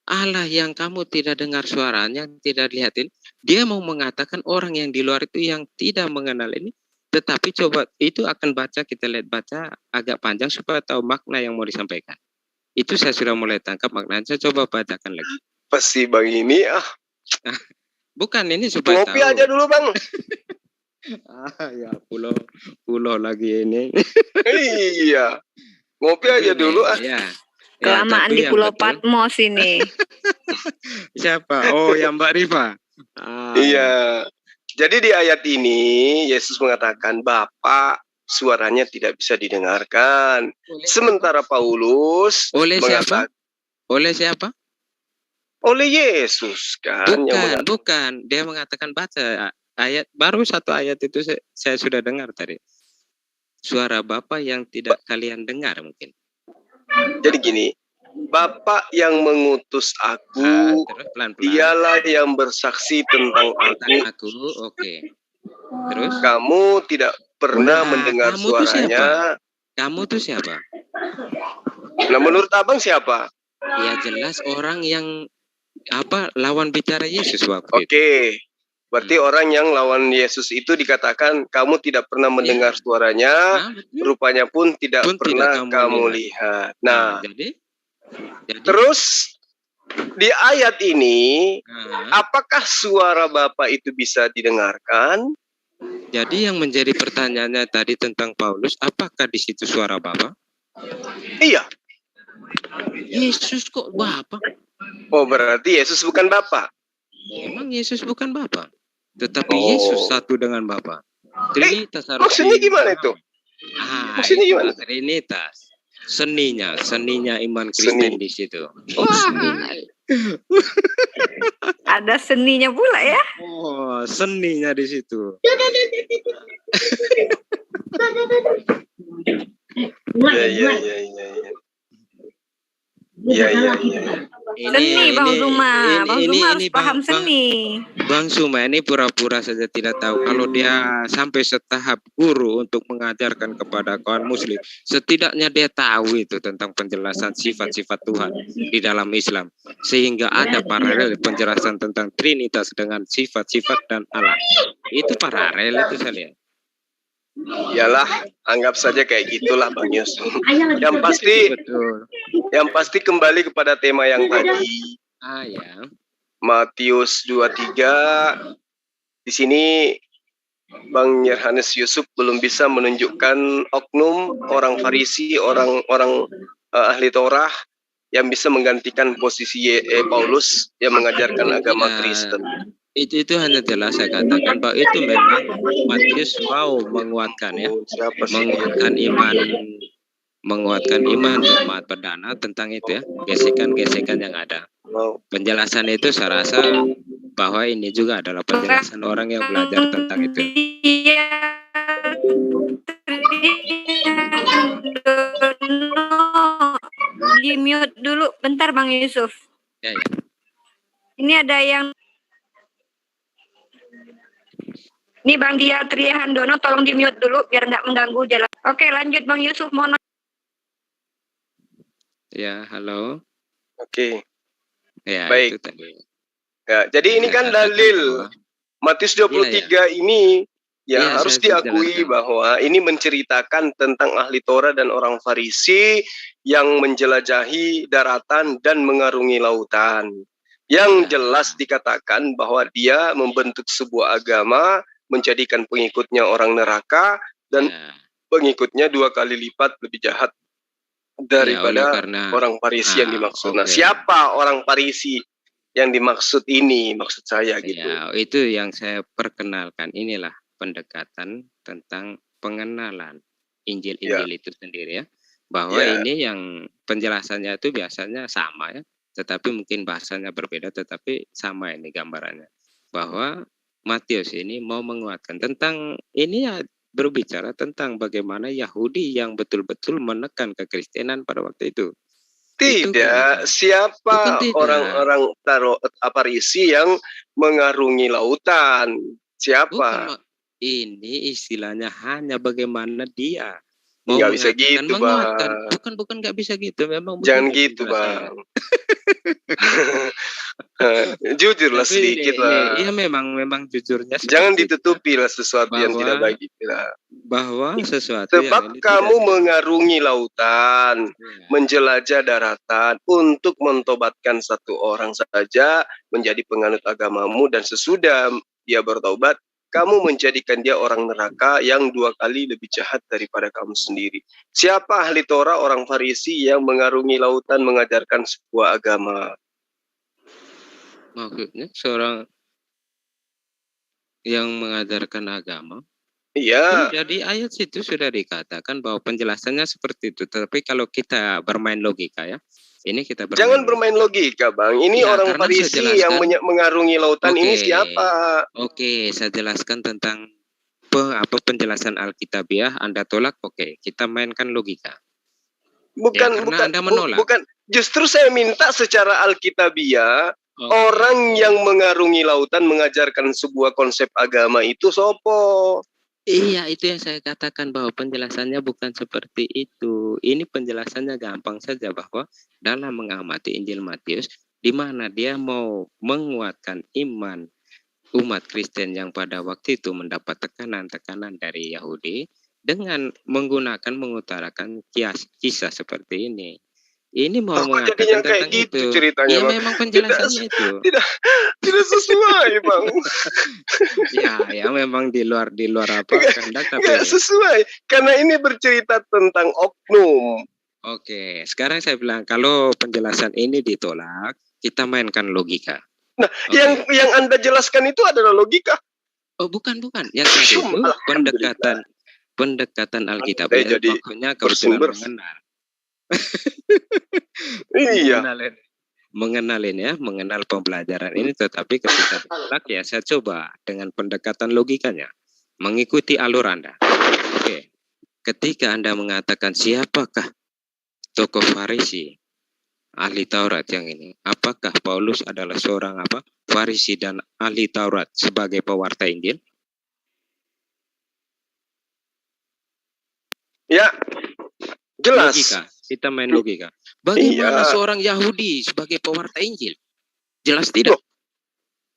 Allah yang kamu tidak dengar suaranya, tidak lihatin, dia mau mengatakan orang yang di luar itu yang tidak mengenal ini. Tetapi coba itu akan kita lihat baca agak panjang supaya tahu makna yang mau disampaikan. Itu saya sudah mulai tangkap maknanya. Saya coba bacakan lagi. Pasti Bang ini Bukan ini supaya ngopi aja dulu Bang. Ya pulau lagi ini. Iya. Ngopi aja dulu Ya. Kelamaan di Pulau Patmos ini. Siapa? Oh, yang Mbak Rifa. Iya. Jadi di ayat ini Yesus mengatakan Bapa suaranya tidak bisa didengarkan. Sementara Paulus oleh siapa? Oleh siapa? Oleh Yesus kan. Bukan. Dia mengatakan baca ayat baru satu ayat itu saya sudah dengar tadi. Suara Bapa yang tidak kalian dengar mungkin. Jadi gini, Bapa yang mengutus aku, dialah yang bersaksi tentang aku. Oke. Terus? Kamu tidak pernah mendengar suaranya. Kamu tuh siapa? Nah, menurut abang siapa? Ya jelas orang yang lawan bicara Yesus waktu itu. Oke. Berarti orang yang lawan Yesus itu dikatakan kamu tidak pernah mendengar suaranya, rupanya pun tidak pernah kamu lihat. Nah, jadi terus di ayat ini, apakah suara Bapa itu bisa didengarkan? Jadi yang menjadi pertanyaannya tadi tentang Paulus, apakah di situ suara Bapa? Iya. Yesus kok Bapa? Oh, berarti Yesus bukan Bapa. Memang Yesus bukan Bapa, tetapi Yesus satu dengan Bapa. Trinitas harus Maksudnya gimana itu? Maksudnya itu gimana? Trinitas. Seninya iman Seni. Kristen di situ. Ada seninya pula ya. Oh, seninya di situ. Iya. Seni Bang Zuma. Bang Zuma harus paham seni. Bang Zuma ini pura-pura saja tidak tahu kalau dia sampai setahap guru untuk mengajarkan kepada kaum muslim. Setidaknya dia tahu itu tentang penjelasan sifat-sifat Tuhan di dalam Islam. Sehingga ada paralel penjelasan tentang Trinitas dengan sifat-sifat dan Allah. Itu paralel itu saya lihat. Iyalah, anggap saja kayak gitulah Bang Yusuf. Yang pasti kembali kepada tema yang tadi. Ya. Matius 23. Di sini Bang Yerhanes Yusuf belum bisa menunjukkan oknum orang Farisi, orang ahli Torah yang bisa menggantikan posisi Paulus yang mengajarkan agama Kristen. Itu hanya jelas saya katakan bahwa itu memang Matius mau menguatkan ya, menguatkan iman jemaat perdana tentang itu ya, gesekan-gesekan yang ada. Penjelasan itu saya rasa bahwa ini juga adalah penjelasan orang yang belajar tentang itu. Di mute dulu bentar Bang Yusuf. Ya. Ini ada yang Ini Bang Dia Trihandono, tolong di mute dulu biar nggak mengganggu jalan. Oke, lanjut Bang Yusuf. Mohon. Ya, halo. Oke. Ya, baik. Itu tadi. Ya, jadi ini kan dalil Matius 23 ini yang harus diakui bahwa ini menceritakan tentang ahli Torah dan orang Farisi yang menjelajahi daratan dan mengarungi lautan. Yang jelas dikatakan bahwa dia membentuk sebuah agama, menjadikan pengikutnya orang neraka, dan pengikutnya 2 kali lipat lebih jahat daripada orang Farisi yang dimaksud. Nah, siapa orang Farisi yang dimaksud ini? Maksud saya gitu. Ya, itu yang saya perkenalkan. Inilah pendekatan tentang pengenalan Injil-Injil itu sendiri ya. Bahwa ini yang penjelasannya itu biasanya sama ya. Tetapi mungkin bahasanya berbeda, tetapi sama ini gambarannya. Bahwa Matius ini mau menguatkan tentang ini ya, berbicara tentang bagaimana Yahudi yang betul-betul menekan kekristenan pada waktu itu. Tidak, siapa orang-orang Farisi yang mengarungi lautan? Siapa? Ini istilahnya hanya bagaimana dia nggak bisa gitu Bang. Bukan nggak bisa gitu, memang jangan gitu Bang. Jujurlah sedikit lah. Iya memang jujurnya. Jangan ditutupi lah sesuatu yang tidak baik lah. Bahwa sesuatu sebab yang kamu mengarungi lautan, menjelajah daratan untuk mentobatkan satu orang saja menjadi penganut agamamu, dan sesudah dia bertaubat, kamu menjadikan dia orang neraka yang 2 kali lebih jahat daripada kamu sendiri. Siapa ahli Torah orang Farisi yang mengarungi lautan mengajarkan sebuah agama? Maksudnya seorang yang mengajarkan agama? Iya. Jadi ayat situ sudah dikatakan bahwa penjelasannya seperti itu. Tapi kalau kita bermain logika ya, ini kita jangan bermain logika Bang. Ini orang Farisi yang mengarungi lautan. Ini siapa? Oke, saya jelaskan tentang penjelasan Alkitabiah. Anda tolak, kita mainkan logika. Bukan. Justru saya minta secara Alkitabiah, orang yang mengarungi lautan mengajarkan sebuah konsep agama itu sopo? Iya, itu yang saya katakan bahwa penjelasannya bukan seperti itu. Ini penjelasannya gampang saja bahwa dalam mengamati Injil Matius, di mana dia mau menguatkan iman umat Kristen yang pada waktu itu mendapat tekanan-tekanan dari Yahudi dengan mengutarakan kisah seperti ini. Ini mau mengatakan tentang gitu itu. Ceritanya, ya memang penjelasannya tidak sesuai Bang. ya memang di luar apa kehendak, tapi nggak sesuai karena ini bercerita tentang oknum. Oke, sekarang saya bilang kalau penjelasan ini ditolak, kita mainkan logika. Nah, Oke. yang Anda jelaskan itu adalah logika. Oh, bukan. Yang tadi itu Alhamdulillah. pendekatan Alkitab. Anda Ya, jadi makanya kebetulan bersumber. mengenal. Iya. mengenal pembelajaran ini, tetapi ketika ditolak ya saya coba dengan pendekatan logikanya, mengikuti alur Anda. Oke, ketika Anda mengatakan siapakah tokoh Farisi, ahli Taurat yang ini, apakah Paulus adalah seorang Farisi dan ahli Taurat sebagai pewarta Injil? Ya, jelas. Logika, kita main logika. Bagaimana Iya. seorang Yahudi sebagai pewarta Injil? Jelas tidak? Loh,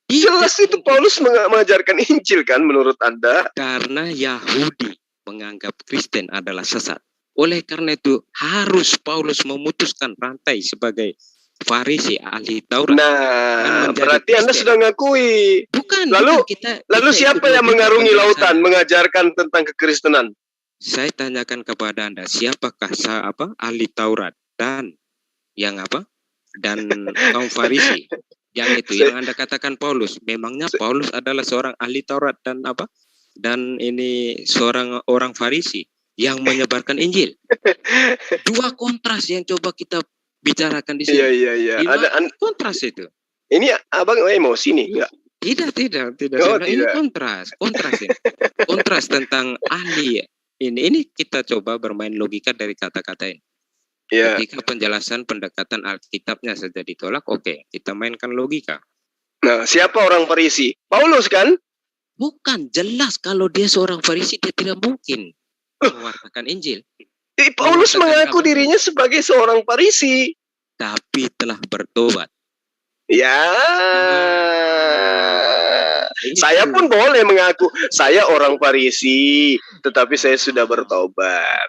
jelas itu Paulus mengajarkan Injil kan menurut Anda? Karena Yahudi menganggap Kristen adalah sesat. Oleh karena itu harus Paulus memutuskan rantai sebagai Farisi, ahli Taurat. Nah, menjadi berarti Anda Kristen. sudah ngakui. Bukan. Lalu kita siapa ikut yang logika mengarungi penjelasan. lautan mengajarkan tentang kekristenan? Saya tanyakan kepada Anda, siapakah ahli Taurat dan yang dan kaum Farisi? Yang itu yang Anda katakan Paulus. Memangnya Paulus adalah seorang ahli Taurat dan dan ini seorang orang Farisi yang menyebarkan Injil. Dua kontras yang coba kita bicarakan di sini. Iya. Ada Ada kontras itu. ini abang emosi nih, enggak? Tidak. Oh, Ini tidak. kontras ini. Kontras tentang ahli. Ini kita coba bermain logika dari kata-kata ini. Iya. Ketika penjelasan pendekatan Alkitabnya saja ditolak, oke, kita mainkan logika. Nah, siapa orang Farisi? Paulus kan? Bukan, jelas kalau dia seorang Farisi dia tidak mungkin mewartakan Injil. Paulus Mengatakan mengaku dirinya sebagai seorang Farisi. Tapi telah bertobat. Ya. Itu. Saya pun boleh mengaku saya orang Farisi, tetapi saya sudah bertobat.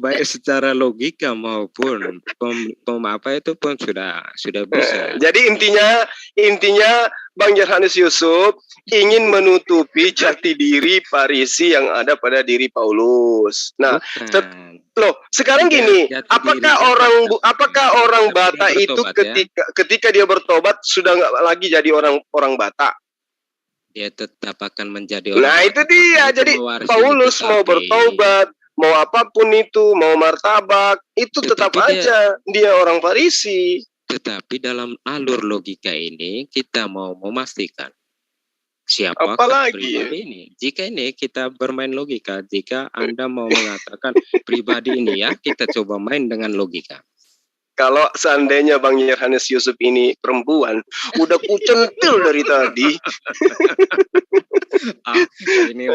baik secara logika maupun itu pun sudah bisa. Jadi intinya Bang Yohanes Yusuf ingin menutupi jati diri Farisi yang ada pada diri Paulus. Nah, loh, sekarang gini, apakah orang Batak itu ketika dia bertobat sudah nggak lagi jadi orang Batak? Dia tetap akan menjadi orang. Nah, itu dia. Jadi Paulus mau bertobat, mau apapun itu, mau martabak, itu tetap aja dia orang Farisi. Tetapi dalam alur logika ini kita mau memastikan siapa pribadi ini. Jika ini kita bermain logika, jika Anda mau mengatakan pribadi ini ya, kita coba main dengan logika. Kalau seandainya Bang Yohanes Yusuf ini perempuan, udah kucentil dari tadi. Ini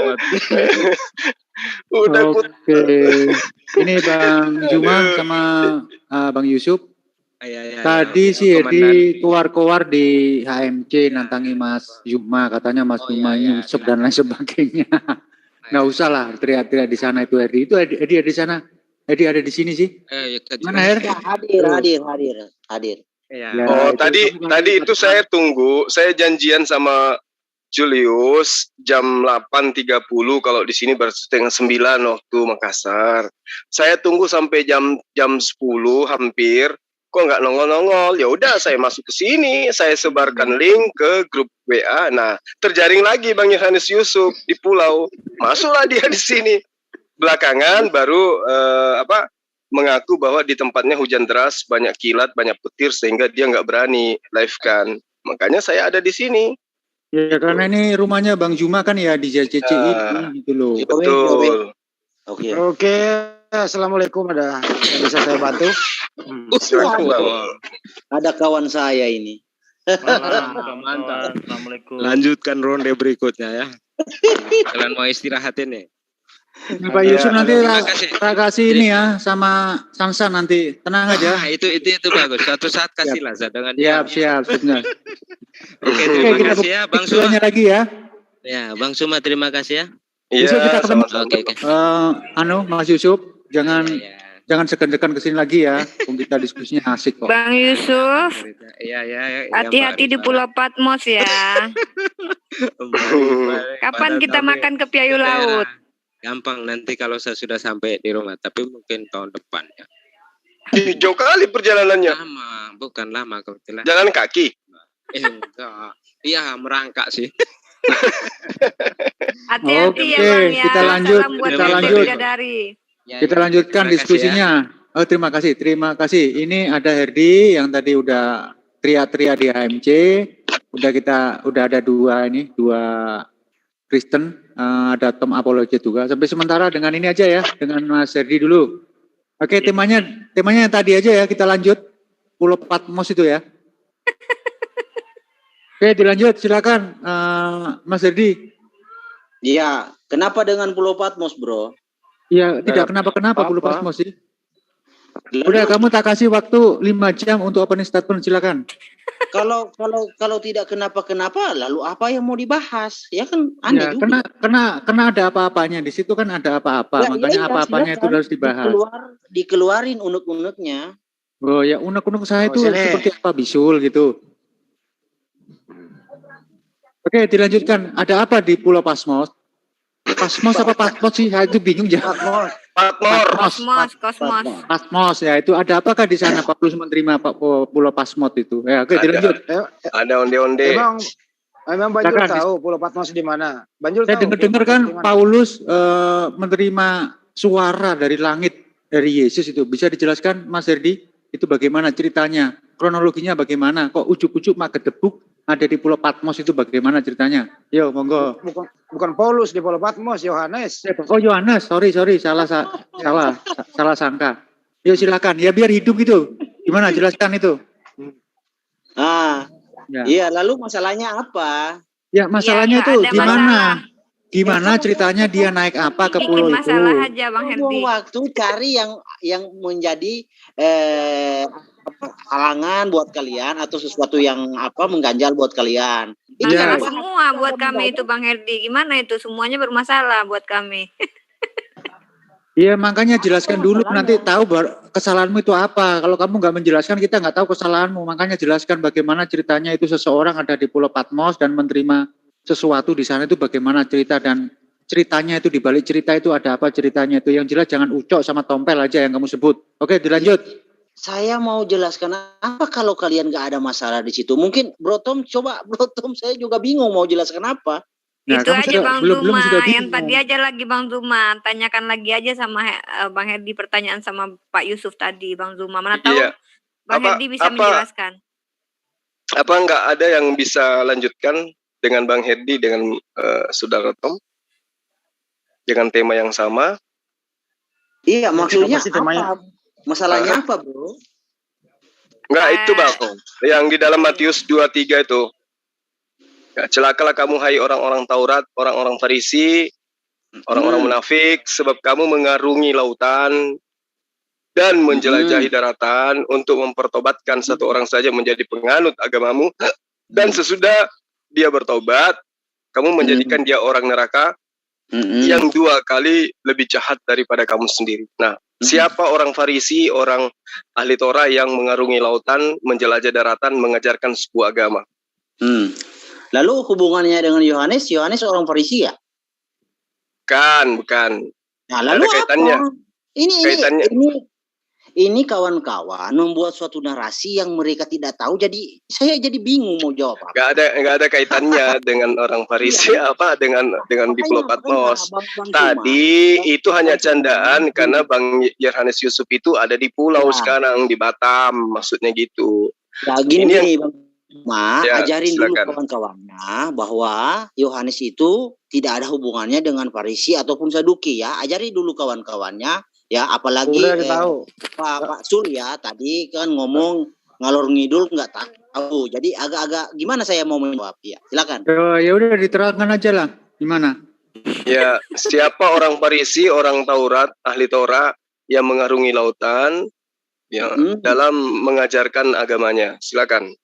udah Ini Bang Juma sama Bang Yusuf. Tadi si Edi keluar-keluar di HMC nantangi Mas Juma, katanya Mas Juma Yusuf dan lain sebagainya. Nggak usah lah teriak-teriak di sana itu Edi. Itu Edi ada di sana. Edi ada di sini sih. Mana Her? Hadir. Ya. Oh, tadi itu saya tunggu, saya janjian sama Julius jam 8.30, kalau di sini baru setengah 9 waktu Makassar. Saya tunggu sampai jam 10 hampir, kok nggak nongol-nongol. Ya udah, saya masuk ke sini, saya sebarkan link ke grup WA. Nah, terjaring lagi Bang Yohanes Yusuf di pulau. Masuklah dia di sini. Belakangan baru mengaku bahwa di tempatnya hujan deras, banyak kilat, banyak petir, sehingga dia nggak berani live kan. Makanya saya ada di sini. Ya karena ini rumahnya Bang Juma kan ya di JCCI gitu loh. Betul. Oke. Assalamualaikum, ada yang bisa saya bantu? Ada kawan saya ini. Mantap. Assalamualaikum. Lanjutkan ronde berikutnya ya. Kalian mau istirahat ini? Pak Yusuf nanti kasih ini ya sama Sansa nanti, tenang aja. Itu bagus. Suatu saat kasihlah dengan siap benar. Oke, terima kasih ya Bang Suma. Lagi ya. Ya, Bang Suma terima kasih ya. Besok kita ketemu. Oke. Mas Yusuf, jangan segan-segan kesini lagi ya. Kita diskusinya asik kok. Bang Yusuf. Iya. Hati-hati di Pulau Patmos ya. Kapan kita makan ke Piayu Laut? Gampang nanti kalau saya sudah sampai di rumah, tapi mungkin tahun depan ya. Jauh kali perjalanannya. Bukan lama kebetulan. Jalan kaki. Enggak. Iya, merangkak sih. Hati-hati ya Oke, Bang ya. kita lanjut, Salam buat kita PT lanjut. Bidadari. Ya, Kita ya. lanjutkan Terima kasih diskusinya. Oh, terima kasih. Ini ada Herdi yang tadi udah teriak-teriak di AMC. Udah ada dua Kristen, ada Tom Apologet juga. Sampai sementara dengan ini aja ya, dengan Mas Herdi dulu. Oke, temanya yang tadi aja ya, kita lanjut. Pulau Patmos itu ya. Oke, dilanjut, silakan Mas Herdi. Iya, kenapa dengan Pulau Patmos, bro? Iya, tidak kenapa Pulau apa-apa. Patmos sih. Lalu, Udah, kamu tak kasih waktu 5 jam untuk opening statement, silakan. kalau tidak kenapa-kenapa, lalu apa yang mau dibahas? Ya kan aneh Ya, juga. karena ada apa-apanya di situ kan ada apa-apa, Ya, makanya iya, apa-apanya itu silakan. harus dibahas. Dikeluarin unek-uneknya. Oh ya, unek-unek saya itu sini. seperti apa bisul gitu. Oke, dilanjutkan. Ada apa di Pulau Patmos? Pasmos apa Patmos sih? Saya itu bingung ya. Patmos. Kosmos. Patmos ya, itu ada apakah di sana Pak Plus menerima Pak Pulau Patmos itu? Ya, oke, dilanjut. Ada onde-onde. Emang Banjul Silakan. tahu Pulau Patmos di mana? Banjul Saya tahu. dengar kan Pulau Patmos di mana? Paulus menerima suara dari langit dari Yesus itu. Bisa dijelaskan Mas Herdi? Itu bagaimana ceritanya? Kronologinya bagaimana? Kok ujuk-ujuk mak gedebuk ada di Pulau Patmos itu bagaimana ceritanya? Yo, monggo. Bukan Paulus di Pulau Patmos, Yohanes. Oh, Yohanes, sorry, salah sangka. Yo, silakan. Ya biar hidup gitu. Gimana jelaskan itu? Ah, Ya. iya. Lalu masalahnya apa? Ya, masalahnya Ya, itu ada gimana? masalah. Gimana ceritanya dia naik apa ke Bikin pulau itu? masalah aja Bang Buang Herdi. waktu cari yang menjadi halangan buat kalian atau sesuatu yang mengganjal buat kalian. Itu Masalah Ya. semua buat kami itu Bang Herdi. Gimana itu? Semuanya bermasalah buat kami. Iya, makanya jelaskan dulu nanti tahu kesalahanmu itu apa. Kalau kamu nggak menjelaskan, kita nggak tahu kesalahanmu. Makanya jelaskan bagaimana ceritanya itu seseorang ada di Pulau Patmos dan menerima sesuatu di sana itu bagaimana cerita dan ceritanya itu di balik cerita itu ada apa ceritanya itu. Yang jelas jangan ucok sama tompel aja yang kamu sebut. Oke, dilanjut. Saya mau jelaskan apa kalau kalian nggak ada masalah di situ. Mungkin Bro Tom, saya juga bingung mau jelaskan apa. Nah, Itu kamu aja sudah- Bang belum Zuma. sudah Yang bingung. tadi aja lagi Bang Zuma. Tanyakan lagi aja sama Bang Herdi pertanyaan sama Pak Yusuf tadi Bang Zuma. Mana tahu Iya. Bang Herdi bisa apa- menjelaskan. Apa nggak ada yang bisa lanjutkan dengan Bang Herdi dengan Saudara Tom dengan tema yang sama? Iya, maksudnya apa sih temanya? apa? Masalahnya apa, Bro? Enggak, itu Bang. Yang di dalam Matius 23 itu. Ya, celakalah kamu hai orang-orang Taurat, orang-orang Farisi, orang-orang munafik, sebab kamu mengarungi lautan dan menjelajahi daratan untuk mempertobatkan satu orang saja menjadi penganut agamamu, dan sesudah dia bertobat, kamu menjadikan dia orang neraka yang 2 kali lebih jahat daripada kamu sendiri. Nah, siapa orang Farisi, orang ahli Torah yang mengarungi lautan, menjelajah daratan, mengajarkan sebuah agama? Lalu hubungannya dengan Yohanes orang Farisi ya? Bukan. Nah, lalu Ada kaitannya. apa? Ini kawan-kawan membuat suatu narasi yang mereka tidak tahu, jadi saya jadi bingung mau jawab apa. Nggak ada kaitannya dengan orang Farisi dengan di Pulau Patmos. Tadi itu hanya candaan karena Bang Yohanes Yusuf itu ada di pulau sekarang di Batam, maksudnya gitu. Ya gini Bang Zuma, Ya, ajarin silakan. dulu kawan-kawannya bahwa Yohanes itu tidak ada hubungannya dengan Farisi ataupun Saduki ya. Ajari dulu kawan-kawannya ya, apalagi Udah tahu. Pak Sul ya tadi kan ngomong ngalor ngidul nggak tahu. Jadi agak-agak gimana saya mau menjawab ya. Silakan. Ya udah diterangkan aja lah. Gimana? Ya, siapa orang Farisi, orang Taurat, ahli Torah yang mengarungi lautan ya, dalam mengajarkan agamanya? Silakan.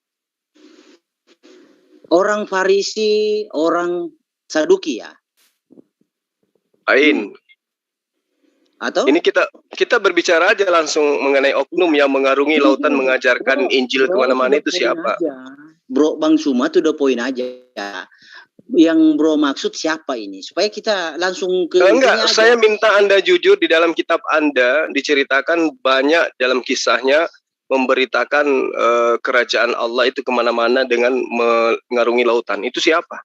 Orang Farisi, orang Saduki ya? Lain. Atau? Ini kita berbicara aja langsung mengenai oknum yang mengarungi lautan mengajarkan Injil kemana-mana itu siapa? Bro, Bang Zuma itu udah poin aja. Yang Bro maksud siapa ini? Supaya kita langsung ke... Enggak, saya minta Anda jujur. Di dalam kitab Anda diceritakan banyak dalam kisahnya memberitakan kerajaan Allah itu kemana-mana dengan mengarungi lautan? Itu siapa?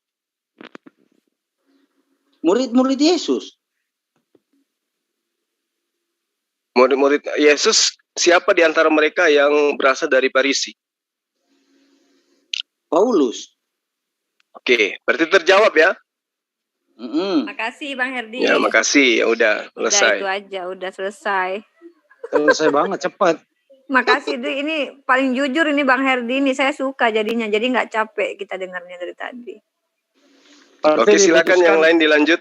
Murid-murid Yesus. Murid-murid Yesus, siapa di antara mereka yang berasal dari Farisi? Paulus. Oke, berarti terjawab ya? Makasih Bang Herdi. Ya, makasih. Ya udah, Udah selesai. itu aja, udah selesai. Selesai banget, cepat. Makasih Dri, ini paling jujur ini Bang Herdi ini, saya suka jadinya, jadi nggak capek kita dengarnya dari tadi. Oke, silakan yang lain dilanjut.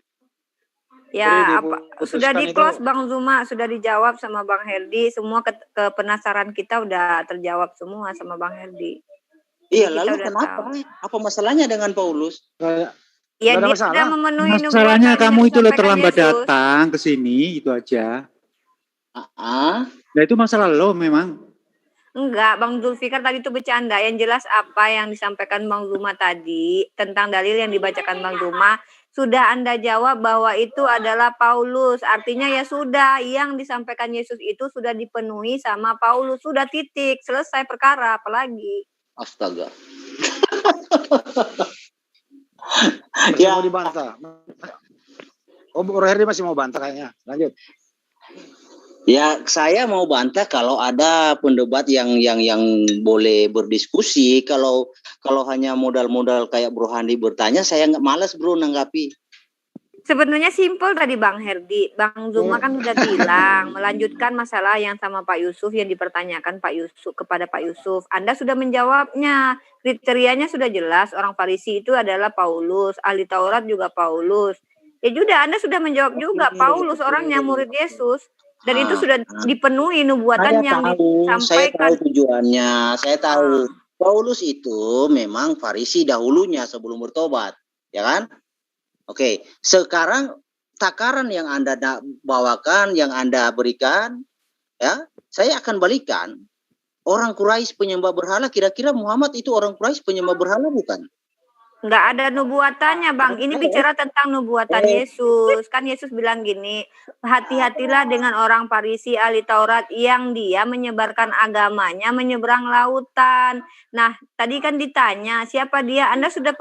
Ya, sudah diputuskan di-close itu. Bang Zuma, sudah dijawab sama Bang Herdi, semua kepenasaran kita udah terjawab semua sama Bang Herdi. Iya, Kita lalu udah kenapa? tahu. Apa masalahnya dengan Paulus? Ya Nggak ada dia masalah. sudah memenuhi Masalahnya nubuatan kamu yang itu lo disampaikan terlambat Yesus. datang ke sini, itu aja. Nah itu masalah lo memang. Enggak, Bang Zulfikar tadi itu bercanda. Yang jelas apa yang disampaikan Bang Zuma tadi tentang dalil yang dibacakan Bang Zuma, sudah Anda jawab bahwa itu adalah Paulus. Artinya ya sudah, yang disampaikan Yesus itu sudah dipenuhi sama Paulus. Sudah titik, selesai perkara, apalagi. Astaga. Masih mau dibantah. Oh, Bro Herdi masih mau bantah kayaknya. Lanjut. Ya, saya mau bantah kalau ada pendebat yang boleh berdiskusi. Kalau hanya modal-modal kayak Bro Handi bertanya, saya nggak malas Bro nanggapi. Sebenarnya simpel tadi Bang Herdi. Bang Zuma kan sudah bilang melanjutkan masalah yang sama Pak Yusuf yang dipertanyakan Pak Yusuf kepada Pak Yusuf. Anda sudah menjawabnya. Kriterianya sudah jelas. Orang Farisi itu adalah Paulus, ahli Taurat juga Paulus. Ya sudah, Anda sudah menjawab juga Paulus orangnya murid Yesus. Dan itu sudah dipenuhi nubuatan yang disampaikan. Saya tahu tujuannya. Saya tahu. Paulus itu memang Farisi dahulunya sebelum bertobat, ya kan? Oke, sekarang takaran yang Anda bawakan, yang Anda berikan, ya, saya akan balikan. Orang Quraisy penyembah berhala, kira-kira Muhammad itu orang Quraisy penyembah berhala bukan? Enggak ada nubuatannya Bang, ini bicara tentang nubuatan Yesus. Kan Yesus bilang gini, hati-hatilah dengan orang Farisi ahli Taurat yang dia menyebarkan agamanya menyeberang lautan. Nah, tadi kan ditanya siapa dia, Anda sudah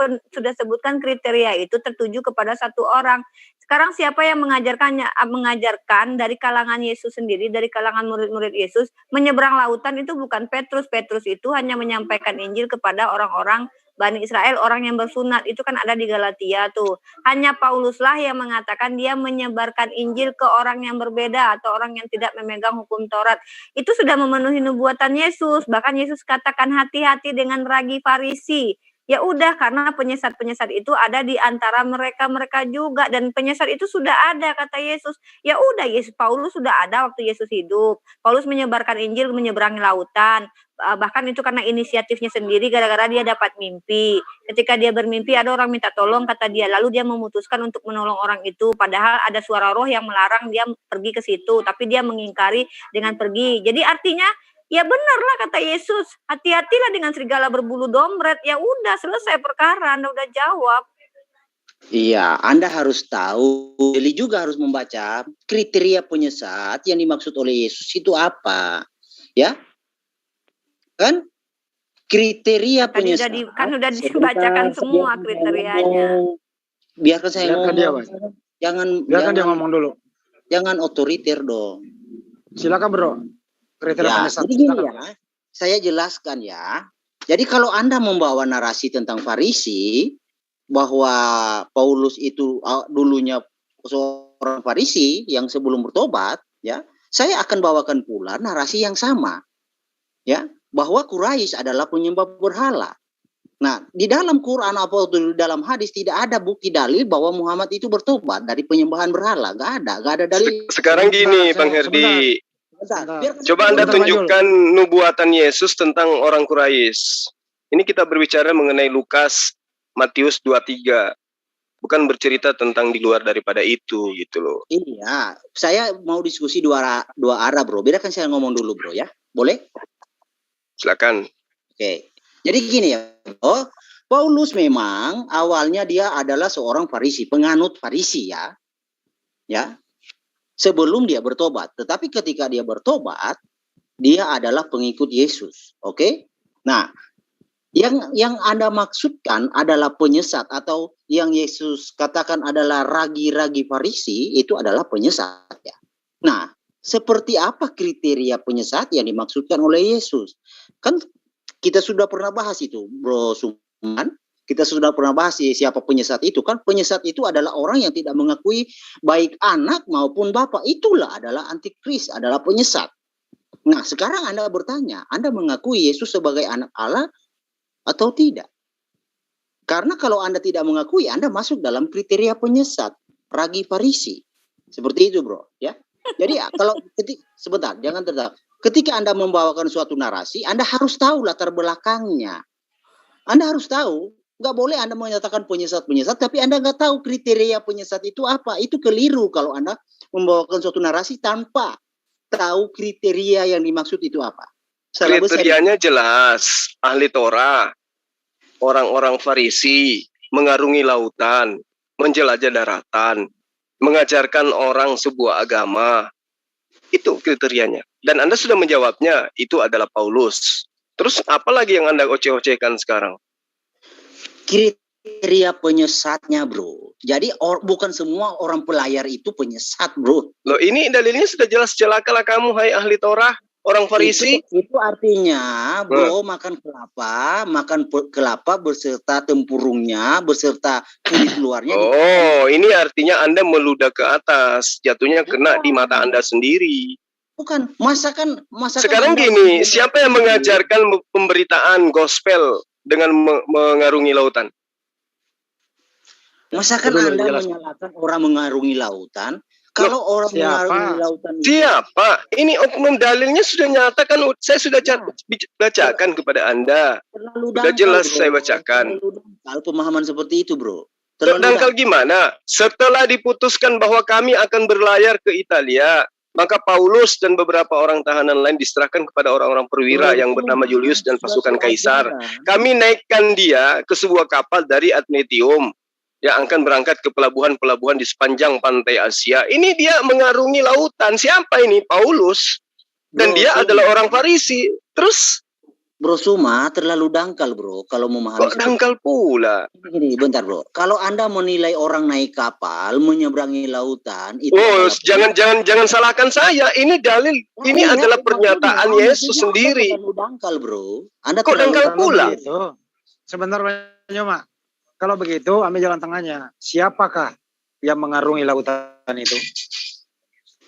sebutkan kriteria itu tertuju kepada satu orang. Sekarang siapa yang mengajarkan dari kalangan Yesus sendiri, dari kalangan murid-murid Yesus, menyeberang lautan itu bukan Petrus. Petrus itu hanya menyampaikan Injil kepada orang-orang Bani Israel, orang yang bersunat. Itu kan ada di Galatia tuh. Hanya Pauluslah yang mengatakan dia menyebarkan Injil ke orang yang berbeda atau orang yang tidak memegang hukum Taurat. Itu sudah memenuhi nubuatan Yesus. Bahkan Yesus katakan hati-hati dengan ragi Farisi. Ya udah, karena penyesat-penyesat itu ada di antara mereka juga, dan penyesat itu sudah ada kata Yesus. Ya udah, Paulus sudah ada waktu Yesus hidup. Paulus menyebarkan Injil menyeberangi lautan. Bahkan itu karena inisiatifnya sendiri, gara-gara dia dapat mimpi. Ketika dia bermimpi ada orang minta tolong kata dia, lalu dia memutuskan untuk menolong orang itu, padahal ada suara roh yang melarang dia pergi ke situ, tapi dia mengingkari dengan pergi. Jadi artinya ya benarlah kata Yesus, hati-hatilah dengan serigala berbulu dompet. Ya udah, selesai perkara, Anda udah jawab. Iya, Anda harus tahu, Eli juga harus membaca kriteria penyesat yang dimaksud oleh Yesus itu apa. Ya, kan kriteria penyesat kan udah dibacakan semua kriterianya. Biarkan saya ngomong. Biarkan dia ngomong dulu. Jangan otoriter dong. Silakan Bro. Kriteria penyesat. Jadi gini ya, saya jelaskan ya. Jadi kalau Anda membawa narasi tentang Farisi, bahwa Paulus itu dulunya seorang Farisi yang sebelum bertobat, ya, saya akan bawakan pula narasi yang sama, ya, bahwa Quraisy adalah penyembah berhala. Nah, di dalam Quran atau di dalam hadis tidak ada bukti dalil bahwa Muhammad itu bertobat dari penyembahan berhala. Gak ada dalil. Sekarang gini, Bang Herdi. Coba Anda tunjukkan nubuatan Yesus tentang orang Quraisy. Ini kita berbicara mengenai Lukas, Matius 23. Bukan bercerita tentang di luar daripada itu, gitu loh. Iya, saya mau diskusi dua arah, Bro. Biarkan saya ngomong dulu, Bro, ya. Boleh? Silakan. Oke. Jadi gini ya, Paulus memang awalnya dia adalah seorang Farisi, penganut Farisi ya. Ya. Sebelum dia bertobat. Tetapi ketika dia bertobat, dia adalah pengikut Yesus. Oke? Nah, yang Anda maksudkan adalah penyesat atau yang Yesus katakan adalah ragi-ragi Farisi, itu adalah penyesat ya. Nah, seperti apa kriteria penyesat yang dimaksudkan oleh Yesus? Kan kita sudah pernah bahas itu, Bro Suman. Kita sudah pernah bahas siapa penyesat itu. Kan penyesat itu adalah orang yang tidak mengakui baik anak maupun bapak. Itulah adalah antikris, adalah penyesat. Nah, sekarang Anda bertanya, Anda mengakui Yesus sebagai anak Allah atau tidak? Karena kalau Anda tidak mengakui, Anda masuk dalam kriteria penyesat, ragi Farisi. Seperti itu, Bro, ya. Jadi kalau sebentar, jangan tertawa. Ketika Anda membawakan suatu narasi, Anda harus tahu latar belakangnya. Anda harus tahu, nggak boleh Anda menyatakan penyesat-penyesat, tapi Anda nggak tahu kriteria penyesat itu apa. Itu keliru kalau Anda membawakan suatu narasi tanpa tahu kriteria yang dimaksud itu apa. Kriterianya jelas, ahli Torah, orang-orang Farisi, mengarungi lautan, menjelajah daratan, mengajarkan orang sebuah agama. Itu kriterianya. Dan Anda sudah menjawabnya, itu adalah Paulus. Terus apa lagi yang Anda oceh-ocehkan sekarang? Kriteria penyesatnya, Bro. Jadi bukan semua orang pelayar itu penyesat, Bro. Loh, ini dalilnya sudah jelas, celakalah kamu, hai ahli Torah, orang Farisi. Itu artinya, Bro, makan kelapa beserta tempurungnya, beserta kulit luarnya. Oh, ini artinya Anda meludah ke atas, jatuhnya kena di mata Anda sendiri. Bukan, masakan Sekarang gini, siapa yang mengajarkan pemberitaan gospel dengan mengarungi lautan? Masakan Anda menyalahkan orang mengarungi lautan? Kalau orang mengarungi lautan itu... Siapa? Ini oknum, dalilnya sudah nyata kan, saya sudah bacakan kepada Anda. Sudah jelas saya bacakan. Kalau pemahaman seperti itu, Bro. Dangkal gimana? Setelah diputuskan bahwa kami akan berlayar ke Italia, maka Paulus dan beberapa orang tahanan lain diserahkan kepada orang-orang perwira yang bernama Julius dan pasukan Kaisar. Kami naikkan dia ke sebuah kapal dari Admetium yang akan berangkat ke pelabuhan-pelabuhan di sepanjang pantai Asia. Ini dia mengarungi lautan. Siapa ini? Paulus. Dan dia adalah orang Farisi. Terus? Bro Suma terlalu dangkal, Bro, kalau memahami. Kok dangkal pula? Gini, bentar, Bro. Kalau Anda menilai orang naik kapal menyeberangi lautan, itu jangan salahkan saya. Ini dalil, ini adalah pernyataan Yesus sendiri. Terlalu dangkal, Bro. Anda kok dangkal pula? Sebentar, Pak. Kalau begitu, ambil jalan tengahnya. Siapakah yang mengarungi lautan itu?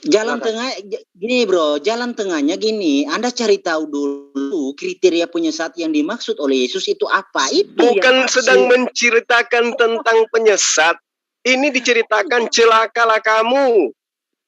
Jalan tengah, gini Bro, jalan tengahnya gini, Anda cari tahu dulu kriteria penyesat yang dimaksud oleh Yesus itu apa. Itu bukan sedang menceritakan tentang penyesat. Ini diceritakan celakalah kamu,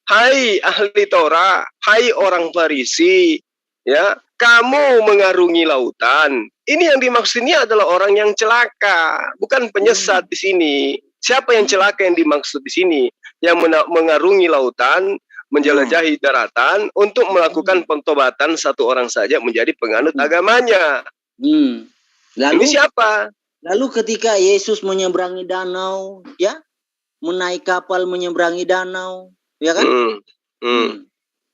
hai ahli Torah, hai orang Farisi, ya, kamu mengarungi lautan. Ini yang dimaksudnya adalah orang yang celaka, bukan penyesat di sini. Siapa yang celaka yang dimaksud di sini? Yang mengarungi lautan, menjelajahi daratan untuk melakukan pentobatan satu orang saja menjadi penganut agamanya. Lalu ini siapa? Lalu ketika Yesus menyeberangi danau, ya, menaik kapal menyeberangi danau, ya kan?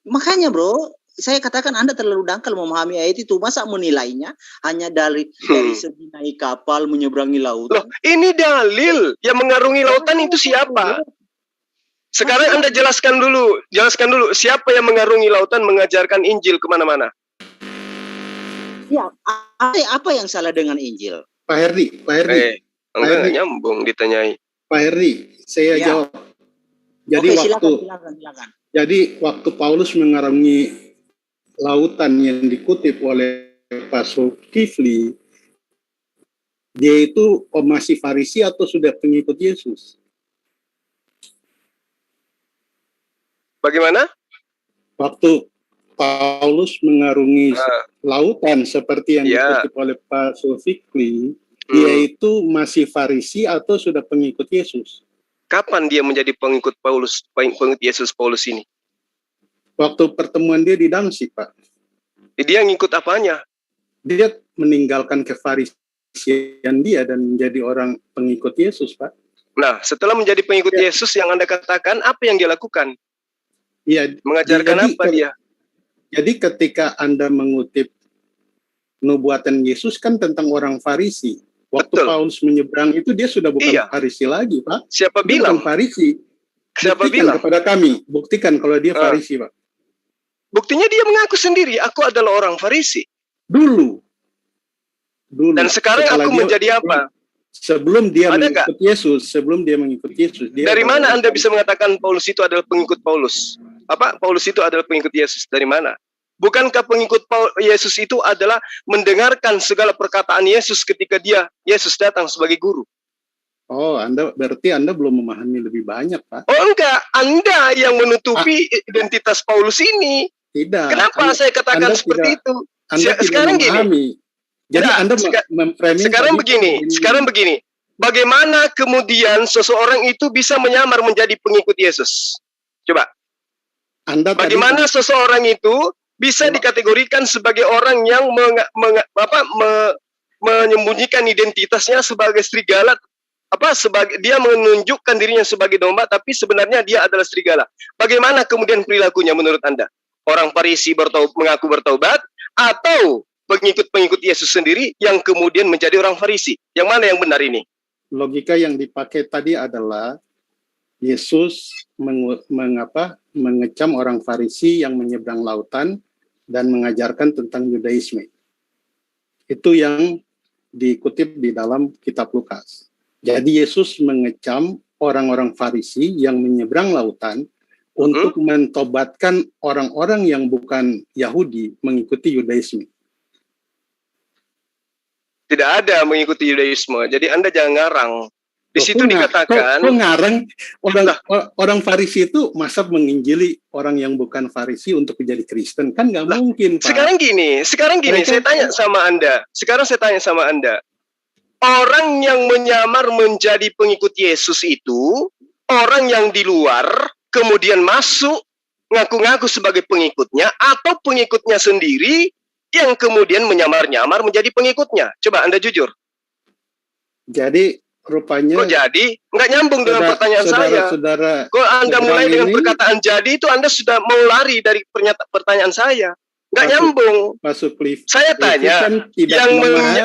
Makanya, Bro, saya katakan Anda terlalu dangkal memahami ayat itu. Masa menilainya hanya dari segi naik kapal menyeberangi lautan? Loh, ini dalil yang mengarungi lautan itu siapa? Sekarang Anda jelaskan dulu, siapa yang mengarungi lautan mengajarkan Injil kemana-mana? Ya, apa yang salah dengan Injil? Pak Herdi. Enggak nyambung ditanyai. Pak Herdi, saya jawab. Jadi silakan. Jadi waktu Paulus mengarungi lautan yang dikutip oleh Pak Zulkifli, dia itu masih Farisi atau sudah pengikut Yesus? Bagaimana? Waktu Paulus mengarungi lautan seperti yang dikutip oleh Pak Zulkifli, dia itu masih Farisi atau sudah pengikut Yesus? Kapan dia menjadi pengikut Yesus Paulus ini? Waktu pertemuan dia di Damsyik, Pak. Dia ngikut apanya? Dia meninggalkan kefarisian dia dan menjadi orang pengikut Yesus, Pak. Nah, setelah menjadi pengikut Yesus yang Anda katakan, apa yang dia lakukan? Iya. Mengajarkan apa dia? Jadi ketika Anda mengutip nubuatan Yesus kan tentang orang Farisi. Waktu Betul. Paulus menyeberang itu dia sudah bukan Iya. Farisi lagi, Pak. Siapa Dia bilang? bukan Farisi. Siapa Buktikan bilang? kepada kami. Buktikan kalau dia Farisi, Pak. Buktinya dia mengaku sendiri, aku adalah orang Farisi. Dulu. Dan sekarang Setelah aku dia- menjadi apa? Sebelum dia Ada mengikut Yesus, dia Dari adalah mana orang Anda Farisi. bisa mengatakan Paulus itu adalah pengikut Paulus? Paulus itu adalah pengikut Yesus? Dari mana? Bukankah pengikut Yesus itu adalah mendengarkan segala perkataan Yesus ketika Yesus datang sebagai guru? Oh, berarti Anda belum memahami lebih banyak, Pak. Oh enggak, Anda yang menutupi identitas Paulus ini. Tidak. Kenapa saya katakan Anda seperti itu? Anda tidak Sekarang gini. memahami. Jadi Enggak, Anda memframing sekarang begini. Bagaimana kemudian seseorang itu bisa menyamar menjadi pengikut Yesus? Coba. Anda tadi- Bagaimana seseorang itu bisa dikategorikan sebagai orang yang menyembunyikan identitasnya sebagai serigala? Dia menunjukkan dirinya sebagai domba, tapi sebenarnya dia adalah serigala. Bagaimana kemudian perilakunya menurut Anda? Orang Farisi mengaku bertaubat, atau pengikut-pengikut Yesus sendiri yang kemudian menjadi orang Farisi? Yang mana yang benar ini? Logika yang dipakai tadi adalah Yesus mengecam orang Farisi yang menyeberang lautan dan mengajarkan tentang Yudaisme. Itu yang dikutip di dalam kitab Lukas. Jadi Yesus mengecam orang-orang Farisi yang menyeberang lautan untuk mentobatkan orang-orang yang bukan Yahudi mengikuti Yudaisme. Tidak ada mengikuti Yudaisme. Jadi Anda jangan ngarang. Di situ dikatakan. Kok ngarang orang Farisi itu masa menginjili orang yang bukan Farisi untuk menjadi Kristen? Kan nggak mungkin, Pak. Sekarang gini, saya tanya sama Anda. Sekarang saya tanya sama Anda. Orang yang menyamar menjadi pengikut Yesus itu, orang yang di luar, kemudian masuk, ngaku-ngaku sebagai pengikutnya, atau pengikutnya sendiri, yang kemudian menyamar-nyamar menjadi pengikutnya. Coba Anda jujur. Jadi, rupanya... Kok jadi? Nggak nyambung dengan pertanyaan saya. Kok Anda mulai dengan perkataan jadi, itu Anda sudah mau lari dari pertanyaan saya. Nggak nyambung. Saya tanya,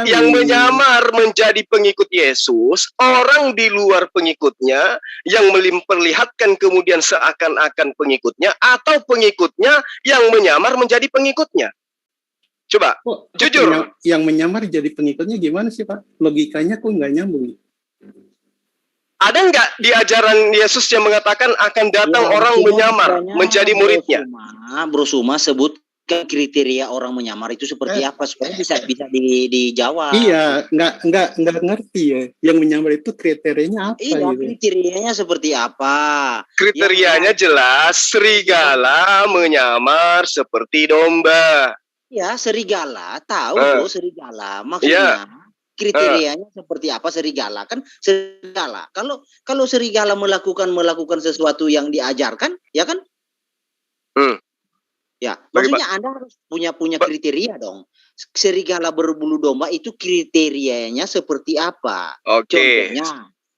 yang menyamar menjadi pengikut Yesus, orang di luar pengikutnya, yang memperlihatkan kemudian seakan-akan pengikutnya, atau pengikutnya yang menyamar menjadi pengikutnya. Coba, jujur. Yang menyamar jadi pengikutnya gimana sih, Pak? Logikanya kok nggak nyambung? Ada nggak di ajaran Yesus yang mengatakan akan datang orang menyamar menjadi muridnya? Bro Suma sebut kriteria orang menyamar itu seperti apa supaya bisa dijawab. Iya, nggak ngerti ya. Yang menyamar itu kriterianya apa? Iya, gitu. Kriterianya seperti apa? Kriterianya jelas, serigala menyamar seperti domba. Ya, serigala, tahu serigala. Maksudnya kriterianya seperti apa serigala? Kan serigala. Kalau serigala melakukan sesuatu yang diajarkan, ya kan? Ya, maksudnya Anda harus punya kriteria dong. Serigala berbulu domba itu kriterianya seperti apa?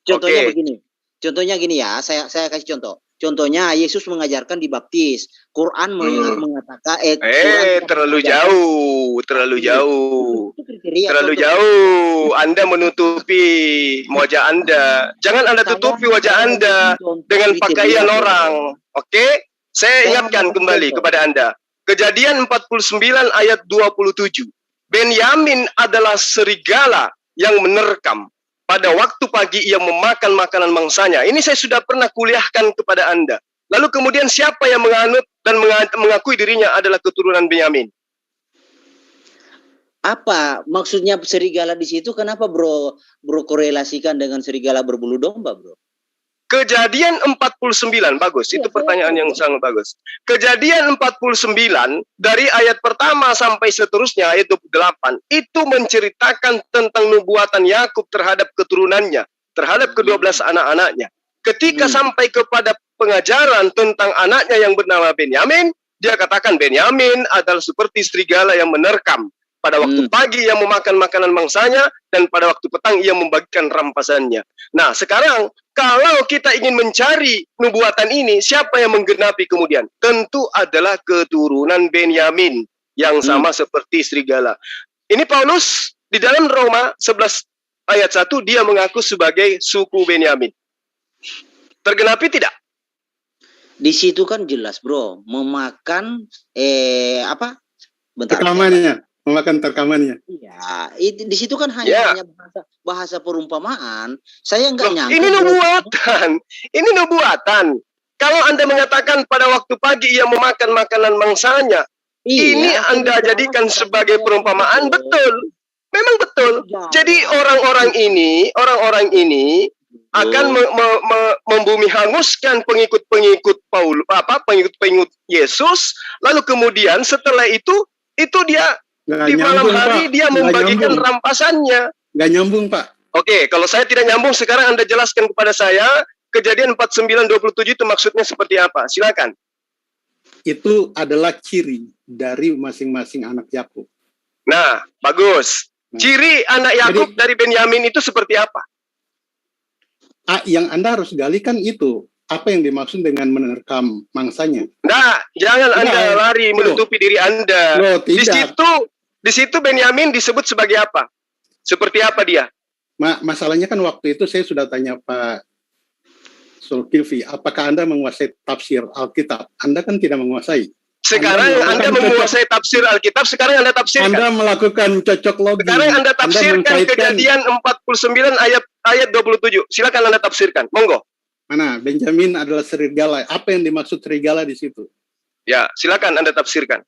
Contohnya begini. Contohnya gini ya, saya kasih contoh. Contohnya Yesus mengajarkan dibaptis. Quran mengatakan terlalu jauh. Terlalu jauh. Anda menutupi wajah Anda. Jangan Anda tutupi wajah Anda dengan pakaian orang. Oke? Saya ingatkan kembali kepada Anda. Kejadian 49 ayat 27. Benyamin adalah serigala yang menerkam. Pada waktu pagi ia memakan makanan mangsanya. Ini saya sudah pernah kuliahkan kepada Anda. Lalu kemudian siapa yang menganut dan mengakui dirinya adalah keturunan Benyamin? Apa maksudnya serigala di situ? Kenapa bro korelasikan dengan serigala berbulu domba, bro? Kejadian 49, bagus. Itu pertanyaan yang sangat bagus. Kejadian 49, dari ayat pertama sampai seterusnya, ayat 28, itu menceritakan tentang nubuatan Yakub terhadap keturunannya, terhadap ke-12 anak-anaknya. Ketika sampai kepada pengajaran tentang anaknya yang bernama Benyamin, dia katakan Benyamin adalah seperti serigala yang menerkam. Pada waktu pagi ia memakan makanan mangsanya, dan pada waktu petang ia membagikan rampasannya. Nah, sekarang kalau kita ingin mencari nubuatan ini, siapa yang menggenapi kemudian? Tentu adalah keturunan Benyamin yang sama seperti serigala. Ini Paulus di dalam Roma 11 ayat 1 dia mengaku sebagai suku Benyamin. Tergenapi tidak? Di situ kan jelas, bro, memakan apa? Bentar. Memakan terkamannya. Iya, di situ kan hanya bahasa perumpamaan. Saya nggak nyangka. Ini nubuatan. Ini nubuatan. Kalau Anda mengatakan pada waktu pagi ia memakan makanan mangsanya, ini Anda jadikan sebagai perumpamaan, betul. Memang betul. Jadi orang-orang ini akan membumi hanguskan pengikut-pengikut pengikut Yesus, lalu kemudian setelah itu dia di malam hari dia membagikan rampasannya. Nggak nyambung, Pak. Oke, kalau saya tidak nyambung, sekarang Anda jelaskan kepada saya, Kejadian 49:27 itu maksudnya seperti apa? Silakan. Itu adalah ciri dari masing-masing anak Yakub. Nah, bagus. Ciri anak Yakub dari Benyamin itu seperti apa? Yang Anda harus gali kan itu. Apa yang dimaksud dengan menerkam mangsanya? Nah, jangan Anda lari menutupi diri Anda. Di situ Benyamin disebut sebagai apa? Seperti apa dia? Masalahnya kan waktu itu saya sudah tanya Pak Zulkifli, apakah Anda menguasai tafsir Alkitab? Anda kan tidak menguasai. Sekarang Anda menguasai tafsir Alkitab, sekarang Anda tafsirkan. Anda melakukan cocok logi. Sekarang Anda tafsirkan Kejadian 49 ayat 27. Silakan Anda tafsirkan. Monggo. Mana? Benjamin adalah serigala. Apa yang dimaksud serigala di situ? Ya, silakan Anda tafsirkan.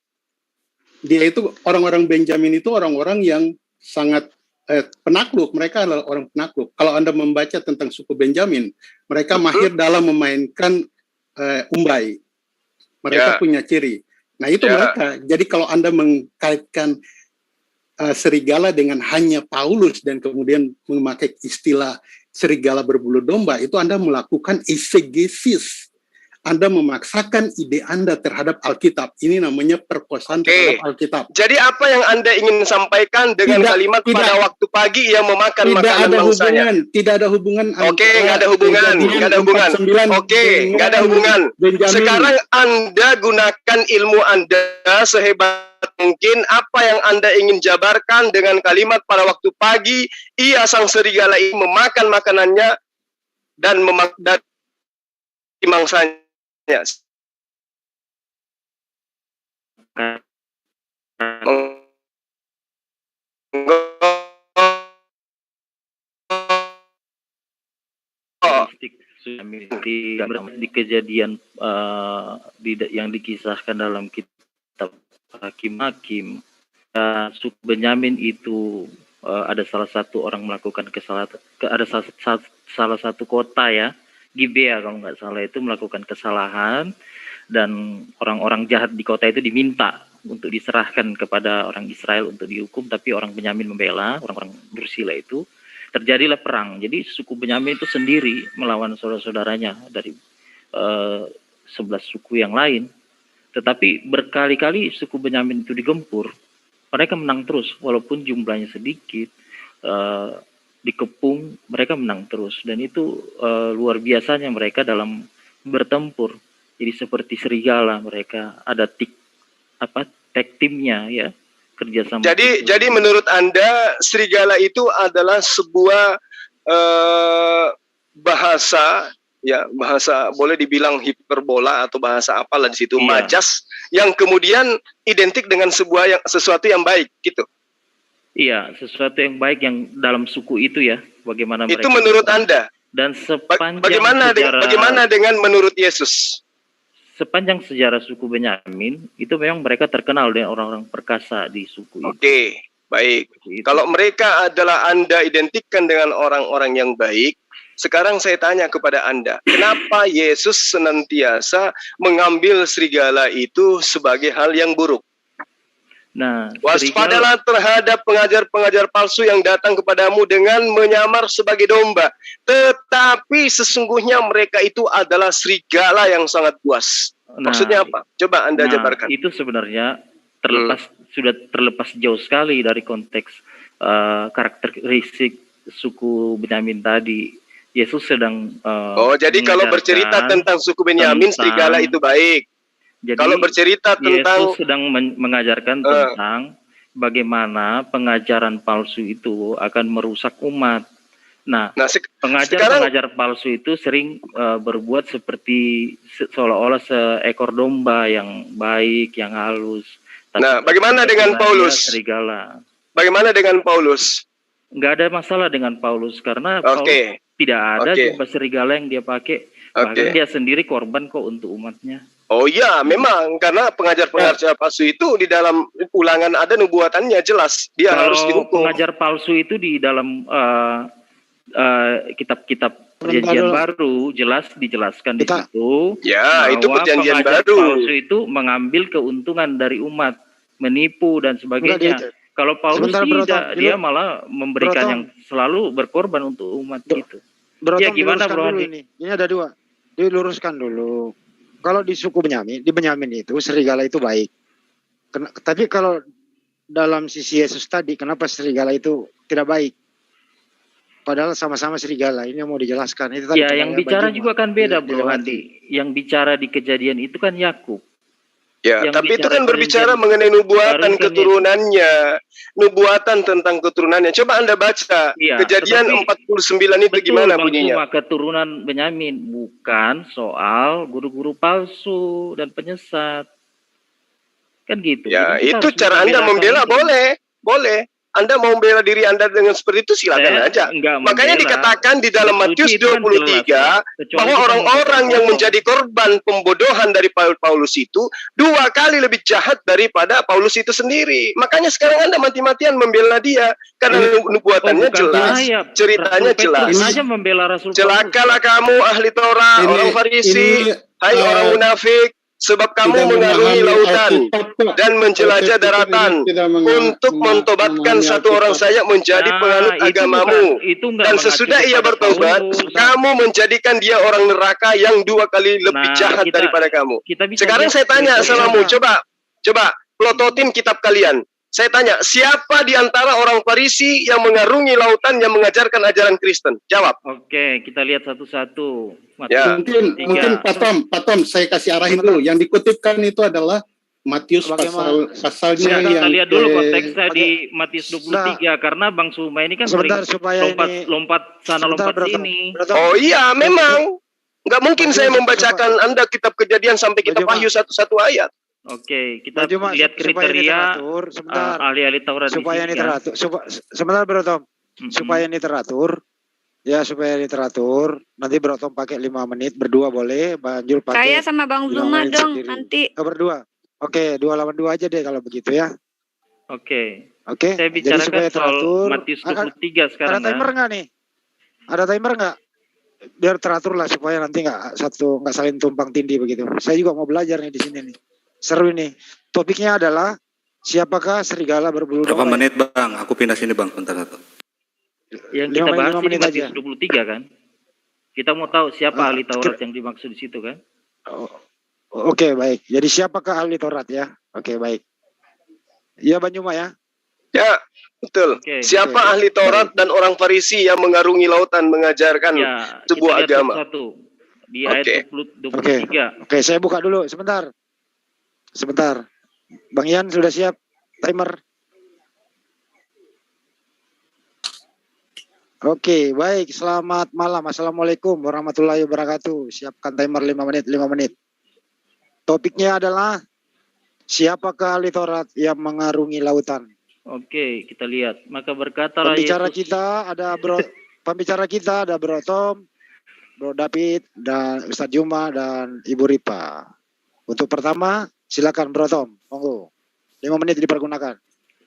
Dia itu orang-orang Benjamin itu orang-orang yang sangat penakluk. Mereka adalah orang penakluk. Kalau Anda membaca tentang suku Benjamin, mereka mahir dalam memainkan umbai. Mereka punya ciri. Nah itu mereka. Jadi kalau Anda mengkaitkan serigala dengan hanya Paulus dan kemudian memakai istilah serigala berbulu domba, itu Anda melakukan exegesis. Anda memaksakan ide Anda terhadap Alkitab. Ini namanya perkosaan terhadap Alkitab. Jadi apa yang Anda ingin sampaikan dengan kalimat pada waktu pagi ia memakan makanan mangsanya? Tidak ada hubungan. Oke, nggak ada hubungan. Oke, nggak ada hubungan. Sekarang Anda gunakan ilmu Anda sehebat mungkin. Apa yang Anda ingin jabarkan dengan kalimat pada waktu pagi ia sang serigala ini memakan makanannya dan memakan mangsanya. Yes. Di kejadian yang dikisahkan dalam kitab Hakim-Hakim, suku Benyamin itu ada salah satu orang melakukan kesalahan, ada salah satu kota ya, Gibea kalau nggak salah itu melakukan kesalahan dan orang-orang jahat di kota itu diminta untuk diserahkan kepada orang Israel untuk dihukum, tapi orang Benyamin membela orang-orang bersila itu. Terjadilah perang. Jadi suku Benyamin itu sendiri melawan saudara-saudaranya dari 11 suku yang lain. Tetapi berkali-kali suku Benyamin itu digempur. Mereka menang terus walaupun jumlahnya sedikit. Dikepung, mereka menang terus, dan itu luar biasanya mereka dalam bertempur. Jadi seperti serigala, mereka ada tag timnya ya, kerjasama. Jadi menurut Anda serigala itu adalah sebuah bahasa ya, bahasa boleh dibilang hiperbola atau bahasa apalah di situ, majas yang kemudian identik dengan sesuatu yang baik gitu. Iya, sesuatu yang baik yang dalam suku itu ya, bagaimana mereka. Itu menurut Anda. Dan sepanjang bagaimana dengan menurut Yesus? Sepanjang sejarah suku Benyamin, itu memang mereka terkenal dengan orang-orang perkasa di suku itu. Oke, baik. Kalau mereka adalah Anda identikkan dengan orang-orang yang baik, sekarang saya tanya kepada Anda, kenapa Yesus senantiasa mengambil serigala itu sebagai hal yang buruk? Nah, waspadalah terhadap pengajar-pengajar palsu yang datang kepadamu dengan menyamar sebagai domba, tetapi sesungguhnya mereka itu adalah serigala yang sangat buas. Maksudnya apa? Coba Anda jabarkan. Itu sebenarnya sudah terlepas jauh sekali dari konteks karakteristik suku Benyamin tadi. Yesus sedang jadi kalau bercerita mengajarkan tentang suku Benyamin, serigala tentang- itu baik. Jadi Kalau bercerita tentang Yesus sedang mengajarkan tentang bagaimana pengajaran palsu itu akan merusak umat. Nah, pengajar-pengajar palsu itu sering berbuat seperti seolah-olah seekor domba yang baik, yang halus. Nah, bagaimana dengan Paulus? Serigala. Bagaimana dengan Paulus? Nggak ada masalah dengan Paulus karena Paulus tidak ada jubah serigala yang dia pakai. Bahkan dia sendiri korban kok untuk umatnya. Oh iya, memang karena pengajar-pengajar palsu itu di dalam Ulangan ada nubuatannya jelas dia harus dihukum. Pengajar palsu itu di dalam kitab-kitab Perjanjian Baru jelas dijelaskan di situ. Ya, itu Perjanjian Baru. Baru. Palsu itu mengambil keuntungan dari umat, menipu dan sebagainya. Kalau Paulus tidak, dia malah memberikan yang selalu berkorban untuk umat gitu. Ya gimana bro? Ini ada dua. Diluruskan dulu. Kalau di suku Benyamin, di Benyamin itu serigala itu baik. Tapi kalau dalam sisi Yesus tadi, kenapa serigala itu tidak baik? Padahal sama-sama serigala. Ini yang mau dijelaskan. Itu tadi ya, yang bicara juga kan beda bro Hadi. Yang bicara di Kejadian itu kan Yakub. Ya, yang tapi itu kan berbicara mengenai nubuatan keturunannya. Nubuatan tentang keturunannya. Coba Anda baca. Ya, Kejadian 49 itu gimana bunyinya? Cuma keturunan Benyamin. Bukan soal guru-guru palsu dan penyesat. Kan gitu. Ya, itu cara Anda membela boleh. Boleh. Anda mau membela diri Anda dengan seperti itu silakan aja. Makanya dikatakan di dalam Matius 23 bahwa orang-orang yang menjadi korban pembodohan dari Paulus itu 2 kali lebih jahat daripada Paulus itu sendiri. Makanya sekarang Anda mati-matian membela dia karena nubuatannya jelas, ceritanya jelas. Celakalah kamu ahli Taurat, orang Farisi, hai orang munafik. Sebab kamu mengarungi lautan dan menjelajah daratan untuk mentobatkan satu orang saja menjadi penganut agamamu. Dan sesudah ia bertobat, kamu menjadikan dia orang neraka yang 2 kali lebih jahat daripada kamu. Sekarang saya tanya samamu, coba plototin kitab kalian. Saya tanya, siapa di antara orang Farisi yang mengarungi lautan yang mengajarkan ajaran Kristen? Jawab. Oke, kita lihat satu-satu. Ya. Mungkin Pak Tom, saya kasih arahin dulu. Yang dikutipkan itu adalah Matius pasalnya yang kita lihat dulu konteksnya di Matius 23 karena Bang Suma ini kan lompat sana lompat sini. Oh iya, memang. Nggak mungkin saya membacakan Anda kitab Kejadian sampai kitab Wahyu satu-satu ayat. Oke, kita lihat kriteria ahli-ahli Taurat supaya ini teratur. Sebentar Bro Tom. Supaya ini teratur. Ya, supaya ini teratur. Nanti Bro Tom pakai 5 menit, berdua boleh, Banjul pakai. Saya sama Bang Zuma dong nanti. Berdua. Oke, 2 lawan 2 aja deh kalau begitu ya. Oke. Saya bicarakan soal Matius 23 sekarang. Ada timer nggak nih? Ada timer nggak? Biar teratur lah supaya nanti nggak saling tumpang tindih begitu. Saya juga mau belajar nih di sini nih. Seru ini. Topiknya adalah siapakah serigala berbulu berapa menit Bang? Aku pindah sini Bang, bentar satu. Yang kita bahas ini Matius 23 kan? Kita mau tahu siapa ahli Taurat yang dimaksud di situ kan? Oke, baik. Jadi siapakah ahli Taurat ya? Oke, baik. Iya Banyuma ya? Ya, betul. Siapa ahli Taurat dan orang Farisi yang mengarungi lautan mengajarkan sebuah agama? Di ayat 23. Oke, saya buka dulu sebentar. Bang Ian sudah siap timer? Oke, baik. Selamat malam. Assalamualaikum warahmatullahi wabarakatuh. Siapkan timer 5 menit. Topiknya adalah siapakah ahli Taurat yang mengarungi lautan? Oke, kita lihat. Maka berkatalah Pembicara Yesus. Pembicara kita ada Bro Tom, Bro David, dan Ustadz Juma dan Ibu Ripa. Untuk pertama, silakan Bro Tom, monggo. 5 menit dipergunakan.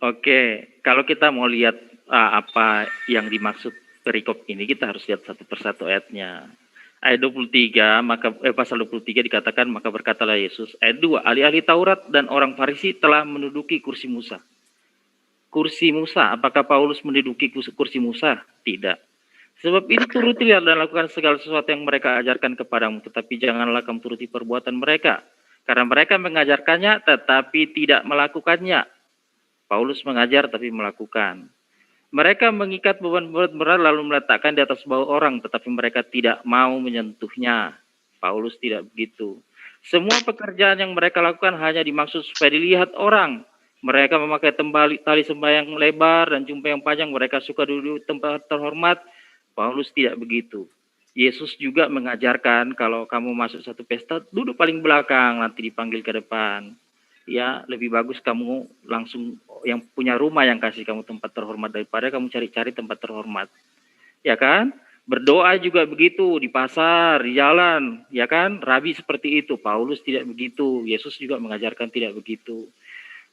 Oke, kalau kita mau lihat apa yang dimaksud perikop ini, kita harus lihat satu persatu ayatnya. Ayat 23, pasal 23 dikatakan, maka berkatalah Yesus. Ayat 2, ahli-ahli Taurat dan orang Farisi telah menduduki kursi Musa. Kursi Musa, apakah Paulus menduduki kursi Musa? Tidak. Sebab itu turutilah dan lakukan segala sesuatu yang mereka ajarkan kepadamu, tetapi janganlah kamu turuti perbuatan mereka. Karena mereka mengajarkannya tetapi tidak melakukannya. Paulus mengajar tapi melakukan. Mereka mengikat beban berat lalu meletakkan di atas bahu orang, tetapi mereka tidak mau menyentuhnya. Paulus tidak begitu. Semua pekerjaan yang mereka lakukan hanya dimaksud supaya dilihat orang. Mereka memakai tali sembahyang lebar dan jumpa yang panjang. Mereka suka duduk tempat terhormat. Paulus tidak begitu. Yesus juga mengajarkan kalau kamu masuk satu pesta, duduk paling belakang, nanti dipanggil ke depan. Ya, lebih bagus kamu langsung yang punya rumah yang kasih kamu tempat terhormat daripada kamu cari-cari tempat terhormat. Ya kan? Berdoa juga begitu di pasar, di jalan, ya kan? Rabi seperti itu. Paulus tidak begitu. Yesus juga mengajarkan tidak begitu.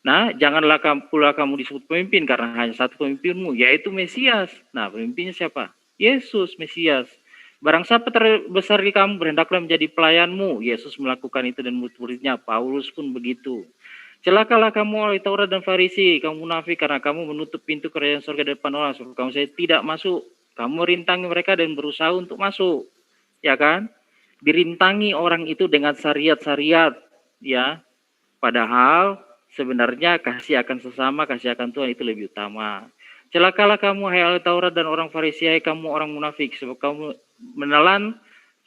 Nah, janganlah pula kamu disebut pemimpin karena hanya satu pemimpinmu, yaitu Mesias. Nah, pemimpinnya siapa? Yesus, Mesias. Barang siapa terbesar di kamu, berhendaklah menjadi pelayanmu. Yesus melakukan itu dan murid-muridnya. Paulus pun begitu. Celakalah kamu ahli Taurat dan Farisi, kamu munafik karena kamu menutup pintu kerajaan surga di depan orang, supaya kamu saya tidak masuk. Kamu rintangi mereka dan berusaha untuk masuk. Ya kan? Dirintangi orang itu dengan syariat-syariat, ya. Padahal sebenarnya kasih akan sesama, kasih akan Tuhan itu lebih utama. Celakalah kamu hai ahli Taurat dan orang Farisi, hai kamu orang munafik, sebab kamu menelan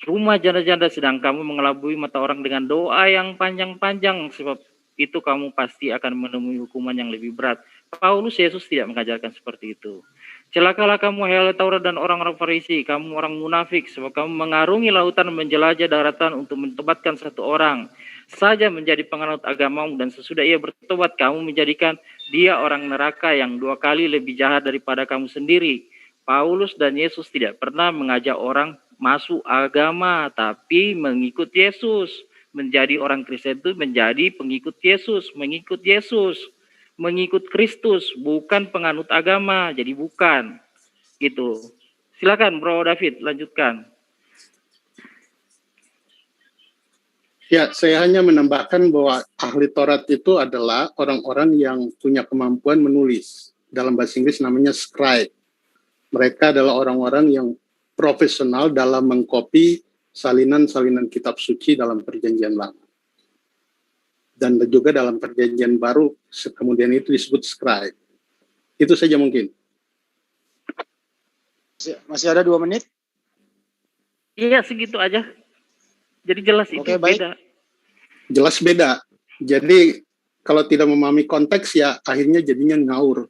rumah janda-janda sedang kamu mengelabui mata orang dengan doa yang panjang-panjang, sebab itu kamu pasti akan menemui hukuman yang lebih berat. Paulus Yesus tidak mengajarkan seperti itu. Celakalah kamu hai ahli Taurat dan orang-orang Farisi, kamu orang munafik, sebab kamu mengarungi lautan menjelajah daratan untuk mentobatkan satu orang saja menjadi penganut agamamu, dan sesudah ia bertobat kamu menjadikan dia orang neraka yang 2 kali lebih jahat daripada kamu sendiri. Paulus dan Yesus tidak pernah mengajak orang masuk agama, tapi mengikut Yesus. Menjadi orang Kristen itu menjadi pengikut Yesus, mengikut Kristus, bukan penganut agama, jadi bukan. Gitu. Silakan Bro David, lanjutkan. Ya, saya hanya menambahkan bahwa ahli Taurat itu adalah orang-orang yang punya kemampuan menulis. Dalam bahasa Inggris namanya scribe. Mereka adalah orang-orang yang profesional dalam mengcopy salinan-salinan kitab suci dalam Perjanjian Lama. Dan juga dalam Perjanjian Baru, kemudian itu disebut scribe. Itu saja mungkin. Masih ada 2 menit? Iya, segitu aja. Jadi jelas itu beda. Jelas beda. Jadi kalau tidak memahami konteks ya akhirnya jadinya ngaur.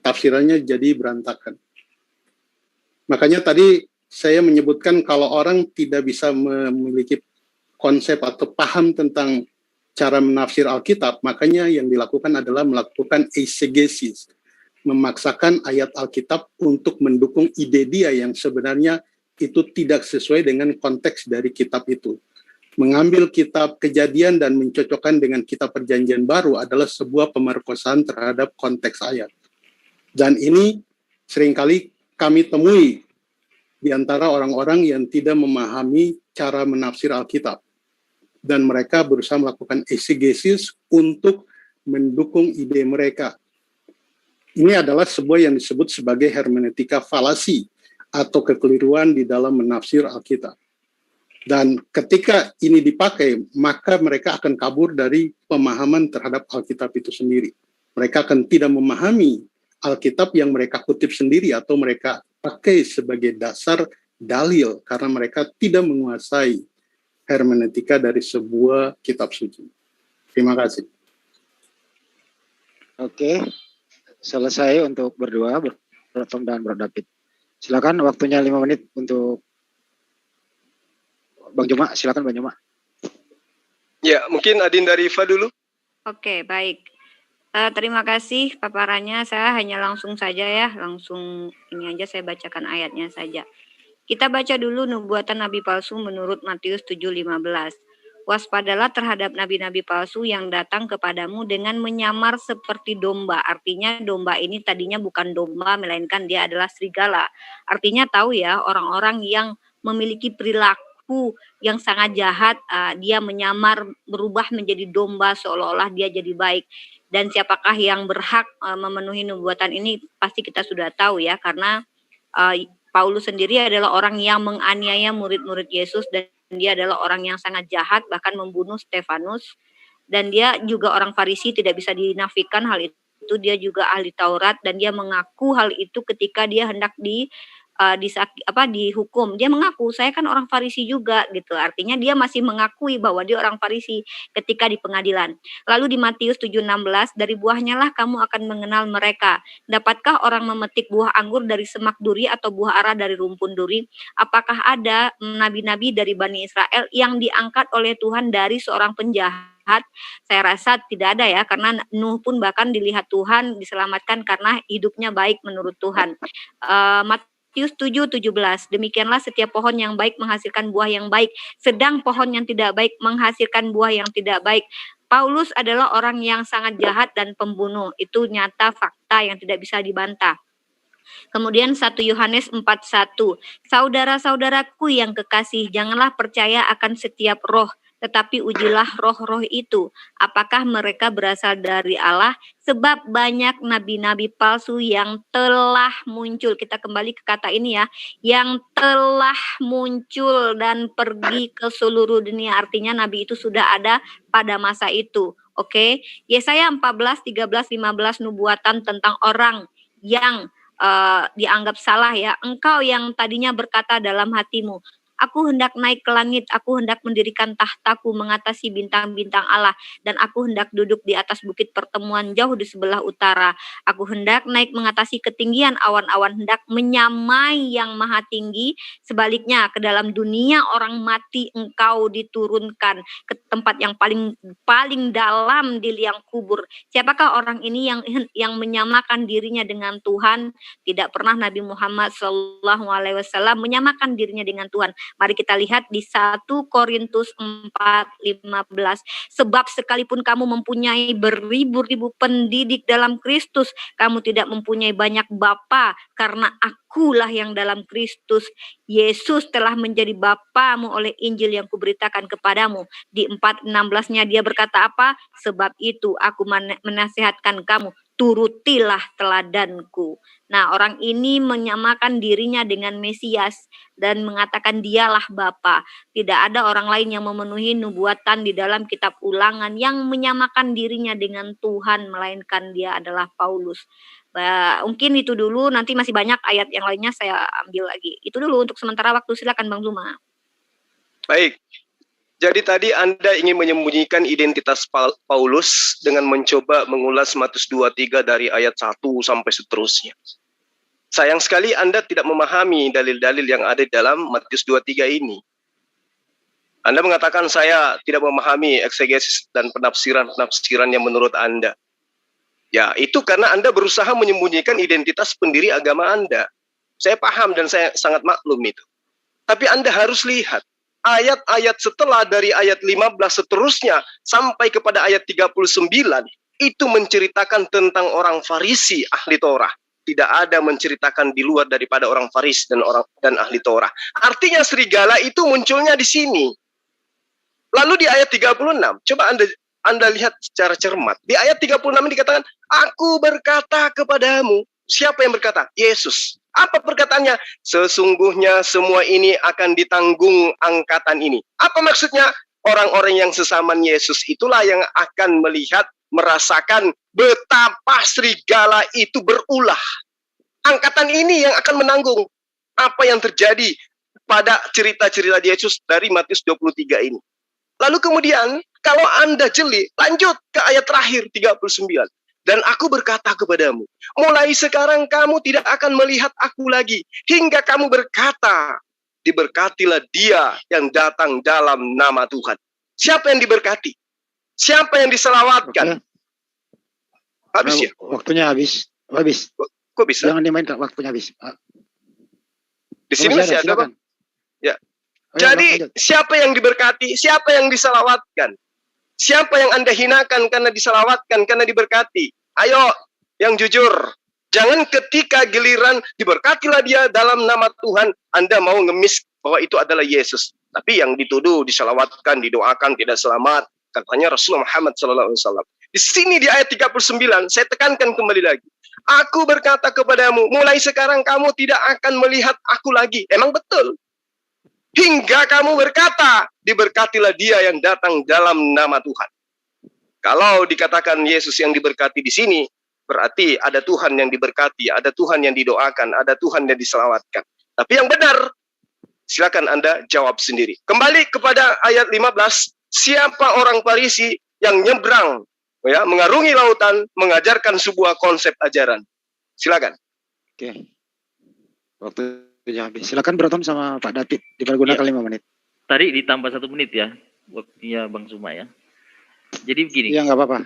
Tafsirannya jadi berantakan. Makanya tadi saya menyebutkan kalau orang tidak bisa memiliki konsep atau paham tentang cara menafsir Alkitab, makanya yang dilakukan adalah melakukan eisegesis, memaksakan ayat Alkitab untuk mendukung ide dia yang sebenarnya itu tidak sesuai dengan konteks dari kitab itu. Mengambil kitab Kejadian dan mencocokkan dengan kitab Perjanjian Baru adalah sebuah pemerkosaan terhadap konteks ayat. Dan ini seringkali kami temui di antara orang-orang yang tidak memahami cara menafsir Alkitab. Dan mereka berusaha melakukan eisegesis untuk mendukung ide mereka. Ini adalah sebuah yang disebut sebagai hermeneutika falasi atau kekeliruan di dalam menafsir Alkitab. Dan ketika ini dipakai, maka mereka akan kabur dari pemahaman terhadap Alkitab itu sendiri. Mereka akan tidak memahami Alkitab yang mereka kutip sendiri atau mereka pakai sebagai dasar dalil karena mereka tidak menguasai hermeneutika dari sebuah kitab suci. Terima kasih. Oke, selesai untuk berdua, Bro Tom dan Bro David. Silakan waktunya 5 menit untuk Bang Joma, silakan Bang Joma. Ya, mungkin Adin dari Iva dulu. Oke, baik. Terima kasih paparannya. Saya hanya langsung saja ya, langsung ini aja saya bacakan ayatnya saja. Kita baca dulu nubuatan nabi palsu menurut Matius 7:15. Waspadalah terhadap nabi-nabi palsu yang datang kepadamu dengan menyamar seperti domba. Artinya domba ini tadinya bukan domba, melainkan dia adalah serigala. Artinya tahu ya, orang-orang yang memiliki perilaku yang sangat jahat, dia menyamar, berubah menjadi domba seolah-olah dia jadi baik. Dan siapakah yang berhak memenuhi nubuatan ini pasti kita sudah tahu ya, karena Paulus sendiri adalah orang yang menganiaya murid-murid Yesus, dan dia adalah orang yang sangat jahat, bahkan membunuh Stefanus. Dan dia juga orang Farisi, tidak bisa dinafikan hal itu itu dia juga ahli Taurat dan dia mengaku hal itu ketika dia hendak dihukum. Dia mengaku, saya kan orang Farisi juga gitu. Artinya dia masih mengakui bahwa dia orang Farisi ketika di pengadilan. Lalu di Matius 7:16, dari buahnya lah kamu akan mengenal mereka. Dapatkah orang memetik buah anggur dari semak duri atau buah ara dari rumpun duri? Apakah ada nabi-nabi dari Bani Israel yang diangkat oleh Tuhan dari seorang penjahat? Saya rasa tidak ada ya, karena Nuh pun bahkan dilihat Tuhan, diselamatkan karena hidupnya baik menurut Tuhan. Matius 7:17, demikianlah setiap pohon yang baik menghasilkan buah yang baik, sedang pohon yang tidak baik menghasilkan buah yang tidak baik. Paulus adalah orang yang sangat jahat dan pembunuh, itu nyata fakta yang tidak bisa dibantah. Kemudian 1 Yohanes 4:1, saudara-saudaraku yang kekasih, janganlah percaya akan setiap roh, tetapi ujilah roh-roh itu, apakah mereka berasal dari Allah, sebab banyak nabi-nabi palsu yang telah muncul. Kita kembali ke kata ini ya, yang telah muncul dan pergi ke seluruh dunia. Artinya nabi itu sudah ada pada masa itu. Oke, Yesaya 14:13-15 nubuatan tentang orang yang dianggap salah ya. Engkau yang tadinya berkata dalam hatimu, aku hendak naik ke langit, aku hendak mendirikan tahtaku mengatasi bintang-bintang Allah, dan aku hendak duduk di atas bukit pertemuan jauh di sebelah utara. Aku hendak naik mengatasi ketinggian awan-awan, hendak menyamai yang maha tinggi. Sebaliknya, ke dalam dunia orang mati engkau diturunkan ke tempat yang paling dalam di liang kubur. Siapakah orang ini yang menyamakan dirinya dengan Tuhan? Tidak pernah Nabi Muhammad SAW menyamakan dirinya dengan Tuhan. Mari kita lihat di 1 Korintus 4:15. Sebab sekalipun kamu mempunyai beribu-ribu pendidik dalam Kristus, kamu tidak mempunyai banyak bapa, karena akulah yang dalam Kristus Yesus telah menjadi bapamu oleh Injil yang kuberitakan kepadamu. Di 4:16-nya dia berkata apa? Sebab itu aku menasihatkan kamu, turutilah teladanku. Nah, orang ini menyamakan dirinya dengan Mesias dan mengatakan dialah Bapa. Tidak ada orang lain yang memenuhi nubuatan di dalam kitab Ulangan yang menyamakan dirinya dengan Tuhan, melainkan dia adalah Paulus. Mungkin itu dulu, nanti masih banyak ayat yang lainnya saya ambil lagi. Itu dulu untuk sementara waktu, silakan Bang Zuma. Baik. Jadi tadi Anda ingin menyembunyikan identitas Paulus dengan mencoba mengulas Matius 2:3 dari ayat 1 sampai seterusnya. Sayang sekali Anda tidak memahami dalil-dalil yang ada di dalam Matius 2:3 ini. Anda mengatakan saya tidak memahami eksegesis dan penafsiran yang menurut Anda. Ya, itu karena Anda berusaha menyembunyikan identitas pendiri agama Anda. Saya paham dan saya sangat maklum itu. Tapi Anda harus lihat ayat-ayat setelah dari ayat 15 seterusnya sampai kepada ayat 39 itu menceritakan tentang orang Farisi ahli Torah. Tidak ada menceritakan di luar daripada orang Farisi dan ahli Torah. Artinya serigala itu munculnya di sini. Lalu di ayat 36, coba Anda lihat secara cermat. Di ayat 36 dikatakan, aku berkata kepadamu. Siapa yang berkata? Yesus. Apa perkataannya? Sesungguhnya semua ini akan ditanggung angkatan ini. Apa maksudnya? Orang-orang yang sesaman Yesus itulah yang akan melihat, merasakan betapa serigala itu berulah. Angkatan ini yang akan menanggung apa yang terjadi pada cerita-cerita Yesus dari Matius 23 ini. Lalu kemudian, kalau Anda jeli, lanjut ke ayat terakhir 39. Dan aku berkata kepadamu, mulai sekarang kamu tidak akan melihat aku lagi, hingga kamu berkata, diberkatilah dia yang datang dalam nama Tuhan. Siapa yang diberkati? Siapa yang diselawatkan? Habis ya? Waktunya habis. Kok bisa? Jangan dimainkan, waktunya habis. Di sini masih ada, Bang. Ya. Jadi, siapa yang diberkati? Siapa yang diselawatkan? Siapa yang Anda hinakan karena diselawatkan, karena diberkati? Ayo, yang jujur. Jangan ketika giliran diberkatilah dia dalam nama Tuhan, Anda mau ngemis bahwa itu adalah Yesus. Tapi yang dituduh, diselawatkan, didoakan, tidak selamat. Katanya Rasulullah Muhammad SAW. Di sini di ayat 39, saya tekankan kembali lagi. Aku berkata kepadamu, mulai sekarang kamu tidak akan melihat aku lagi. Emang betul. Hingga kamu berkata, diberkatilah dia yang datang dalam nama Tuhan. Kalau dikatakan Yesus yang diberkati di sini, berarti ada Tuhan yang diberkati, ada Tuhan yang didoakan, ada Tuhan yang diselawatkan. Tapi yang benar, silakan Anda jawab sendiri. Kembali kepada ayat 15, siapa orang Farisi yang nyebrang, ya, mengarungi lautan, mengajarkan sebuah konsep ajaran. Silakan. Oke. Waktunya habis. Silakan Broton sama Pak David, dipergunakan 5 menit. Tadi ditambah 1 menit ya, waktunya Bang Suma ya. Jadi begini. Iya, nggak apa-apa.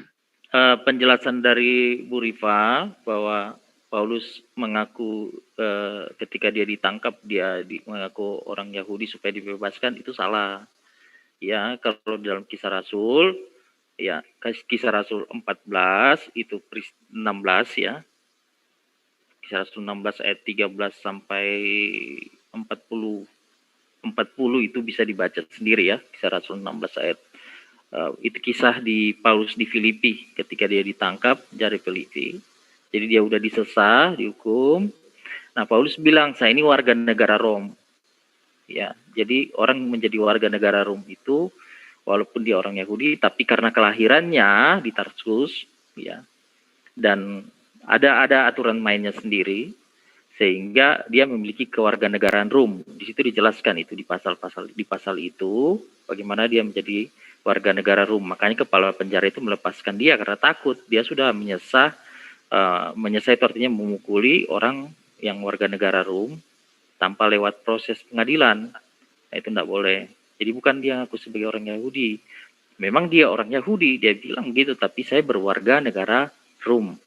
Penjelasan dari Bu Rifa bahwa Paulus mengaku ketika dia ditangkap dia mengaku orang Yahudi supaya dibebaskan, itu salah. Ya, kalau dalam Kisah Rasul, ya Kisah Rasul 14 itu 16 ya. Kisah Rasul 16 ayat 13 sampai 40 itu bisa dibaca sendiri ya, Kisah Rasul 16 ayat. Itu kisah di Paulus di Filipi ketika dia ditangkap dari Filipi. Jadi dia udah disesah, dihukum. Nah, Paulus bilang, saya ini warga negara Rom. Ya, jadi orang menjadi warga negara Rom itu walaupun dia orang Yahudi, tapi karena kelahirannya di Tarsus, ya, dan ada aturan mainnya sendiri, sehingga dia memiliki kewarganegaraan Rom. Di situ dijelaskan itu di pasal itu bagaimana dia menjadi warga negara Rom. Makanya kepala penjara itu melepaskan dia karena takut. Dia sudah menyesah. Menyesah itu artinya memukuli orang yang warga negara Rom tanpa lewat proses pengadilan. Nah, itu tidak boleh. Jadi bukan dia aku sebagai orang Yahudi. Memang dia orang Yahudi, dia bilang gitu, tapi saya berwarga negara Rom.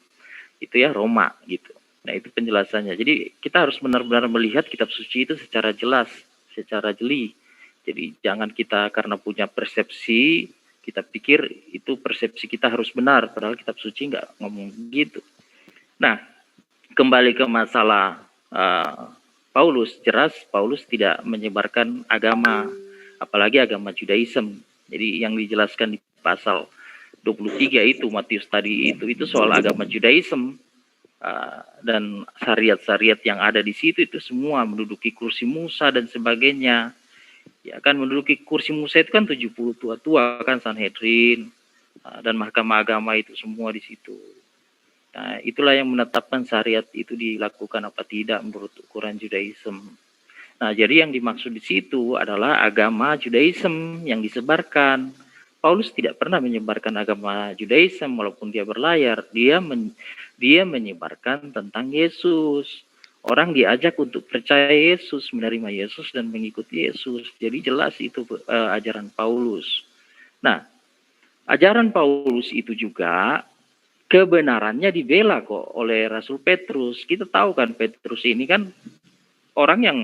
Itu ya, Roma gitu. Nah, itu penjelasannya. Jadi kita harus benar-benar melihat kitab suci itu secara jelas, secara jeli. Jadi jangan kita karena punya persepsi, kita pikir itu persepsi kita harus benar, padahal kitab suci nggak ngomong gitu. Nah, kembali ke masalah Paulus, jelas Paulus tidak menyebarkan agama, apalagi agama Judaism. Jadi yang dijelaskan di pasal 23 itu, Matius tadi itu soal agama Judaism. Dan syariat-syariat yang ada di situ itu semua menduduki kursi Musa dan sebagainya. Ya kan, menduduki kursi Musa itu kan 70 tua-tua kan, Sanhedrin dan mahkamah agama itu semua di situ. Nah, itulah yang menetapkan syariat itu dilakukan apa tidak menurut ukuran Judaism. Nah, jadi yang dimaksud di situ adalah agama Judaism yang disebarkan. Paulus tidak pernah menyebarkan agama Judaism walaupun dia berlayar. Dia menyebarkan tentang Yesus. Orang diajak untuk percaya Yesus, menerima Yesus dan mengikuti Yesus. Jadi jelas itu ajaran Paulus. Nah, ajaran Paulus itu juga kebenarannya dibela kok oleh Rasul Petrus. Kita tahu kan Petrus ini kan orang yang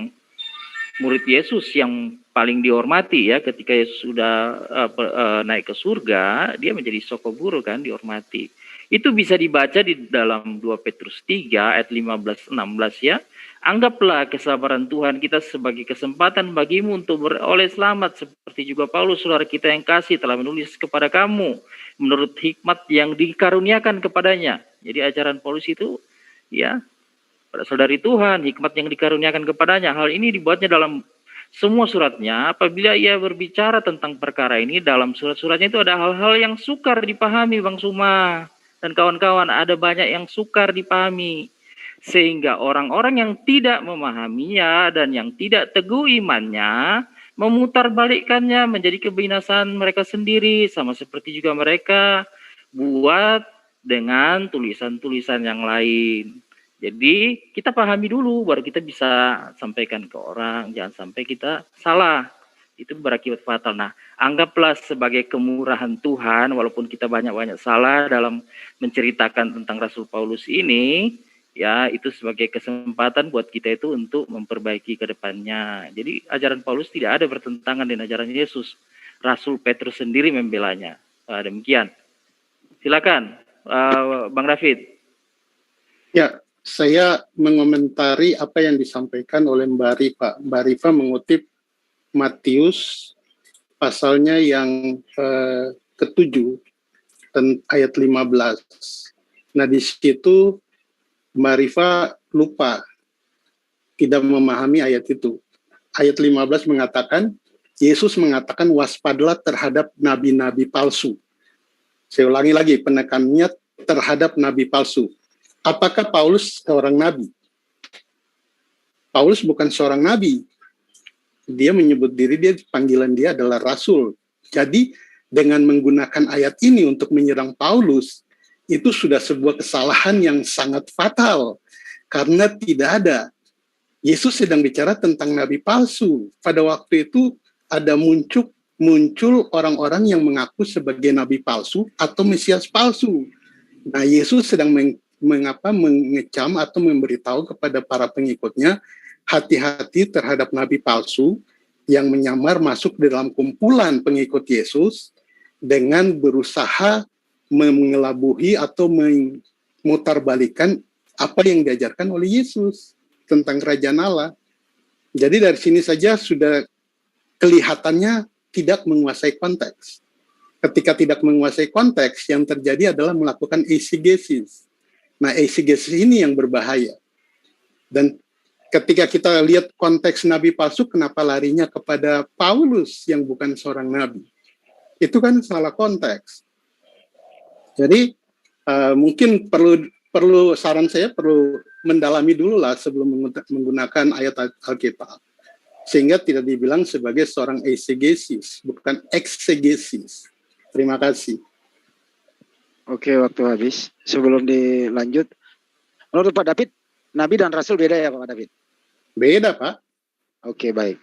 murid Yesus yang paling dihormati ya, ketika Yesus sudah naik ke surga, dia menjadi sokoguru kan, dihormati. Itu bisa dibaca di dalam 2 Petrus 3 ayat 15-16 ya. Anggaplah kesabaran Tuhan kita sebagai kesempatan bagimu untuk beroleh selamat, seperti juga Paulus saudara kita yang kasih telah menulis kepada kamu menurut hikmat yang dikaruniakan kepadanya. Jadi ajaran Paulus itu ya berasal dari Tuhan, hikmat yang dikaruniakan kepadanya. Hal ini dibuatnya dalam semua suratnya. Apabila ia berbicara tentang perkara ini, dalam surat-suratnya itu ada hal-hal yang sukar dipahami, Bang Suma dan kawan-kawan, ada banyak yang sukar dipahami. Sehingga orang-orang yang tidak memahaminya dan yang tidak teguh imannya, memutarbalikkannya menjadi kebinasaan mereka sendiri, sama seperti juga mereka buat dengan tulisan-tulisan yang lain. Jadi kita pahami dulu baru kita bisa sampaikan ke orang, jangan sampai kita salah. Itu berakibat fatal. Nah, anggaplah sebagai kemurahan Tuhan, walaupun kita banyak-banyak salah dalam menceritakan tentang Rasul Paulus ini, ya itu sebagai kesempatan buat kita itu untuk memperbaiki ke depannya. Jadi ajaran Paulus tidak ada bertentangan dengan ajaran Yesus. Rasul Petrus sendiri membelanya. Demikian. Silakan, Bang David. Ya, saya mengomentari apa yang disampaikan oleh Mbak Rifa. Mbak Rifa mengutip Matius pasalnya yang ke-7 ayat 15. Nah, di situ Mbak Rifa lupa, tidak memahami ayat itu. Ayat 15 mengatakan, Yesus mengatakan waspadalah terhadap nabi-nabi palsu. Saya ulangi lagi, penekanannya terhadap nabi palsu. apakah Paulus seorang nabi? Paulus bukan seorang nabi. Dia menyebut diri, panggilan dia adalah rasul. Jadi dengan menggunakan ayat ini untuk menyerang Paulus, itu sudah sebuah kesalahan yang sangat fatal. Karena tidak ada. Yesus sedang bicara tentang nabi palsu. Pada waktu itu ada muncul orang-orang yang mengaku sebagai nabi palsu atau Mesias palsu. Nah, Yesus sedang mengecam atau memberitahu kepada para pengikutnya, hati-hati terhadap nabi palsu yang menyamar masuk dalam kumpulan pengikut Yesus dengan berusaha mengelabuhi atau memutarbalikan apa yang diajarkan oleh Yesus tentang kerajaan Allah. Jadi dari sini saja sudah kelihatannya tidak menguasai konteks. Ketika tidak menguasai konteks, yang terjadi adalah melakukan eisegesis. Nah, eisegesis ini yang berbahaya. Dan ketika kita lihat konteks nabi palsu, kenapa larinya kepada Paulus yang bukan seorang nabi? Itu kan salah konteks. Jadi mungkin perlu saran saya perlu mendalami dulu lah sebelum menggunakan ayat Alkitab, sehingga tidak dibilang sebagai seorang eisegesis, bukan exegesis. Terima kasih. Oke, waktu habis. Sebelum dilanjut, menurut Pak David, nabi dan rasul beda ya Pak David? Beda, Pak. Oke, baik.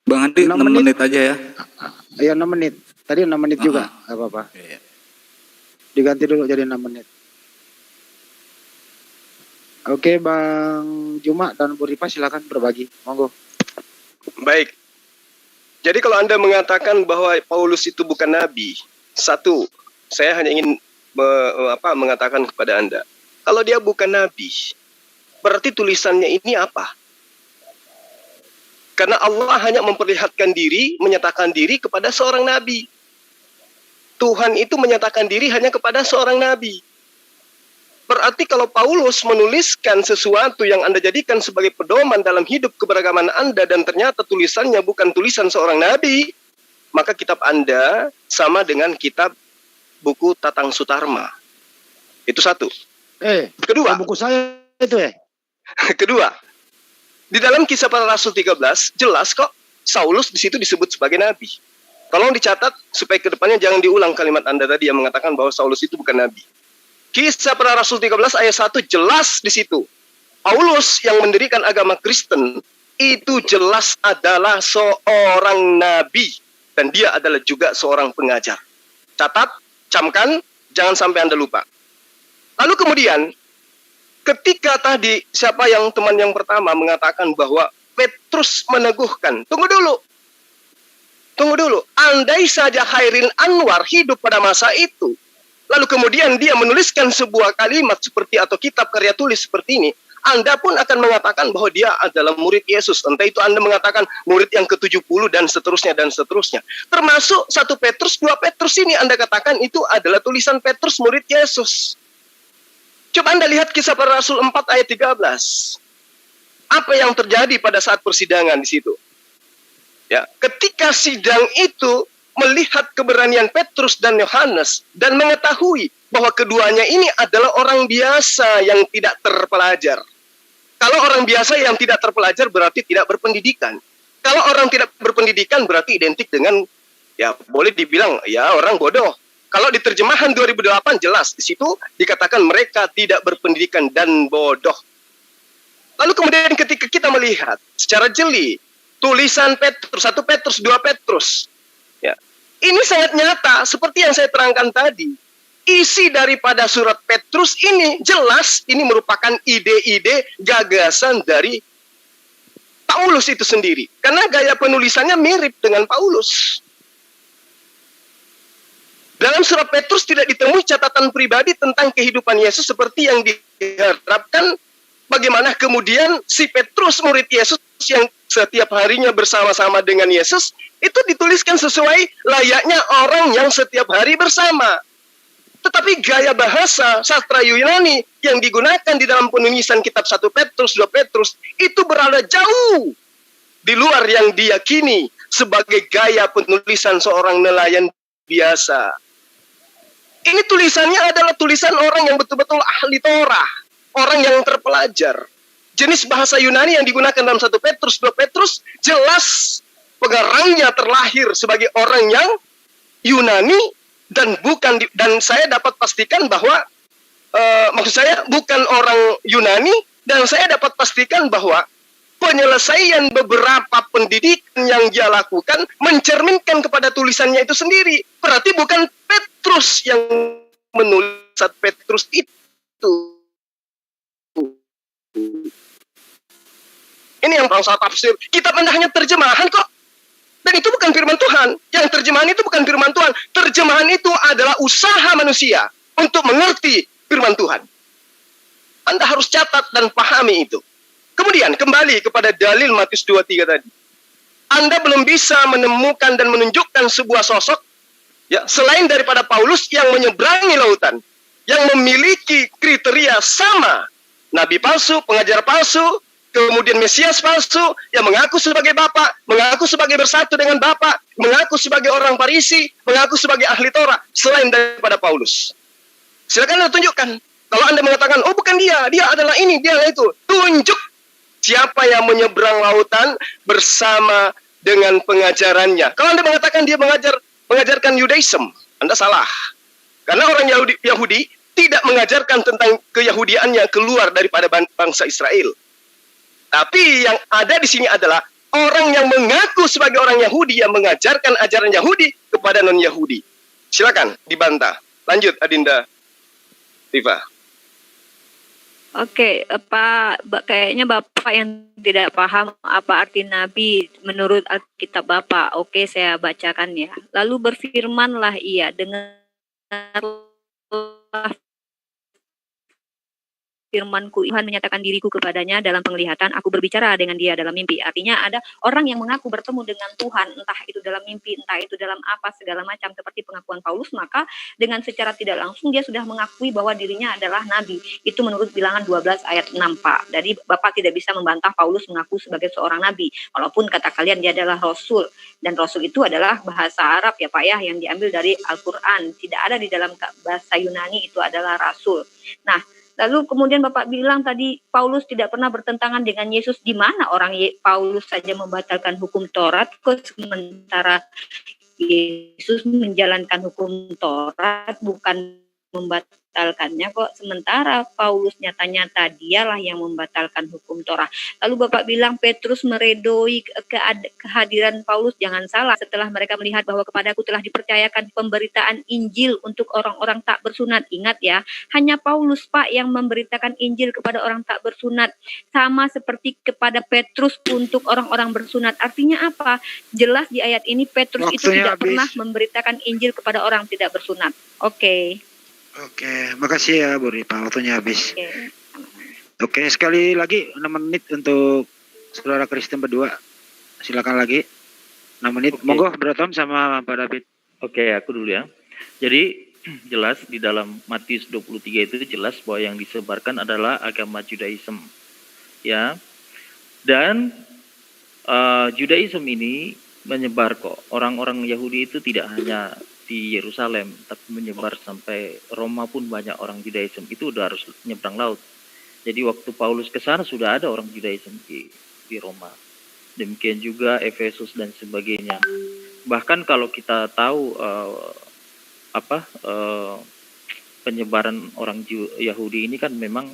Bang Andi, 6 menit aja ya. Iya, 6 menit. Tadi 6 menit juga, nggak apa-apa. Iya. Diganti dulu jadi 6 menit. Oke, Bang Juma dan Bu Rifa silakan berbagi. Monggo. Baik. Jadi kalau Anda mengatakan bahwa Paulus itu bukan nabi, satu, saya hanya ingin mengatakan kepada Anda, kalau dia bukan nabi, berarti tulisannya ini apa? Karena Allah hanya memperlihatkan diri, menyatakan diri kepada seorang nabi. Tuhan itu menyatakan diri hanya kepada seorang nabi. Berarti kalau Paulus menuliskan sesuatu yang Anda jadikan sebagai pedoman dalam hidup keberagaman Anda dan ternyata tulisannya bukan tulisan seorang nabi, maka kitab Anda sama dengan kitab buku Tatang Sutarma. Itu satu. Kedua, buku saya itu Kedua, di dalam Kisah Para Rasul 13 jelas kok Saulus di situ disebut sebagai nabi. Tolong dicatat supaya kedepannya jangan diulang kalimat Anda tadi yang mengatakan bahwa Saulus itu bukan nabi. Kisah Para Rasul 13 ayat 1 jelas di situ. Paulus yang mendirikan agama Kristen itu jelas adalah seorang nabi dan dia adalah juga seorang pengajar. Catat, camkan, jangan sampai Anda lupa. Lalu kemudian ketika tadi siapa yang teman yang pertama mengatakan bahwa Petrus meneguhkan, tunggu dulu. Andai saja Hairil Anwar hidup pada masa itu, lalu kemudian dia menuliskan sebuah kalimat seperti atau kitab karya tulis seperti ini, Anda pun akan mengatakan bahwa dia adalah murid Yesus. Entah itu Anda mengatakan murid yang ke-70 dan seterusnya dan seterusnya. Termasuk 1 Petrus, 2 Petrus ini Anda katakan itu adalah tulisan Petrus murid Yesus. Coba Anda lihat Kisah Para Rasul 4 ayat 13. Apa yang terjadi pada saat persidangan di situ? Ya, ketika sidang itu melihat keberanian Petrus dan Yohanes dan mengetahui bahwa keduanya ini adalah orang biasa yang tidak terpelajar. Kalau orang biasa yang tidak terpelajar berarti tidak berpendidikan. Kalau orang tidak berpendidikan berarti identik dengan, ya boleh dibilang, ya orang bodoh. Kalau di terjemahan 2008 jelas, di situ dikatakan mereka tidak berpendidikan dan bodoh. Lalu kemudian ketika kita melihat secara jeli, tulisan Petrus, 1 Petrus, 2 Petrus, ya, ini sangat nyata, seperti yang saya terangkan tadi. Isi daripada surat Petrus ini jelas, ini merupakan ide-ide, gagasan dari Paulus itu sendiri. Karena gaya penulisannya mirip dengan Paulus. Dalam surat Petrus tidak ditemui catatan pribadi tentang kehidupan Yesus seperti yang diharapkan. Bagaimana kemudian si Petrus murid Yesus yang setiap harinya bersama-sama dengan Yesus itu dituliskan sesuai layaknya orang yang setiap hari bersama. Tetapi gaya bahasa sastra Yunani yang digunakan di dalam penulisan kitab 1 Petrus, 2 Petrus itu berada jauh di luar yang diyakini sebagai gaya penulisan seorang nelayan biasa. Ini tulisannya adalah tulisan orang yang betul-betul ahli Torah. orang yang terpelajar. Jenis bahasa Yunani yang digunakan dalam 1 Petrus, 2 Petrus, jelas pengarangnya terlahir sebagai orang yang Yunani dan saya dapat pastikan bahwa maksud saya bukan orang Yunani, dan saya dapat pastikan bahwa penyelesaian beberapa pendidikan yang dia lakukan mencerminkan kepada tulisannya itu sendiri. Berarti bukan Petrus yang menulis 1 Petrus itu. Ini yang bangsa tafsir. Kitab Anda hanya terjemahan kok. Dan itu bukan firman Tuhan. Yang terjemahan itu bukan firman Tuhan. Terjemahan itu adalah usaha manusia untuk mengerti firman Tuhan. Anda harus catat dan pahami itu. Kemudian kembali kepada dalil Matius 23 tadi. Anda belum bisa menemukan dan menunjukkan sebuah sosok ya selain daripada Paulus yang menyeberangi lautan, yang memiliki kriteria sama, nabi palsu, pengajar palsu, kemudian Mesias palsu, yang mengaku sebagai Bapa, mengaku sebagai bersatu dengan Bapa, mengaku sebagai orang Farisi, mengaku sebagai ahli Torah, selain daripada Paulus. Silakan Anda tunjukkan. Kalau Anda mengatakan, oh bukan dia adalah ini, dia adalah itu, tunjuk siapa yang menyeberang lautan bersama dengan pengajarannya. Kalau Anda mengatakan dia mengajarkan Yudaism, Anda salah. Karena orang Yahudi tidak mengajarkan tentang keyahudiannya keluar daripada bangsa Israel. Tapi yang ada di sini adalah orang yang mengaku sebagai orang Yahudi yang mengajarkan ajaran Yahudi kepada non-Yahudi. Silakan dibantah. Lanjut Adinda Riva. Oke, kayaknya Bapak yang tidak paham apa arti Nabi menurut Alkitab Bapak. Oke, saya bacakan ya. Lalu berfirmanlah ia, dengarlah firmanku, Tuhan menyatakan diriku kepadanya dalam penglihatan, aku berbicara dengan dia dalam mimpi. Artinya ada orang yang mengaku bertemu dengan Tuhan, entah itu dalam mimpi, entah itu dalam apa, segala macam, seperti pengakuan Paulus, maka dengan secara tidak langsung dia sudah mengakui bahwa dirinya adalah Nabi. Itu menurut Bilangan 12 ayat 6, Pak. Jadi Bapak tidak bisa membantah Paulus mengaku sebagai seorang Nabi, walaupun kata kalian dia adalah Rasul. Dan Rasul itu adalah bahasa Arab ya Pak ya, yang diambil dari Al-Quran. Tidak ada di dalam bahasa Yunani itu adalah Rasul. Nah, lalu kemudian Bapak bilang tadi Paulus tidak pernah bertentangan dengan Yesus. Di mana orang Paulus saja membatalkan hukum Taurat, kok sementara Yesus menjalankan hukum Taurat bukan membatalkannya kok, sementara Paulus nyata-nyata dialah yang membatalkan hukum Torah. Lalu Bapak bilang Petrus meredoi kehadiran Paulus. Jangan salah, setelah mereka melihat bahwa kepadaku telah dipercayakan pemberitaan Injil untuk orang-orang tak bersunat. Ingat ya, hanya Paulus Pak yang memberitakan Injil kepada orang tak bersunat, sama seperti kepada Petrus untuk orang-orang bersunat. Artinya apa? Jelas di ayat ini Petrus itu tidak pernah memberitakan Injil kepada orang tidak bersunat. Oke, makasih ya Bu Ripa, waktunya habis. Oke, sekali lagi 6 menit untuk saudara Kristen berdua. Silakan lagi 6 menit. Monggo Bro Tom sama Pak David. Oke, aku dulu ya. Jadi jelas di dalam Matius 23 itu jelas bahwa yang disebarkan adalah agama Judaism. Ya. Dan Judaism ini menyebar kok. Orang-orang Yahudi itu tidak hanya di Yerusalem, tapi menyebar sampai Roma pun banyak orang Judaism. Itu udah harus nyebrang laut. Jadi waktu Paulus ke sana sudah ada orang Judaism di Roma. Demikian juga Efesus dan sebagainya. Bahkan kalau kita tahu penyebaran orang Yahudi ini kan memang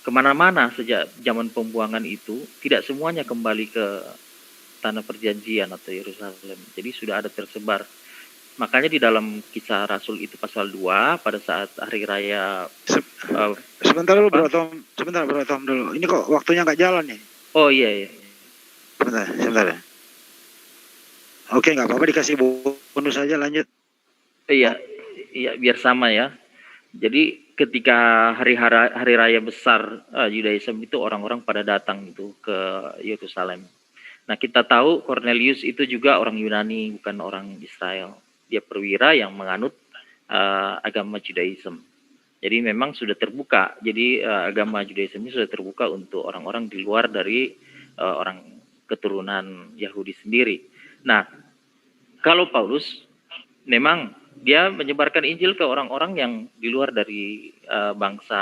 kemana-mana sejak zaman pembuangan itu, tidak semuanya kembali ke tanah perjanjian atau Yerusalem. Jadi sudah ada tersebar. Makanya di dalam Kisah Rasul itu pasal 2 pada saat hari raya sebentar dulu Bro Tom dulu. Ini kok waktunya nggak jalan nih. Oh iya. Sebentar ya. Oke, nggak apa-apa, dikasih bonus saja, lanjut. Iya, biar sama ya. Jadi ketika hari raya besar Judaism itu orang-orang pada datang itu ke Yerusalem. Nah, kita tahu Cornelius itu juga orang Yunani, bukan orang Israel. Dia perwira yang menganut agama Judaism. Jadi memang sudah terbuka. Jadi agama Judaism ini sudah terbuka untuk orang-orang di luar dari orang keturunan Yahudi sendiri. Nah, kalau Paulus memang dia menyebarkan Injil ke orang-orang yang di luar dari bangsa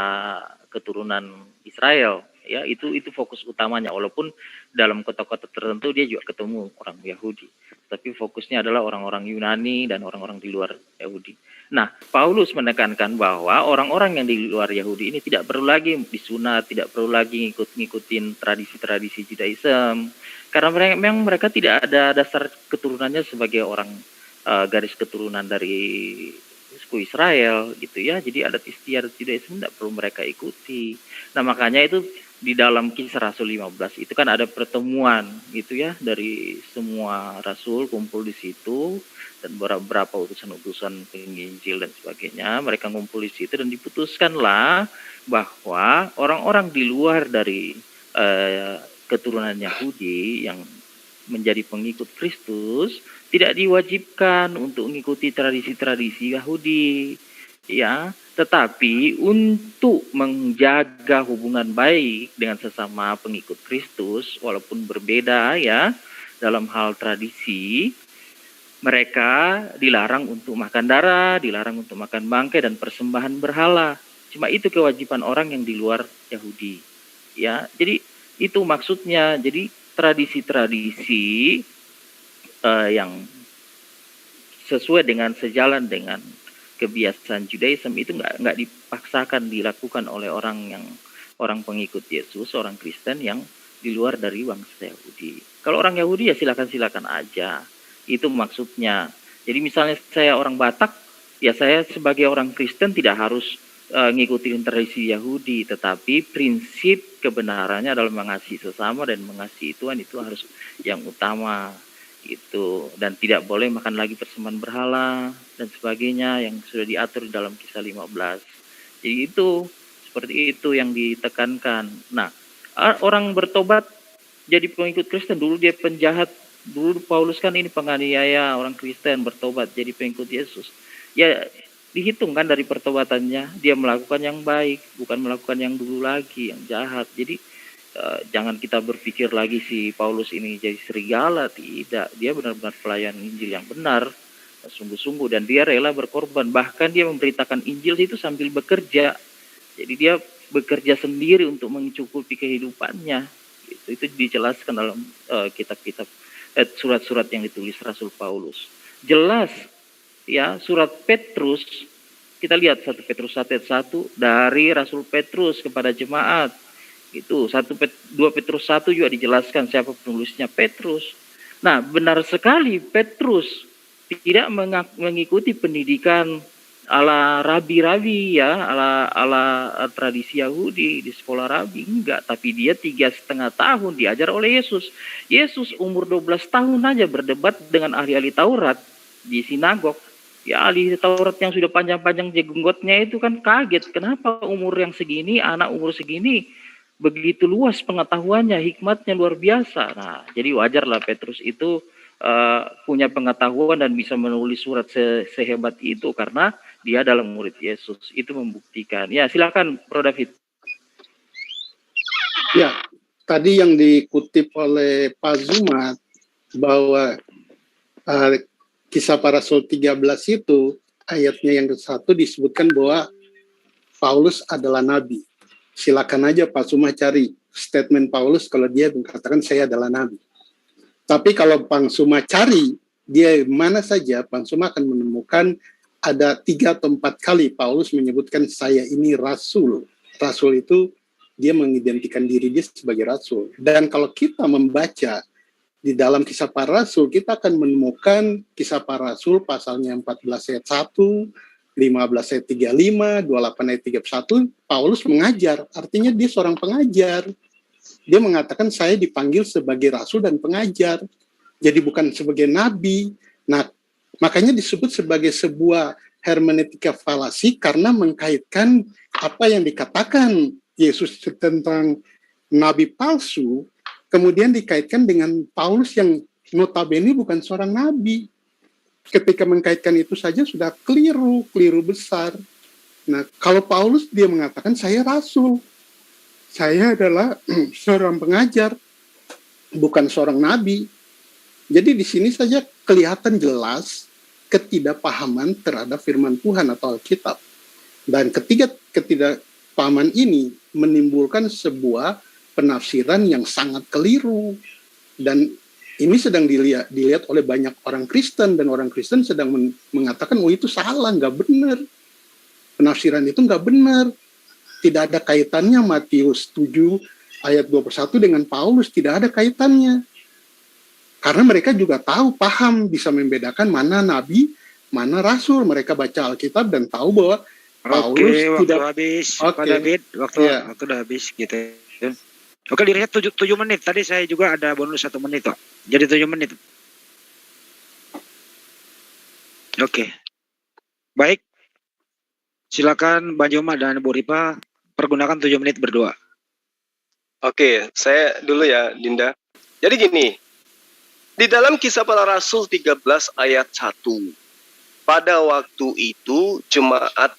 keturunan Israel. Ya, itu fokus utamanya. Walaupun dalam kota-kota tertentu dia juga ketemu orang Yahudi, tapi fokusnya adalah orang-orang Yunani dan orang-orang di luar Yahudi. Nah, Paulus menekankan bahwa orang-orang yang di luar Yahudi ini tidak perlu lagi disunat, tidak perlu lagi ngikutin tradisi-tradisi Judaism, karena memang mereka tidak ada dasar keturunannya sebagai orang garis keturunan dari suku Israel gitu ya. Jadi adat istiadat Judaism tidak perlu mereka ikuti. Nah, makanya itu di dalam Kisah Rasul 15 itu kan ada pertemuan gitu ya, dari semua rasul kumpul di situ, dan beberapa utusan-utusan penginjil dan sebagainya, mereka ngumpul di situ dan diputuskanlah bahwa orang-orang di luar dari keturunan Yahudi yang menjadi pengikut Kristus tidak diwajibkan untuk mengikuti tradisi-tradisi Yahudi, ya, tetapi untuk menjaga hubungan baik dengan sesama pengikut Kristus, walaupun berbeda ya dalam hal tradisi, mereka dilarang untuk makan darah, dilarang untuk makan bangkai dan persembahan berhala. Cuma itu kewajiban orang yang di luar Yahudi, ya. Jadi itu maksudnya. Jadi tradisi-tradisi yang sesuai dengan sejalan dengan kebiasaan Judaism itu nggak dipaksakan dilakukan oleh orang pengikut Yesus, orang Kristen yang di luar dari bangsa Yahudi. Kalau orang Yahudi ya silakan aja. Itu maksudnya. Jadi misalnya saya orang Batak, ya saya sebagai orang Kristen tidak harus ngikutin tradisi Yahudi, tetapi prinsip kebenarannya adalah mengasihi sesama dan mengasihi Tuhan, itu harus yang utama itu. Dan tidak boleh makan lagi persembahan berhala dan sebagainya yang sudah diatur dalam Kisah 15. Jadi itu seperti itu yang ditekankan. Nah, orang bertobat jadi pengikut Kristen, dulu dia penjahat, dulu Paulus kan ini penganiaya orang Kristen, bertobat jadi pengikut Yesus. Ya dihitung kan dari pertobatannya, dia melakukan yang baik, bukan melakukan yang dulu lagi, yang jahat. Jadi jangan kita berpikir lagi si Paulus ini jadi serigala, tidak. Dia benar-benar pelayan Injil yang benar, sungguh-sungguh, dan dia rela berkorban. Bahkan dia memberitakan Injil itu sambil bekerja. Jadi dia bekerja sendiri untuk mencukupi kehidupannya. Itu dijelaskan dalam kitab-kitab, surat-surat yang ditulis Rasul Paulus. Jelas. Ya, surat Petrus, kita lihat 1 Petrus 1 ayat 1 dari Rasul Petrus kepada jemaat. Itu 2 Petrus 1 juga dijelaskan siapa penulisnya, Petrus. Nah, benar sekali Petrus tidak mengikuti pendidikan ala rabi-rabi ya, ala tradisi Yahudi di sekolah rabi, enggak, tapi dia 3,5 tahun diajar oleh Yesus. Yesus umur 12 tahun aja berdebat dengan ahli-ahli Taurat di sinagog. Ya, ahli Taurat yang sudah panjang-panjang jenggotnya itu kan kaget, kenapa umur yang segini, anak umur segini begitu luas pengetahuannya, hikmatnya luar biasa. Nah, jadi wajarlah Petrus itu punya pengetahuan dan bisa menulis surat sehebat itu karena dia adalah murid Yesus. Itu membuktikan. Ya, silakan Bro David. Ya, tadi yang dikutip oleh Pak Zuma bahwa Kisah Para Rasul 13 itu ayatnya yang ke-1 disebutkan bahwa Paulus adalah nabi. Silakan aja Pak Zuma cari statement Paulus kalau dia mengatakan saya adalah nabi. Tapi kalau Pak Zuma cari dia mana saja, Pak Zuma akan menemukan ada 3 atau 4 kali Paulus menyebutkan saya ini rasul. Rasul itu dia mengidentikan diri dia sebagai rasul. Dan kalau kita membaca di dalam Kisah Para Rasul, kita akan menemukan Kisah Para Rasul pasalnya 14 ayat 1, 15 ayat 35, 28 ayat 31, Paulus mengajar. Artinya dia seorang pengajar. Dia mengatakan saya dipanggil sebagai rasul dan pengajar. Jadi bukan sebagai nabi. Nah, makanya disebut sebagai sebuah hermeneutika falasi karena mengkaitkan apa yang dikatakan Yesus tentang nabi palsu, kemudian dikaitkan dengan Paulus yang notabene bukan seorang nabi. Ketika mengkaitkan itu saja sudah keliru besar. Nah, kalau Paulus dia mengatakan saya rasul, saya adalah seorang pengajar, bukan seorang nabi. Jadi di sini saja kelihatan jelas ketidakpahaman terhadap firman Tuhan atau Alkitab. Dan ketidakpahaman ini menimbulkan sebuah penafsiran yang sangat keliru. Dan ini sedang dilihat oleh banyak orang Kristen, dan orang Kristen sedang mengatakan, oh itu salah, nggak benar. Penafsiran itu nggak benar. Tidak ada kaitannya Matius 7 ayat 21 dengan Paulus, tidak ada kaitannya. Karena mereka juga tahu, paham, bisa membedakan mana nabi, mana rasul. Mereka baca Alkitab dan tahu bahwa Paulus waktu habis. Pak David, waktu udah habis gitu. Oke, dilihat 7 menit. Tadi saya juga ada bonus 1 menit kok. Jadi 7 menit. Oke. Baik. Silakan Bang Joma dan Bu Ripa pergunakan 7 menit berdua. Oke, saya dulu ya, Dinda. Jadi gini, di dalam Kisah Para Rasul 13 ayat 1, pada waktu itu jemaat,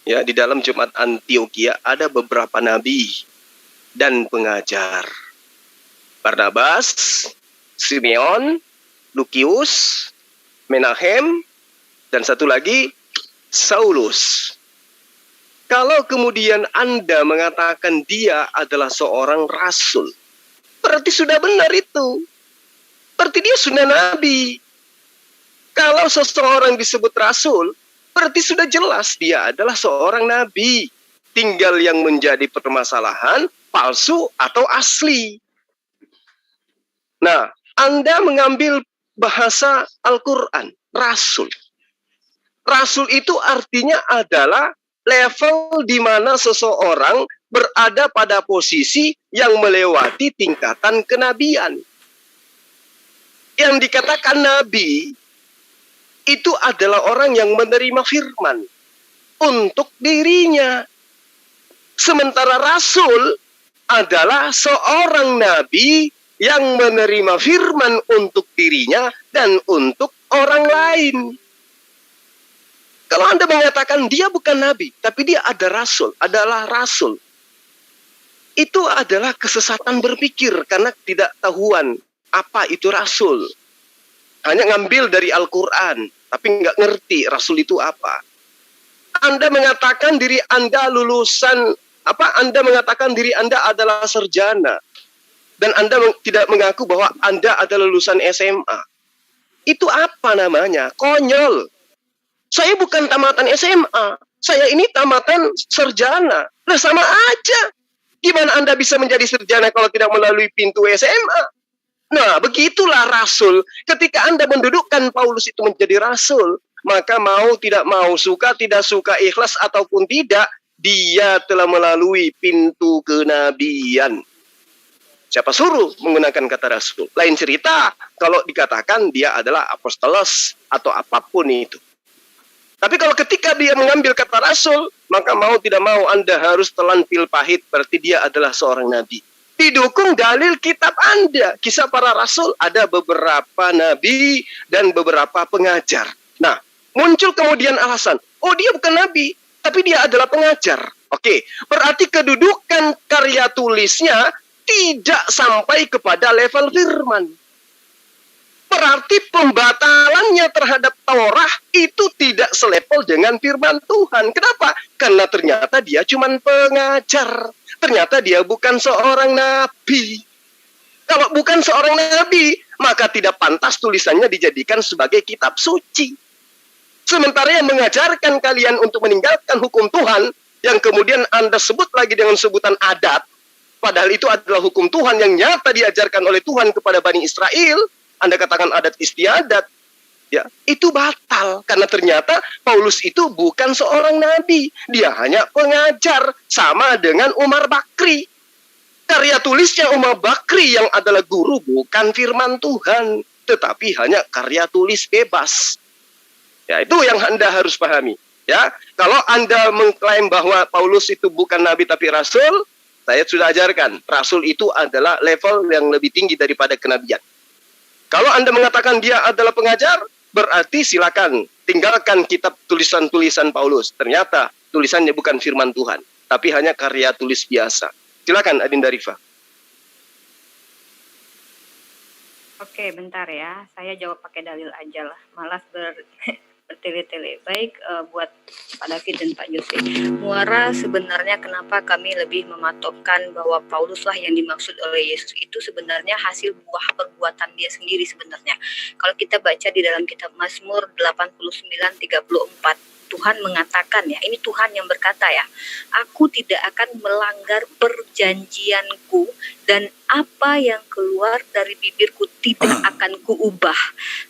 ya, di dalam jemaat Antioquia ada beberapa nabi dan pengajar. Barnabas, Simeon, Lukius, Menahem, dan satu lagi Saulus. Kalau kemudian Anda mengatakan dia adalah seorang rasul, berarti sudah benar itu. Berarti dia sudah nabi. Kalau seseorang disebut rasul, berarti sudah jelas dia adalah seorang nabi. Tinggal yang menjadi permasalahan, palsu atau asli. Nah, Anda mengambil bahasa Al-Quran, rasul. Rasul itu artinya adalah level di mana seseorang berada pada posisi yang melewati tingkatan kenabian. Yang dikatakan nabi itu adalah orang yang menerima firman untuk dirinya. Sementara rasul adalah seorang nabi yang menerima firman untuk dirinya dan untuk orang lain. Kalau Anda mengatakan dia bukan nabi, tapi dia adalah rasul. Itu adalah kesesatan berpikir karena tidak tahuan apa itu rasul. Hanya ngambil dari Al-Quran, tapi nggak ngerti rasul itu apa. Anda mengatakan diri Anda lulusan, Anda mengatakan diri Anda adalah sarjana. Dan Anda tidak mengaku bahwa Anda adalah lulusan SMA. Itu apa namanya? Konyol. Saya bukan tamatan SMA. Saya ini tamatan sarjana. Nah, sama aja. Gimana Anda bisa menjadi sarjana kalau tidak melalui pintu SMA? Nah, begitulah rasul. Ketika Anda mendudukkan Paulus itu menjadi rasul, maka mau tidak mau, suka tidak suka, ikhlas ataupun tidak, dia telah melalui pintu kenabian. Siapa suruh menggunakan kata rasul? Lain cerita kalau dikatakan dia adalah apostolos atau apapun itu. Tapi kalau ketika dia mengambil kata rasul, maka mau tidak mau Anda harus telan pil pahit, berarti dia adalah seorang nabi. Didukung dalil kitab Anda. Kisah Para Rasul ada beberapa nabi dan beberapa pengajar. Nah, muncul kemudian alasan, oh dia bukan nabi, tapi dia adalah pengajar. Oke, berarti kedudukan karya tulisnya tidak sampai kepada level firman. Berarti pembatalannya terhadap Taurat itu tidak selevel dengan firman Tuhan. Kenapa? Karena ternyata dia cuma pengajar. Ternyata dia bukan seorang nabi. Kalau bukan seorang nabi, maka tidak pantas tulisannya dijadikan sebagai kitab suci. Sementara yang mengajarkan kalian untuk meninggalkan hukum Tuhan, yang kemudian Anda sebut lagi dengan sebutan adat, padahal itu adalah hukum Tuhan yang nyata diajarkan oleh Tuhan kepada Bani Israel, Anda katakan adat istiadat, ya, itu batal. Karena ternyata Paulus itu bukan seorang nabi. Dia hanya pengajar, sama dengan Umar Bakri. Karya tulisnya Umar Bakri yang adalah guru bukan firman Tuhan, tetapi hanya karya tulis bebas. Ya, itu yang Anda harus pahami. Ya, kalau Anda mengklaim bahwa Paulus itu bukan nabi tapi rasul, saya sudah ajarkan, rasul itu adalah level yang lebih tinggi daripada kenabian. Kalau Anda mengatakan dia adalah pengajar, berarti silakan tinggalkan kitab tulisan-tulisan Paulus. Ternyata tulisannya bukan firman Tuhan, tapi hanya karya tulis biasa. Silakan Adinda Rifa. Oke, bentar ya. Saya jawab pakai dalil aja lah. Malas bertele-tele. Baik, buat Pak David dan Pak Jose. Muara sebenarnya kenapa kami lebih mematokkan bahwa Pauluslah yang dimaksud oleh Yesus itu sebenarnya hasil buah perbuatan dia sendiri sebenarnya. Kalau kita baca di dalam kitab Mazmur 89:34, Tuhan mengatakan ya, ini Tuhan yang berkata ya, aku tidak akan melanggar perjanjianku dan apa yang keluar dari bibirku tidak akan kuubah.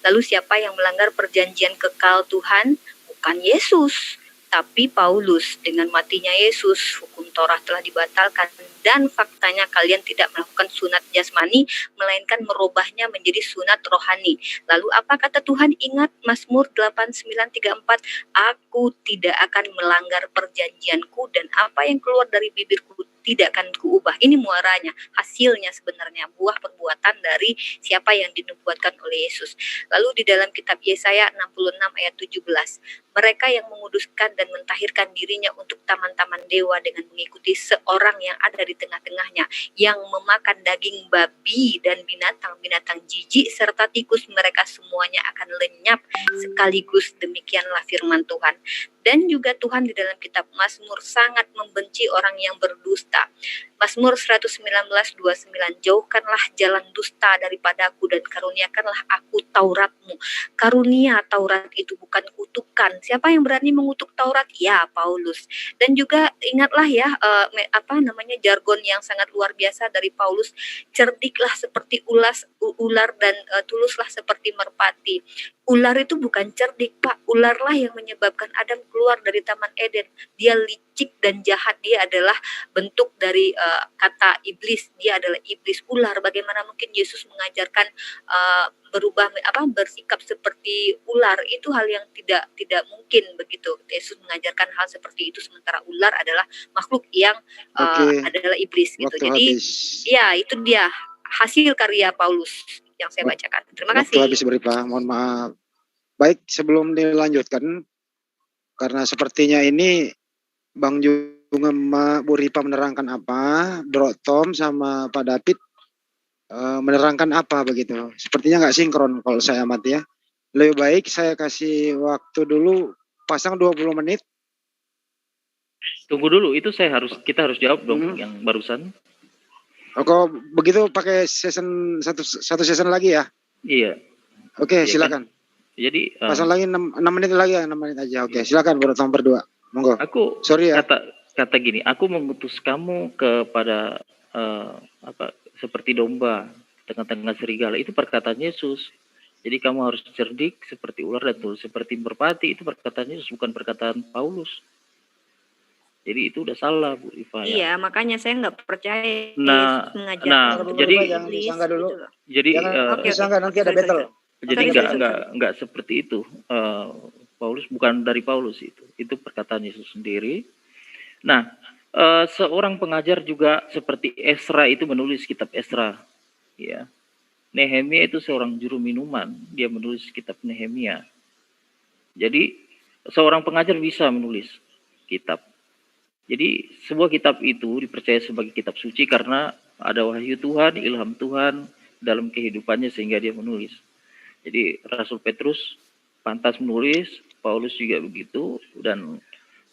Lalu siapa yang melanggar perjanjian kekal Tuhan? Bukan Yesus, tapi Paulus. Dengan matinya Yesus, hukum Taurat telah dibatalkan dan faktanya kalian tidak melakukan sunat jasmani, melainkan merubahnya menjadi sunat rohani. Lalu apa kata Tuhan? Ingat Mazmur 89:34, aku tidak akan melanggar perjanjianku dan apa yang keluar dari bibirku tidak akan kuubah. Ini muaranya, hasilnya sebenarnya buah perbuatan dari siapa yang dinubuatkan oleh Yesus. Lalu di dalam kitab Yesaya 66:17, mereka yang menguduskan dan mentahirkan dirinya untuk taman-taman dewa dengan mengikuti seorang yang ada di tengah-tengahnya, yang memakan daging babi dan binatang-binatang jijik serta tikus, mereka semuanya akan lenyap sekaligus. Demikianlah firman Tuhan. Dan juga Tuhan di dalam kitab Mazmur sangat membenci orang yang berdusta. Mazmur 119:29, jauhkanlah jalan dusta daripadaku dan karuniakanlah aku Tauratmu. Karunia Taurat itu bukan kutukan. Siapa yang berani mengutuk Taurat? Ya, Paulus. Dan juga ingatlah ya, jargon yang sangat luar biasa dari Paulus, cerdiklah seperti ular dan tuluslah seperti merpati. Ular itu bukan cerdik, Pak. Ularlah yang menyebabkan Adam keluar dari Taman Eden. Dia licik dan jahat. Dia adalah bentuk dari kata iblis. Dia adalah iblis ular. Bagaimana mungkin Yesus mengajarkan bersikap seperti ular? Itu hal yang tidak mungkin begitu. Yesus mengajarkan hal seperti itu, sementara ular adalah makhluk yang adalah iblis gitu. Waktu Jadi habis. ya itu dia hasil karya Paulus yang saya bacakan. Terima kasih. Waktu habis berapa? Mohon maaf. Baik, sebelum dilanjutkan, karena sepertinya ini Bang Junga, Bu Ripa menerangkan apa, Bro Tom sama Pak David menerangkan apa begitu. Sepertinya nggak sinkron kalau saya amati ya. Lebih baik saya kasih waktu dulu, pasang 20 menit. Tunggu dulu, itu kita harus jawab dong yang barusan. Oh, kok begitu pakai satu season lagi ya? Iya. Oke, Iya, silakan. Kan? Jadi Pasang lagi 6 menit lagi ya, 6 menit aja. Oke, silakan Bro Tom berdua. Monggo. Aku sorry ya. Kata gini, aku mengutus kamu kepada seperti domba tengah-tengah serigala. Itu perkataan Yesus. Jadi kamu harus cerdik seperti ular dan tulus seperti merpati. Itu perkataan Yesus, bukan perkataan Paulus. Jadi itu udah salah, Bu Rifa. Iya, makanya saya nggak percaya Nah, Yesus mengajarkan jadi disangka dulu. Gitu. Jadi disangka nanti ada battle. Jadi enggak seperti itu. Paulus bukan dari Paulus itu. Itu perkataan Yesus sendiri. Nah, seorang pengajar juga seperti Esra itu menulis kitab Esra, ya. Nehemia itu seorang juru minuman, dia menulis kitab Nehemia. Jadi seorang pengajar bisa menulis kitab. Jadi sebuah kitab itu dipercaya sebagai kitab suci karena ada wahyu Tuhan, ilham Tuhan dalam kehidupannya sehingga dia menulis. Jadi Rasul Petrus pantas menulis, Paulus juga begitu, dan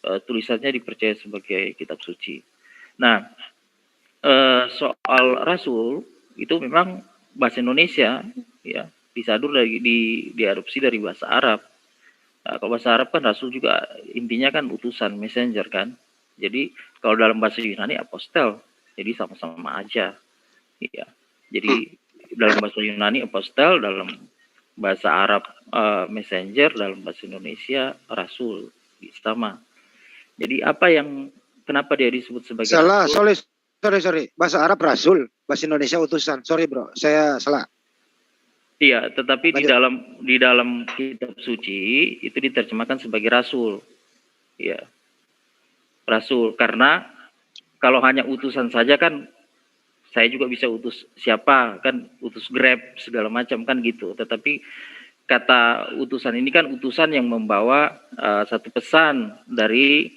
tulisannya dipercaya sebagai kitab suci. Nah, soal Rasul itu memang bahasa Indonesia, ya, disadur diadopsi dari bahasa Arab. Kalau bahasa Arab kan Rasul juga intinya kan utusan, messenger kan. Jadi kalau dalam bahasa Yunani apostel, jadi sama-sama aja, ya. Jadi dalam bahasa Yunani apostel, dalam bahasa Arab messenger, dalam bahasa Indonesia rasul, sama. Jadi kenapa dia disebut sebagai salah, rasul? sorry. Bahasa Arab rasul, bahasa Indonesia utusan. Sorry bro, saya salah. Iya, tetapi di dalam kitab suci itu diterjemahkan sebagai rasul. Ya. Rasul, karena kalau hanya utusan saja kan saya juga bisa utus siapa, kan utus Grab segala macam kan gitu. Tetapi kata utusan ini kan utusan yang membawa satu pesan dari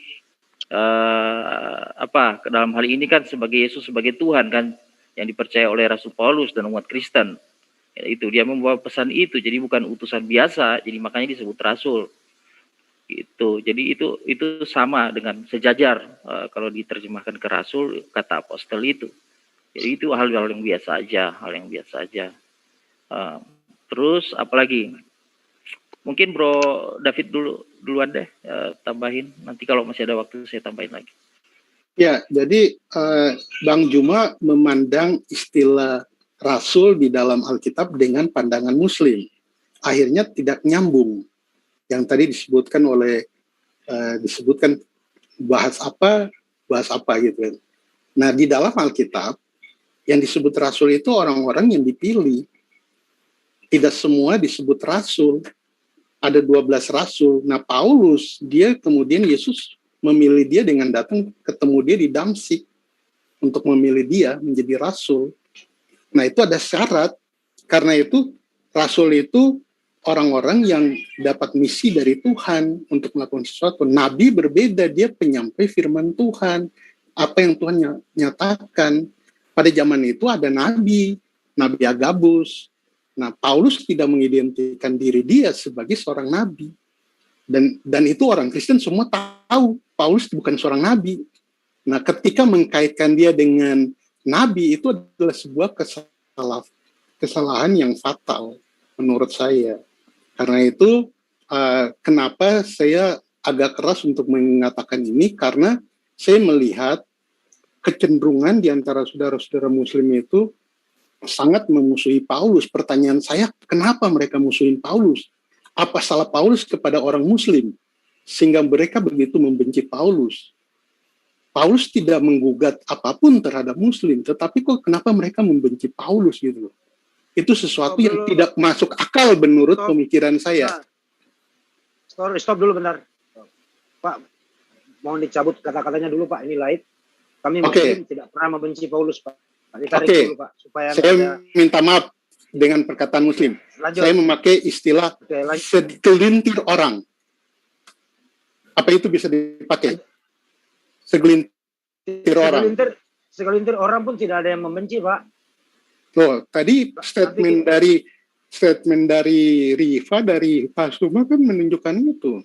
dalam hal ini kan sebagai Yesus sebagai Tuhan kan, yang dipercaya oleh Rasul Paulus dan umat Kristen. Ya, itu dia membawa pesan itu, jadi bukan utusan biasa, jadi makanya disebut rasul. Gitu. Jadi itu sama dengan sejajar kalau diterjemahkan ke rasul kata apostel itu. Jadi itu hal-hal yang biasa aja, terus apalagi? Mungkin Bro David duluan deh tambahin. Nanti kalau masih ada waktu saya tambahin lagi. Ya, jadi Bang Juma memandang istilah rasul di dalam Alkitab dengan pandangan Muslim. Akhirnya tidak nyambung. Yang tadi disebutkan bahas apa gitu. Nah, di dalam Alkitab yang disebut rasul itu orang-orang yang dipilih. Tidak semua disebut rasul. Ada 12 rasul. Nah, Paulus, dia kemudian Yesus memilih dia dengan datang ketemu dia di Damsik untuk memilih dia menjadi rasul. Nah, itu ada syarat. Karena itu rasul itu orang-orang yang dapat misi dari Tuhan untuk melakukan sesuatu. Nabi berbeda, dia penyampai firman Tuhan. Apa yang Tuhan nyatakan. Pada zaman itu ada Nabi Agabus. Nah, Paulus tidak mengidentikan diri dia sebagai seorang nabi. Dan itu orang Kristen semua tahu Paulus bukan seorang nabi. Nah, ketika mengkaitkan dia dengan nabi, itu adalah sebuah kesalahan yang fatal menurut saya. Karena itu kenapa saya agak keras untuk mengatakan ini, karena saya melihat kecenderungan di antara saudara-saudara Muslim itu sangat memusuhi Paulus. Pertanyaan saya, kenapa mereka musuhin Paulus? Apa salah Paulus kepada orang Muslim sehingga mereka begitu membenci Paulus? Paulus tidak menggugat apapun terhadap Muslim, tetapi kok kenapa mereka membenci Paulus gitu? Itu sesuatu yang tidak masuk akal menurut pemikiran saya. Stop dulu bentar. Pak, mohon dicabut kata-katanya dulu Pak, ini live. Kami Muslim tidak pernah membenci Paulus Pak. Dulu, Pak, supaya saya minta maaf dengan perkataan Muslim. Lanjut. Saya memakai istilah segelintir orang. Apa itu bisa dipakai? Segelintir orang. Segelintir orang pun tidak ada yang membenci Pak. Loh, tadi statement dari Riva, dari Pak Suma kan menunjukkan itu.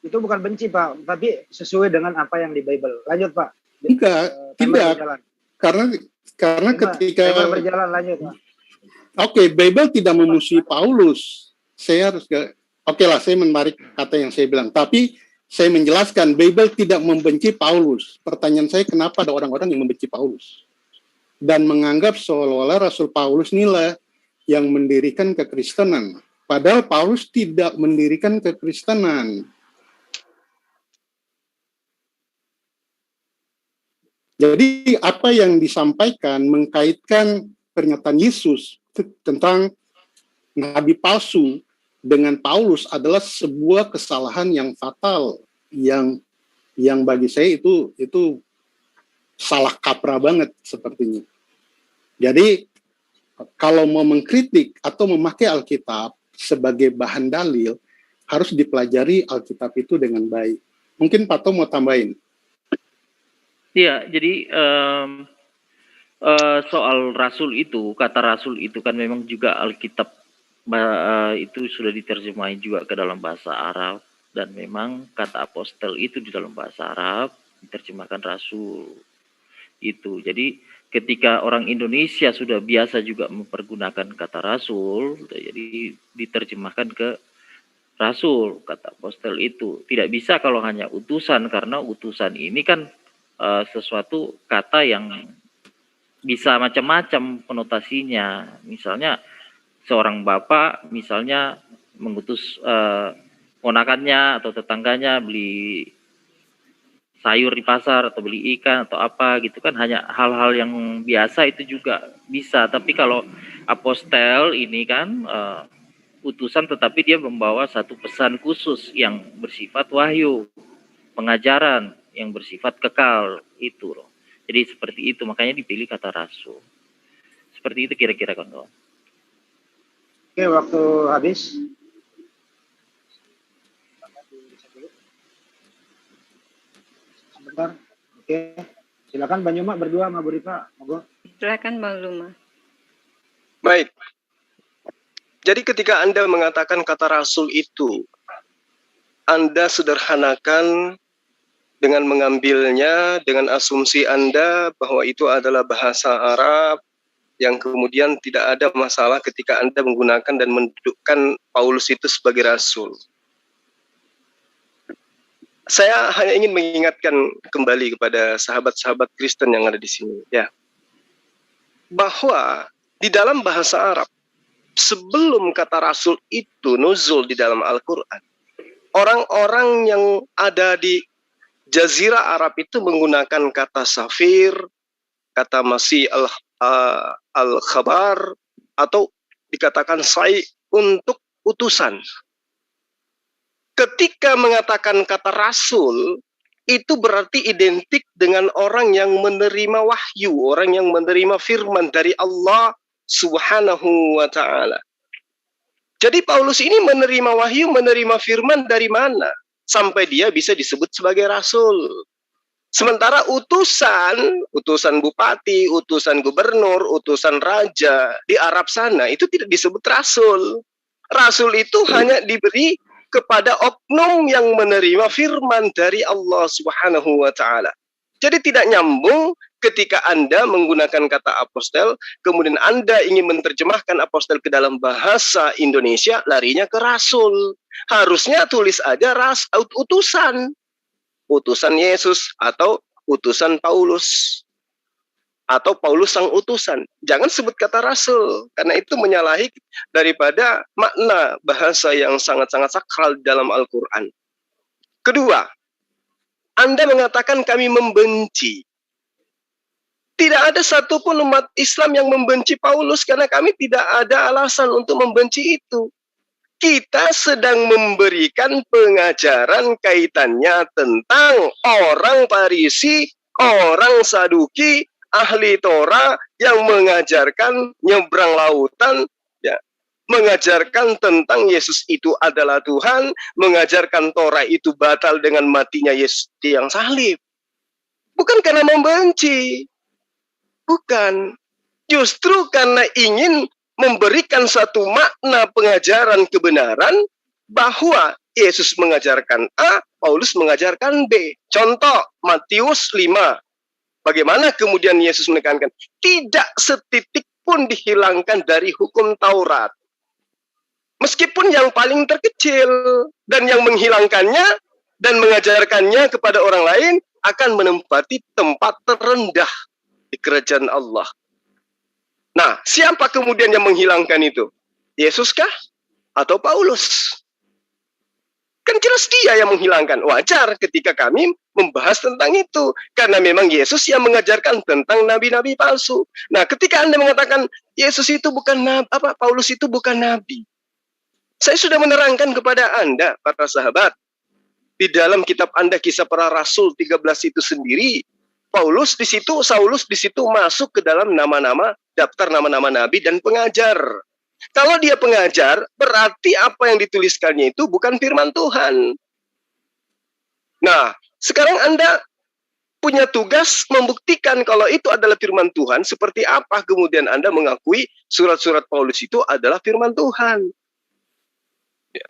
Itu bukan benci Pak, tapi sesuai dengan apa yang di Bible. Lanjut Pak. Tidak. Karena ketika berjalan lanjut Pak. Oke, Bible tidak memusuhi Paulus. Saya harus lah, saya menarik kata yang saya bilang. Tapi saya menjelaskan Bible tidak membenci Paulus. Pertanyaan saya, kenapa ada orang-orang yang membenci Paulus dan menganggap seolah-olah Rasul Paulus inilah yang mendirikan kekristenan. Padahal Paulus tidak mendirikan kekristenan. Jadi apa yang disampaikan mengkaitkan pernyataan Yesus tentang nabi palsu dengan Paulus adalah sebuah kesalahan yang fatal yang bagi saya itu salah kaprah banget sepertinya. Jadi kalau mau mengkritik atau memakai Alkitab sebagai bahan dalil, harus dipelajari Alkitab itu dengan baik. Mungkin Pak Tom mau tambahin. Iya, jadi soal rasul itu, kata rasul itu kan memang juga Alkitab itu sudah diterjemahin juga ke dalam bahasa Arab, dan memang kata apostel itu di dalam bahasa Arab diterjemahkan rasul itu. Jadi ketika orang Indonesia sudah biasa juga mempergunakan kata rasul, jadi diterjemahkan ke rasul, kata apostel itu. Tidak bisa kalau hanya utusan, karena utusan ini kan sesuatu kata yang bisa macam-macam konotasinya. Misalnya seorang bapak misalnya mengutus ponakannya atau tetangganya beli sayur di pasar atau beli ikan atau apa gitu kan, hanya hal-hal yang biasa itu juga bisa. Tapi kalau apostel ini kan utusan, tetapi dia membawa satu pesan khusus yang bersifat wahyu, pengajaran yang bersifat kekal itu loh. Jadi seperti itu, makanya dipilih kata rasul. Seperti itu kira-kira kawan-kawan. Oke, waktu habis. Sebentar. Oke. Silakan Bang Yuma berdua sama Bu Rifa. Monggo. Silakan Bang Luma. Baik. Jadi ketika Anda mengatakan kata rasul itu Anda sederhanakan dengan mengambilnya dengan asumsi Anda bahwa itu adalah bahasa Arab yang kemudian tidak ada masalah ketika Anda menggunakan dan mendudukkan Paulus itu sebagai rasul. Saya hanya ingin mengingatkan kembali kepada sahabat-sahabat Kristen yang ada di sini, ya, bahwa di dalam bahasa Arab, sebelum kata rasul itu nuzul di dalam Al-Quran, orang-orang yang ada di Jazirah Arab itu menggunakan kata safir, kata masih al-khabar, atau dikatakan sai untuk utusan. Ketika mengatakan kata rasul, itu berarti identik dengan orang yang menerima wahyu, orang yang menerima firman dari Allah Subhanahu wa ta'ala. Jadi Paulus ini menerima wahyu, menerima firman dari mana? Sampai dia bisa disebut sebagai rasul. Sementara utusan bupati, utusan gubernur, utusan raja di Arab sana, itu tidak disebut rasul. Rasul itu hanya diberi kepada oknum yang menerima firman dari Allah Subhanahu wa ta'ala. Jadi tidak nyambung ketika Anda menggunakan kata apostel, kemudian Anda ingin menerjemahkan apostel ke dalam bahasa Indonesia, larinya ke rasul. Harusnya tulis aja utusan. Utusan Yesus atau utusan Paulus. Atau Paulus sang utusan. Jangan sebut kata rasul, karena itu menyalahi daripada makna bahasa yang sangat-sangat sakral dalam Al-Quran. Kedua, Anda mengatakan kami membenci. Tidak ada satupun umat Islam yang membenci Paulus, karena kami tidak ada alasan untuk membenci itu. Kita sedang memberikan pengajaran kaitannya tentang orang Farisi, orang Saduki, ahli Torah yang mengajarkan nyebrang lautan, ya, mengajarkan tentang Yesus itu adalah Tuhan, mengajarkan Torah itu batal dengan matinya Yesus yang salib. Bukan karena membenci, bukan. Justru karena ingin memberikan satu makna pengajaran kebenaran bahwa Yesus mengajarkan A, Paulus mengajarkan B. Contoh, Matius 5. Bagaimana kemudian Yesus menekankan, tidak setitik pun dihilangkan dari hukum Taurat. Meskipun yang paling terkecil, dan yang menghilangkannya dan mengajarkannya kepada orang lain akan menempati tempat terendah di kerajaan Allah. Nah, siapa kemudian yang menghilangkan itu? Yesuskah? Atau Paulus? Kan jelas dia yang menghilangkan. Wajar ketika kami membahas tentang itu. Karena memang Yesus yang mengajarkan tentang nabi-nabi palsu. Nah, ketika Anda mengatakan Yesus itu bukan nabi, Paulus itu bukan nabi. Saya sudah menerangkan kepada Anda, para sahabat. Di dalam kitab Anda Kisah Para Rasul 13 itu sendiri, Saulus di situ masuk ke dalam daftar nama-nama nabi dan pengajar. Kalau dia pengajar, berarti apa yang dituliskannya itu bukan firman Tuhan. Nah, sekarang Anda punya tugas membuktikan kalau itu adalah firman Tuhan, seperti apa kemudian Anda mengakui surat-surat Paulus itu adalah firman Tuhan. Ya.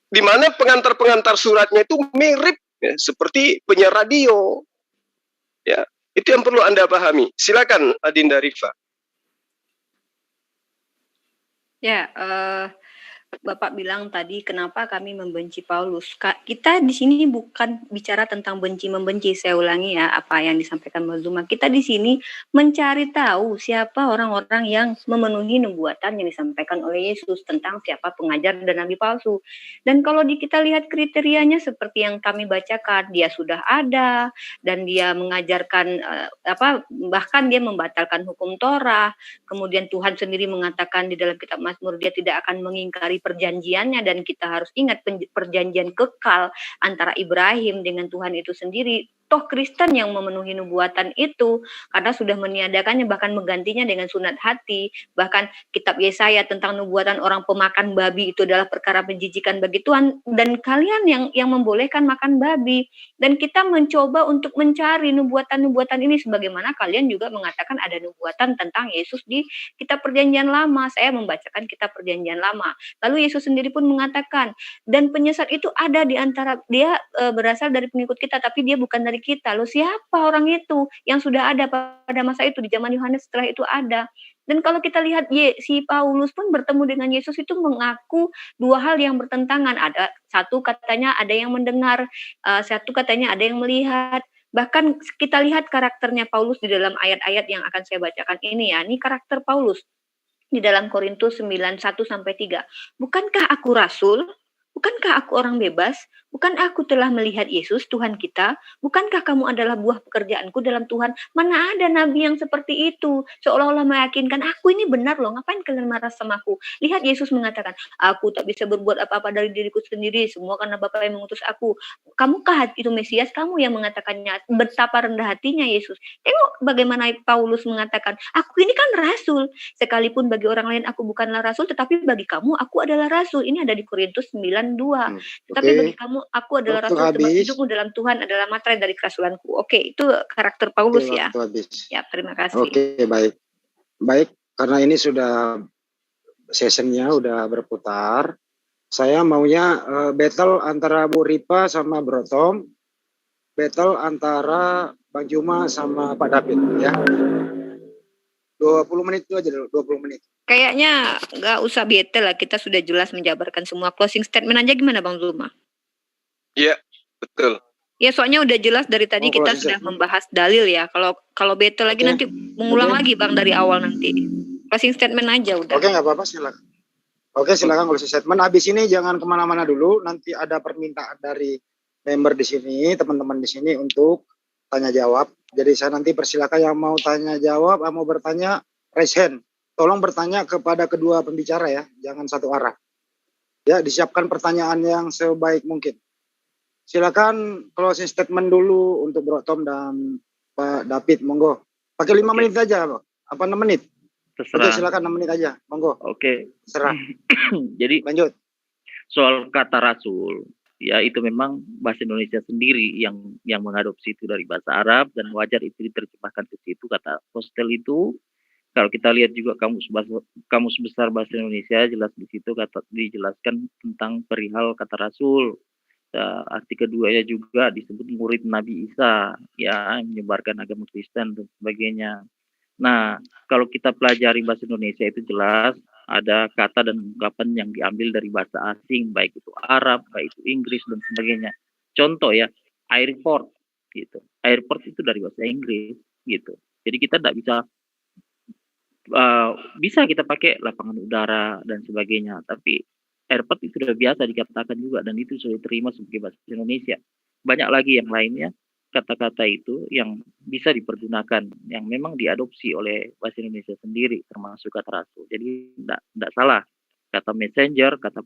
Di mana pengantar-pengantar suratnya itu mirip, ya, seperti penyiar radio. Ya, itu yang perlu Anda pahami. Silakan Adinda Rifa. Ya, Bapak bilang tadi kenapa kami membenci Paulus. Kita di sini bukan bicara tentang benci-membenci. Saya ulangi ya apa yang disampaikan Mbak Zuma. Kita di sini mencari tahu siapa orang-orang yang memenuhi nubuatan yang disampaikan oleh Yesus tentang siapa pengajar dan nabi palsu. Dan kalau kita lihat kriterianya seperti yang kami bacakan, dia sudah ada dan dia mengajarkan bahkan dia membatalkan hukum Torah. Kemudian Tuhan sendiri mengatakan di dalam kitab Mazmur dia tidak akan mengingkari perjanjiannya, dan kita harus ingat perjanjian kekal antara Ibrahim dengan Tuhan itu sendiri. toh Kristen yang memenuhi nubuatan itu, karena sudah meniadakannya, bahkan menggantinya dengan sunat hati. Bahkan kitab Yesaya tentang nubuatan orang pemakan babi itu adalah perkara penjijikan bagi Tuhan, dan kalian yang membolehkan makan babi. Dan kita mencoba untuk mencari nubuatan-nubuatan ini, sebagaimana kalian juga mengatakan ada nubuatan tentang Yesus di kitab Perjanjian Lama. Saya membacakan kitab Perjanjian Lama. Lalu Yesus sendiri pun mengatakan, dan penyesat itu ada di antara dia, berasal dari pengikut kita, tapi dia bukan dari kita. Loh, siapa orang itu yang sudah ada pada masa itu, di zaman Yohanes setelah itu ada? Dan kalau kita lihat si Paulus pun bertemu dengan Yesus itu mengaku dua hal yang bertentangan. Ada satu katanya ada yang mendengar, satu katanya ada yang melihat. Bahkan kita lihat karakternya Paulus di dalam ayat-ayat yang akan saya bacakan ini ya. Ini karakter Paulus di dalam Korintus 9:1-3. Bukankah aku rasul? Bukankah aku orang bebas? Bukan aku telah melihat Yesus, Tuhan kita? Bukankah kamu adalah buah pekerjaanku dalam Tuhan? Mana ada nabi yang seperti itu? Seolah-olah meyakinkan, aku ini benar loh, ngapain kalian marah sama aku? Lihat Yesus mengatakan, aku tak bisa berbuat apa-apa dari diriku sendiri, semua karena Bapa yang mengutus aku. Kamukah itu Mesias? Kamu yang mengatakannya. Betapa rendah hatinya Yesus. Tengok bagaimana Paulus mengatakan, aku ini kan rasul. Sekalipun bagi orang lain aku bukanlah rasul, tetapi bagi kamu aku adalah rasul. Ini ada di Korintus 9:2. Tetapi bagi kamu aku adalah rasul, sebab hidupmu dalam Tuhan adalah materai dari kerasulanku. Oke, itu karakter Paulus ya. Ya, terima kasih. Oke, baik. Baik, karena ini sudah sessionnya udah berputar. Saya maunya battle antara Bu Ripa sama Bro Tom. Battle antara Bang Juma sama Pak David ya. 20 menit itu aja dulu, 20 menit. Kayaknya nggak usah battle lah, kita sudah jelas menjabarkan semua. Closing statement aja gimana Bang Zuma? Iya, betul. Ya, soalnya udah jelas dari tadi kita sudah membahas dalil ya. Kalau battle lagi nanti mengulang lagi Bang dari awal nanti. Closing statement aja udah. Oke, nggak apa-apa, silakan. Oke, silakan closing statement. Habis ini jangan kemana-mana dulu. Nanti ada permintaan dari member di sini, teman-teman di sini untuk tanya jawab. Jadi saya nanti persilakan yang mau tanya jawab, yang mau bertanya, raise hand. Tolong bertanya kepada kedua pembicara ya, jangan satu arah. Ya, disiapkan pertanyaan yang sebaik mungkin. Silakan closing statement dulu untuk Bro Tom dan Pak David, monggo. Pakai 5 menit aja, Pak. Apa 6 menit? Terserah. Oke, silakan 6 menit aja, monggo. Oke. Serah. Jadi lanjut. Soal kata rasul, ya itu memang bahasa Indonesia sendiri yang mengadopsi itu dari bahasa Arab, dan wajar itu diterjemahkan ke situ. Kata apostel itu, kalau kita lihat juga kamus besar bahasa Indonesia, jelas di situ dijelaskan tentang perihal kata rasul. Arti keduanya juga disebut murid Nabi Isa, ya, menyebarkan agama Kristen dan sebagainya. Nah, kalau kita pelajari bahasa Indonesia itu jelas ada kata dan ungkapan yang diambil dari bahasa asing, baik itu Arab, baik itu Inggris dan sebagainya. Contoh ya, airport gitu. Airport itu dari bahasa Inggris gitu. Jadi kita tidak bisa kita pakai lapangan udara dan sebagainya, tapi airport itu sudah biasa dikatakan juga, dan itu sudah terima sebagai bahasa Indonesia. Banyak lagi yang lainnya, kata-kata itu yang bisa dipergunakan, yang memang diadopsi oleh bahasa Indonesia sendiri, termasuk kata rasul. Jadi tidak salah. Kata messenger, kata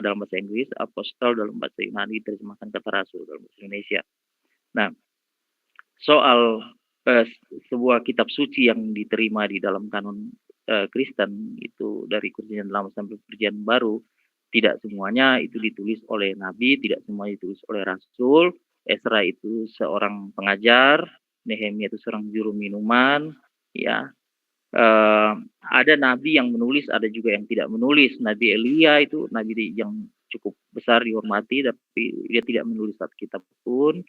dalam bahasa Inggris, apostle dalam bahasa Yunani, terjemahkan kata rasul dalam bahasa Indonesia. Nah, soal sebuah kitab suci yang diterima di dalam kanon Kristen, itu dari Perjanjian Lama sampai Perjanjian Baru, tidak semuanya itu ditulis oleh nabi, tidak semuanya ditulis oleh rasul. Ezra itu seorang pengajar, Nehemia itu seorang juru minuman, ya. Ada nabi yang menulis, ada juga yang tidak menulis. Nabi Elia itu nabi yang cukup besar dihormati, tapi dia tidak menulis satu kitab pun.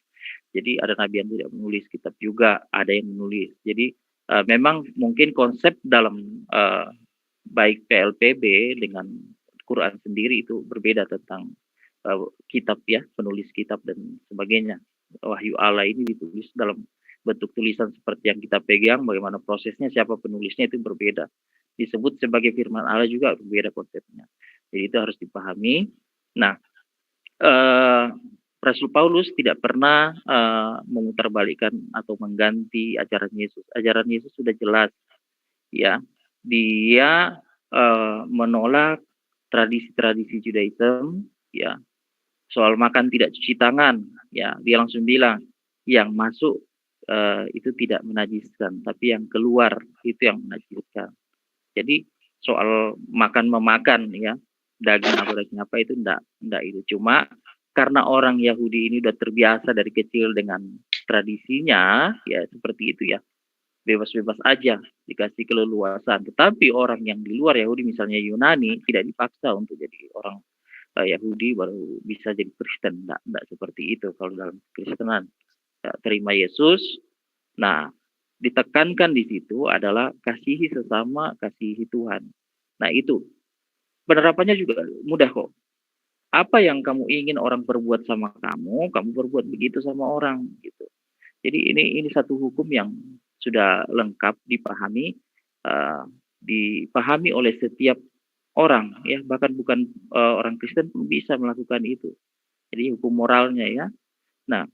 Jadi ada nabi yang tidak menulis kitab juga, ada yang menulis. Jadi memang mungkin konsep dalam baik PLPB dengan Quran sendiri itu berbeda tentang kitab ya, penulis kitab dan sebagainya. Wahyu Allah ini ditulis dalam bentuk tulisan seperti yang kita pegang, bagaimana prosesnya, siapa penulisnya itu berbeda. Disebut sebagai firman Allah juga berbeda konsepnya. Jadi itu harus dipahami. Nah, Rasul Paulus tidak pernah memutarbalikkan atau mengganti ajaran Yesus. Ajaran Yesus sudah jelas, ya. Dia menolak tradisi-tradisi Judaism, ya. Soal makan tidak cuci tangan, ya, dia langsung bilang, yang masuk itu tidak menajiskan, tapi yang keluar itu yang menajiskan. Jadi soal makan-memakan ya, daging apa itu enggak itu. Cuma karena orang Yahudi ini udah terbiasa dari kecil dengan tradisinya, ya seperti itu ya. Bebas-bebas aja, dikasih keleluasan. Tetapi orang yang di luar Yahudi, misalnya Yunani, tidak dipaksa untuk jadi orang Yahudi baru bisa jadi Kristen. Enggak seperti itu kalau dalam Kristenan. Ya, terima Yesus. Nah, ditekankan di situ adalah kasihi sesama, kasihi Tuhan. Nah, itu penerapannya juga mudah kok. Apa yang kamu ingin orang perbuat sama kamu perbuat begitu sama orang gitu. Jadi ini satu hukum yang sudah lengkap dipahami, dipahami oleh setiap orang ya, bahkan bukan orang Kristen pun bisa melakukan itu. Jadi hukum moralnya ya. Nah,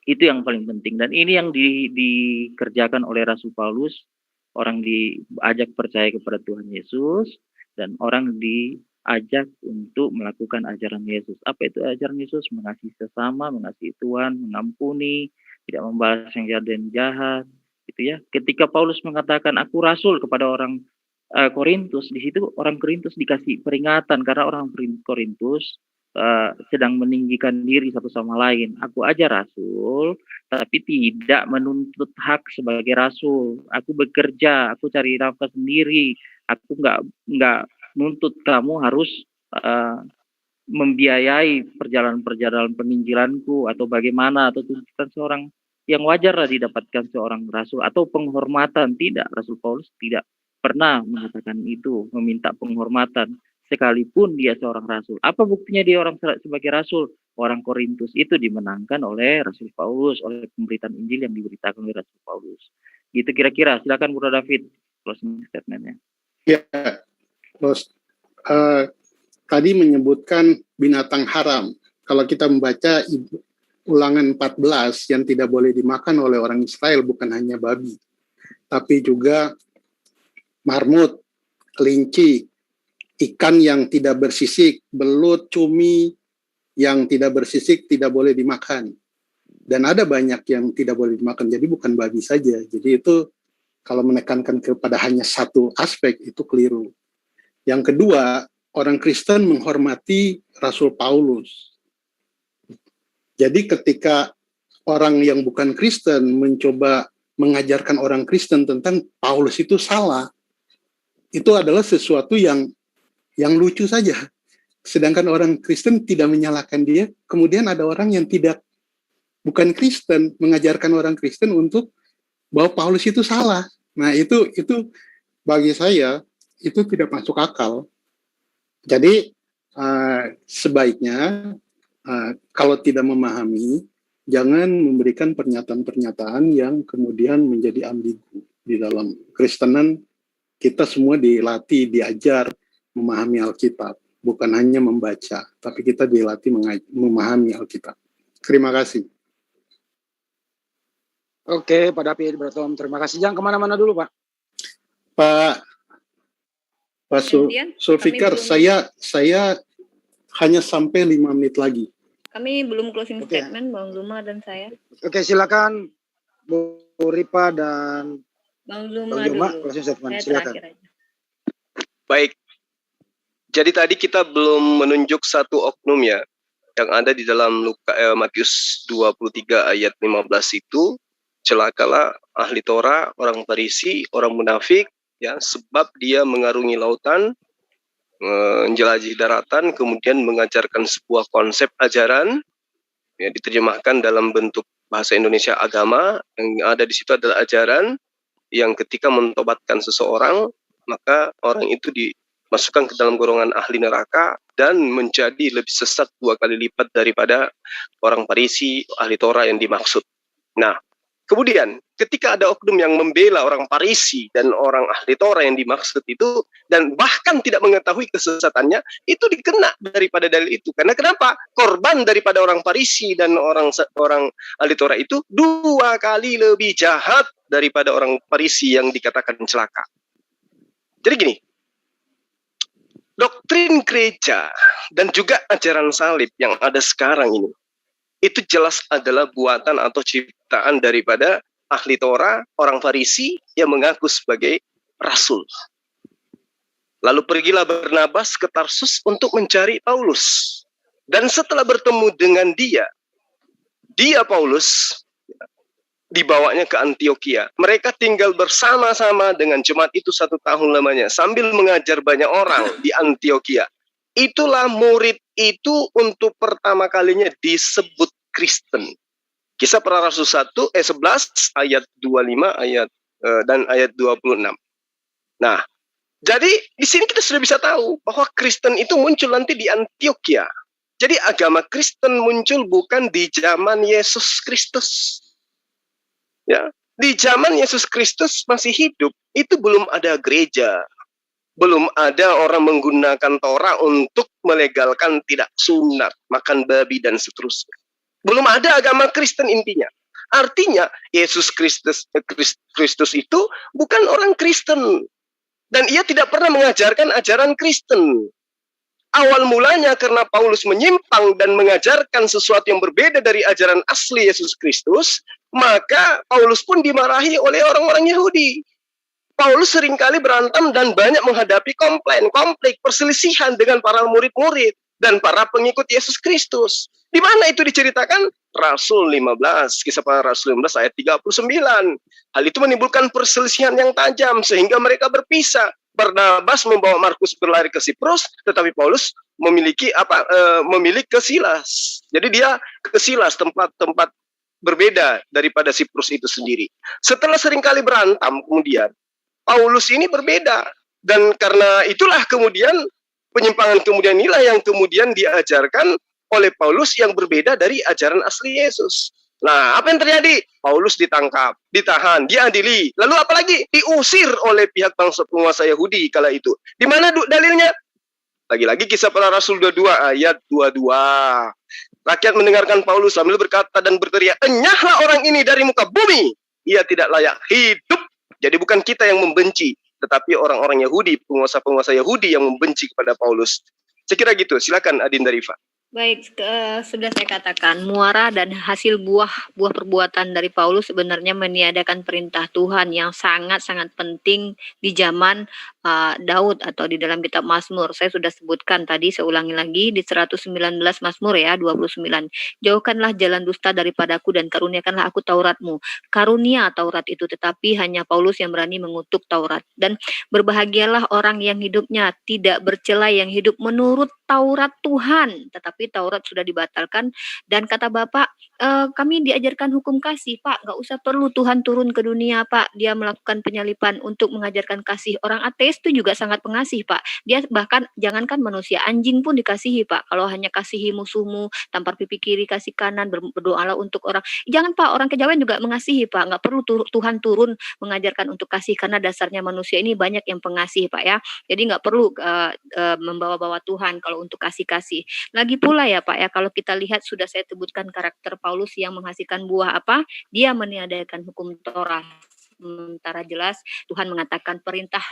itu yang paling penting, dan ini yang dikerjakan oleh Rasul Paulus. Orang diajak percaya kepada Tuhan Yesus dan orang diajak untuk melakukan ajaran Yesus. Apa itu ajaran Yesus? Mengasihi sesama, mengasihi Tuhan, mengampuni, tidak membalas yang jahat dan jahat, gitu ya. Ketika Paulus mengatakan aku rasul kepada orang Korintus, di situ orang Korintus dikasih peringatan karena orang Korintus sedang meninggikan diri satu sama lain. Aku aja rasul, tapi tidak menuntut hak sebagai rasul. Aku bekerja, aku cari nafkah sendiri. Aku nggak nuntut kamu harus membiayai perjalanan-perjalanan penginjilanku atau bagaimana, atau tuntutan seorang yang wajar lah didapatkan seorang rasul atau penghormatan. Tidak, Rasul Paulus tidak pernah mengatakan itu, meminta penghormatan sekalipun dia seorang rasul. Apa buktinya dia orang sebagai rasul? Orang Korintus itu dimenangkan oleh Rasul Paulus, oleh pemberitaan Injil yang diberitakan oleh Rasul Paulus. Gitu kira-kira. Silakan Bro David closing statement-nya. Ya, Bos. Tadi menyebutkan binatang haram. Kalau kita membaca Ulangan 14 yang tidak boleh dimakan oleh orang Israel bukan hanya babi, tapi juga marmut, kelinci, ikan yang tidak bersisik, belut, cumi yang tidak bersisik tidak boleh dimakan. Dan ada banyak yang tidak boleh dimakan, jadi bukan babi saja. Jadi itu kalau menekankan kepada hanya satu aspek itu keliru. Yang kedua, orang Kristen menghormati Rasul Paulus. Jadi ketika orang yang bukan Kristen mencoba mengajarkan orang Kristen tentang Paulus itu salah, itu adalah sesuatu yang lucu saja. Sedangkan orang Kristen tidak menyalahkan dia, kemudian ada orang yang bukan Kristen mengajarkan orang Kristen untuk bahwa Paulus itu salah. Nah, itu bagi saya itu tidak masuk akal. Jadi sebaiknya kalau tidak memahami, jangan memberikan pernyataan-pernyataan yang kemudian menjadi ambigu. Di dalam Kristenan kita semua dilatih, diajar memahami Alkitab, bukan hanya membaca, tapi kita dilatih memahami Alkitab. Terima kasih. Oke, Pak David Bertom, terima kasih. Jangan kemana-mana dulu, Pak. Pak Sulfikar, saya hanya sampai 5 menit lagi. Kami belum closing statement, Bang Zuma dan saya. Oke, silakan Bu Ripa dan Bang Zuma dulu. Closing statement, silakan. Baik. Jadi tadi kita belum menunjuk satu oknum ya, yang ada di dalam Matius 23 ayat 15 itu, celakalah ahli Torah, orang Farisi, orang munafik, ya, sebab dia mengarungi lautan, menjelajahi daratan, kemudian mengajarkan sebuah konsep ajaran, ya, diterjemahkan dalam bentuk bahasa Indonesia agama. Yang ada di situ adalah ajaran yang ketika mentobatkan seseorang, maka orang itu dimasukkan ke dalam golongan ahli neraka dan menjadi lebih sesat 2 kali lipat daripada orang Farisi, ahli Torah yang dimaksud. Nah, kemudian ketika ada oknum yang membela orang Farisi dan orang ahli Torah yang dimaksud itu, dan bahkan tidak mengetahui kesesatannya, itu dikena daripada dalil itu. Karena kenapa? Korban daripada orang Farisi dan orang ahli Torah itu 2 kali lebih jahat daripada orang Farisi yang dikatakan celaka. Jadi gini, doktrin gereja dan juga ajaran salib yang ada sekarang ini, itu jelas adalah buatan atau ciptaan daripada ahli Torah, orang Farisi yang mengaku sebagai rasul. Lalu pergilah Barnabas ke Tarsus untuk mencari Paulus. Dan setelah bertemu dengan dia Paulus dibawanya ke Antioquia. Mereka tinggal bersama-sama dengan jemaat itu 1 tahun lamanya sambil mengajar banyak orang di Antioquia. Itulah murid itu untuk pertama kalinya disebut Kristen. Kisah Para Rasul 11 ayat 25 dan ayat 26. Nah, jadi di sini kita sudah bisa tahu bahwa Kristen itu muncul nanti di Antioquia. Jadi agama Kristen muncul bukan di zaman Yesus Kristus. Ya, di zaman Yesus Kristus masih hidup, itu belum ada gereja. Belum ada orang menggunakan Torah untuk melegalkan tidak sunat, makan babi dan seterusnya. Belum ada agama Kristen intinya. Artinya Yesus Kristus itu bukan orang Kristen. Dan ia tidak pernah mengajarkan ajaran Kristen. Awal mulanya karena Paulus menyimpang dan mengajarkan sesuatu yang berbeda dari ajaran asli Yesus Kristus, maka Paulus pun dimarahi oleh orang-orang Yahudi. Paulus seringkali berantem dan banyak menghadapi konflik, perselisihan dengan para murid-murid dan para pengikut Yesus Kristus. Di mana itu diceritakan? Rasul 15, Kisah Para Rasul 15 ayat 39. Hal itu menimbulkan perselisihan yang tajam sehingga mereka berpisah. Barnabas membawa Markus berlari ke Siprus, tetapi Paulus memilih ke Silas. Jadi dia ke Silas, tempat-tempat berbeda daripada Siprus itu sendiri. Setelah seringkali berantem kemudian, Paulus ini berbeda. Dan karena itulah kemudian penyimpangan kemudian inilah yang kemudian diajarkan oleh Paulus yang berbeda dari ajaran asli Yesus. Nah, apa yang terjadi? Paulus ditangkap, ditahan, diadili. Lalu apalagi? Diusir oleh pihak bangsa penguasa Yahudi kala itu. Di mana dalilnya? Lagi-lagi Kisah Para Rasul 22 ayat 22. Rakyat mendengarkan Paulus sambil berkata dan berteriak, "Enyahlah orang ini dari muka bumi. Ia tidak layak hidup." Jadi bukan kita yang membenci, tetapi orang-orang Yahudi, penguasa-penguasa Yahudi yang membenci kepada Paulus. Saya kira gitu. Silakan Adinda Rifa. Baik, sudah saya katakan, muara dan hasil buah perbuatan dari Paulus sebenarnya meniadakan perintah Tuhan yang sangat-sangat penting di zaman Daud atau di dalam kitab Mazmur. Saya sudah sebutkan tadi, saya ulangi lagi di 119 Mazmur ya, 29. Jauhkanlah jalan dusta daripadaku dan karuniakanlah aku Tauratmu. Karunia Taurat itu, tetapi hanya Paulus yang berani mengutuk Taurat. Dan berbahagialah orang yang hidupnya tidak bercela, yang hidup menurut Taurat Tuhan, tetapi Taurat sudah dibatalkan. Dan kata Bapak, kami diajarkan hukum kasih, Pak, nggak usah perlu Tuhan turun ke dunia, Pak. Dia melakukan penyalipan untuk mengajarkan kasih. Orang ateis itu juga sangat pengasih, Pak. Dia bahkan jangankan manusia, anjing pun dikasihi, Pak. Kalau hanya kasihi musuhmu, tampar pipi kiri, kasih kanan, berdoalah untuk orang. Jangan, Pak, orang kejawen juga mengasihi, Pak. Nggak perlu Tuhan turun mengajarkan untuk kasih, karena dasarnya manusia ini banyak yang pengasih, Pak ya. Jadi nggak perlu membawa-bawa Tuhan kalau untuk kasih-kasih. Lagi pula ya Pak ya, kalau kita lihat sudah saya sebutkan karakter Paulus yang menghasilkan buah apa? Dia meniadakan hukum Torah. Sementara jelas Tuhan mengatakan perintah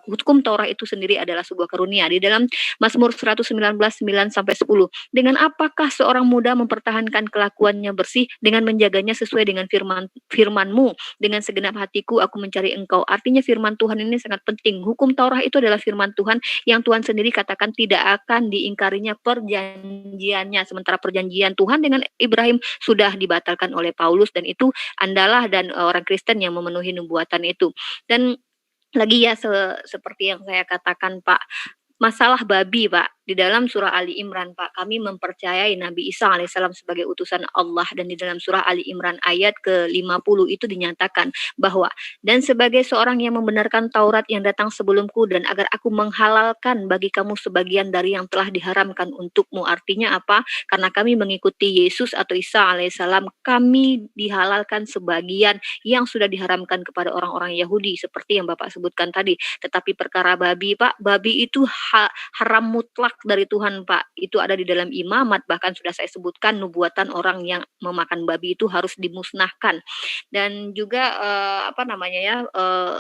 hukum Torah itu sendiri adalah sebuah karunia. Di dalam Mazmur 119 9-10, dengan apakah seorang muda mempertahankan kelakuannya bersih, dengan menjaganya sesuai dengan firman-Mu, dengan segenap hatiku aku mencari Engkau. Artinya firman Tuhan ini sangat penting. Hukum Torah itu adalah firman Tuhan yang Tuhan sendiri katakan tidak akan diingkarinya perjanjiannya. Sementara perjanjian Tuhan dengan Ibrahim sudah dibatalkan oleh Paulus, dan itu Andalah dan orang Kristen yang memenuhi nubuatan itu. Dan lagi ya seperti yang saya katakan Pak, masalah babi Pak, di dalam surah Ali Imran Pak, kami mempercayai Nabi Isa alaihissalam sebagai utusan Allah, dan di dalam surah Ali Imran ayat ke-50 itu dinyatakan bahwa dan sebagai seorang yang membenarkan Taurat yang datang sebelumku, dan agar aku menghalalkan bagi kamu sebagian dari yang telah diharamkan untukmu. Artinya apa? Karena kami mengikuti Yesus atau Isa alaihissalam, kami dihalalkan sebagian yang sudah diharamkan kepada orang-orang Yahudi seperti yang Bapak sebutkan tadi. Tetapi perkara babi Pak, babi itu haram mutlak dari Tuhan, Pak. Itu ada di dalam imamat, bahkan sudah saya sebutkan nubuatan orang yang memakan babi itu harus dimusnahkan. Dan juga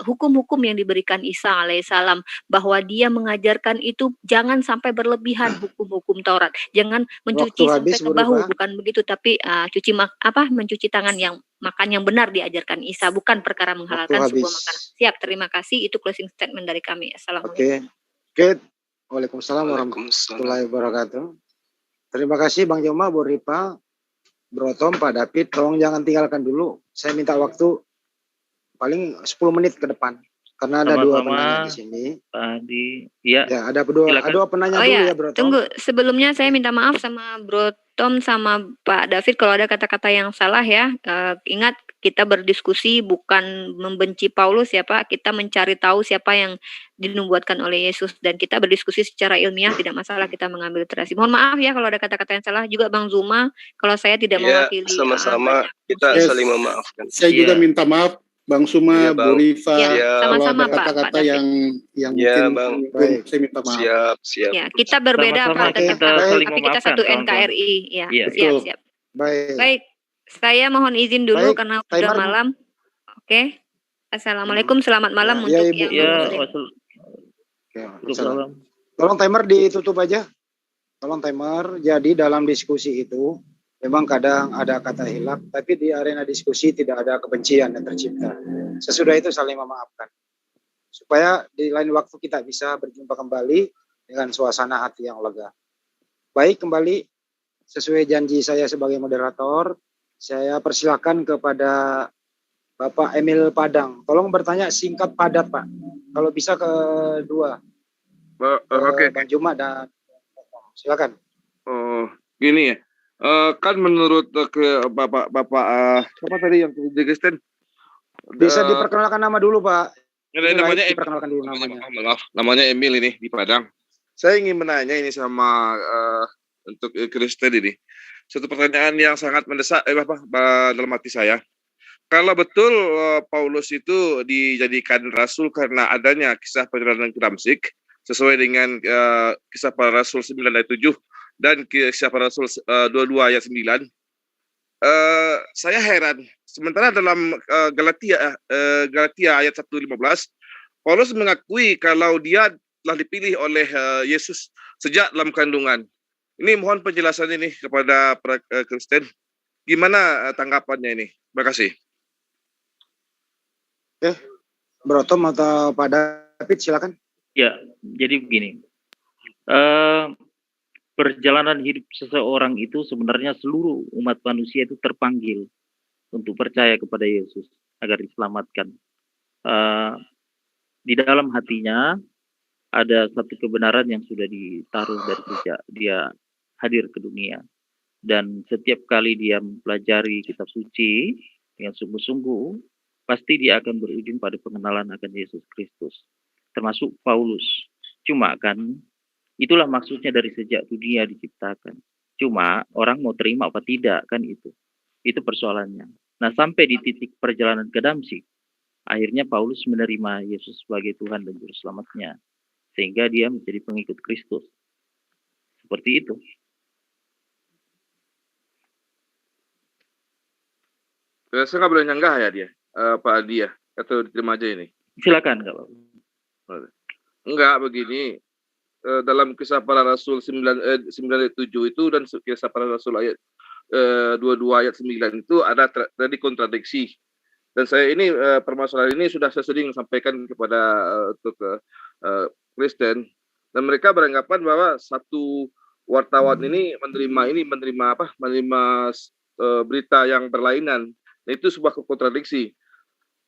hukum-hukum yang diberikan Isa alaihissalam, bahwa dia mengajarkan itu jangan sampai berlebihan, hukum-hukum Taurat. Jangan mencuci sampai ke bahu, bukan begitu, tapi mencuci tangan, yang makan yang benar diajarkan Isa, bukan perkara menghalalkan sebuah makanan. Siap, terima kasih. Itu closing statement dari kami. Assalamualaikum. Oke. Waalaikumsalam warahmatullahi wabarakatuh. Terima kasih Bang Joma, Bu Ripa, Bro Tom, Pak David. Tolong jangan tinggalkan dulu. Saya minta waktu paling 10 menit ke depan. Karena ada dua penanya di sini. Tadi, ya. Ada dua penanya dulu ya, Bro Tom. Tunggu, sebelumnya saya minta maaf sama Bro Tom sama Pak David kalau ada kata-kata yang salah ya. Ingat, kita berdiskusi bukan membenci Paulus ya Pak. Kita mencari tahu siapa yang dinubuatkan oleh Yesus, dan kita berdiskusi secara ilmiah, tidak masalah kita mengambil literasi. Mohon maaf ya kalau ada kata-kata yang salah. Juga Bang Zuma, kalau saya tidak mewakili. Sama-sama kita saling memaafkan. Saya juga minta maaf. Bang Suma, Bu Rifa, sama-sama kalau ada kata-kata yang mungkin Bang. baik, saya minta maaf. Siap. Ya, kita berbeda Pak, tapi kita satu NKRI. Ya, siap. Baik. Saya mohon izin dulu karena sudah malam. Oke. Assalamualaikum, selamat malam untuk yang Muslim. Tolong timer ditutup aja. Tolong timer. Jadi dalam diskusi itu memang kadang ada kata hilaf, tapi di arena diskusi tidak ada kebencian yang tercipta. Sesudah itu saling memaafkan. Supaya di lain waktu kita bisa berjumpa kembali dengan suasana hati yang lega. Baik, kembali sesuai janji saya sebagai moderator, saya persilakan kepada Bapak Emil Padang. Tolong bertanya singkat padat, Pak. Kalau bisa kedua. Oke. Bang Juma dan silakan. Gini ya. Kan menurut Bapak apa tadi yang di Kristen? Bisa diperkenalkan nama dulu, Pak. Namanya diperkenalkan dulu namanya. Maaf, namanya Emil ini di Padang. Saya ingin menanya ini sama untuk Kristen ini. Satu pertanyaan yang sangat mendesak dalam hati saya. Kalau betul Paulus itu dijadikan rasul karena adanya kisah perjalanan ke Damsyik sesuai dengan kisah para rasul 9 ayat 7 dan kisah para rasul 22 ayat 9. Saya heran. Sementara dalam Galatia ayat 1:15, Paulus mengakui kalau dia telah dipilih oleh Yesus sejak dalam kandungan. Ini mohon penjelasan ini kepada para Kristen. Gimana tanggapannya ini? Terima kasih. Bro Tom atau Pak David, silakan. Ya, jadi begini. Perjalanan hidup seseorang itu sebenarnya seluruh umat manusia itu terpanggil untuk percaya kepada Yesus agar diselamatkan. Di dalam hatinya ada satu kebenaran yang sudah ditaruh dari sejak dia hadir ke dunia. Dan setiap kali dia mempelajari kitab suci dengan sungguh-sungguh, pasti dia akan berujung pada pengenalan akan Yesus Kristus. Termasuk Paulus. Cuma kan, itulah maksudnya dari sejak dunia diciptakan. Cuma orang mau terima apa tidak, kan itu. Itu persoalannya. Nah, sampai di titik perjalanan ke Damsyik, akhirnya Paulus menerima Yesus sebagai Tuhan dan Juru Selamatnya. Sehingga dia menjadi pengikut Kristus. Seperti itu. Saya nggak boleh nyanggah ya dia, Pak Adi ya, atau diterima aja ini? Silakan, Kak. Enggak, begini. Dalam kisah para rasul 9 ayat 7 itu dan kisah para rasul ayat 22 ayat 9 itu ada tadi kontradiksi. Dan saya ini permasalahan ini sudah saya sering sampaikan kepada untuk Kristen, dan mereka beranggapan bahwa satu wartawan ini menerima berita yang berlainan. Nah, itu sebuah kontradiksi.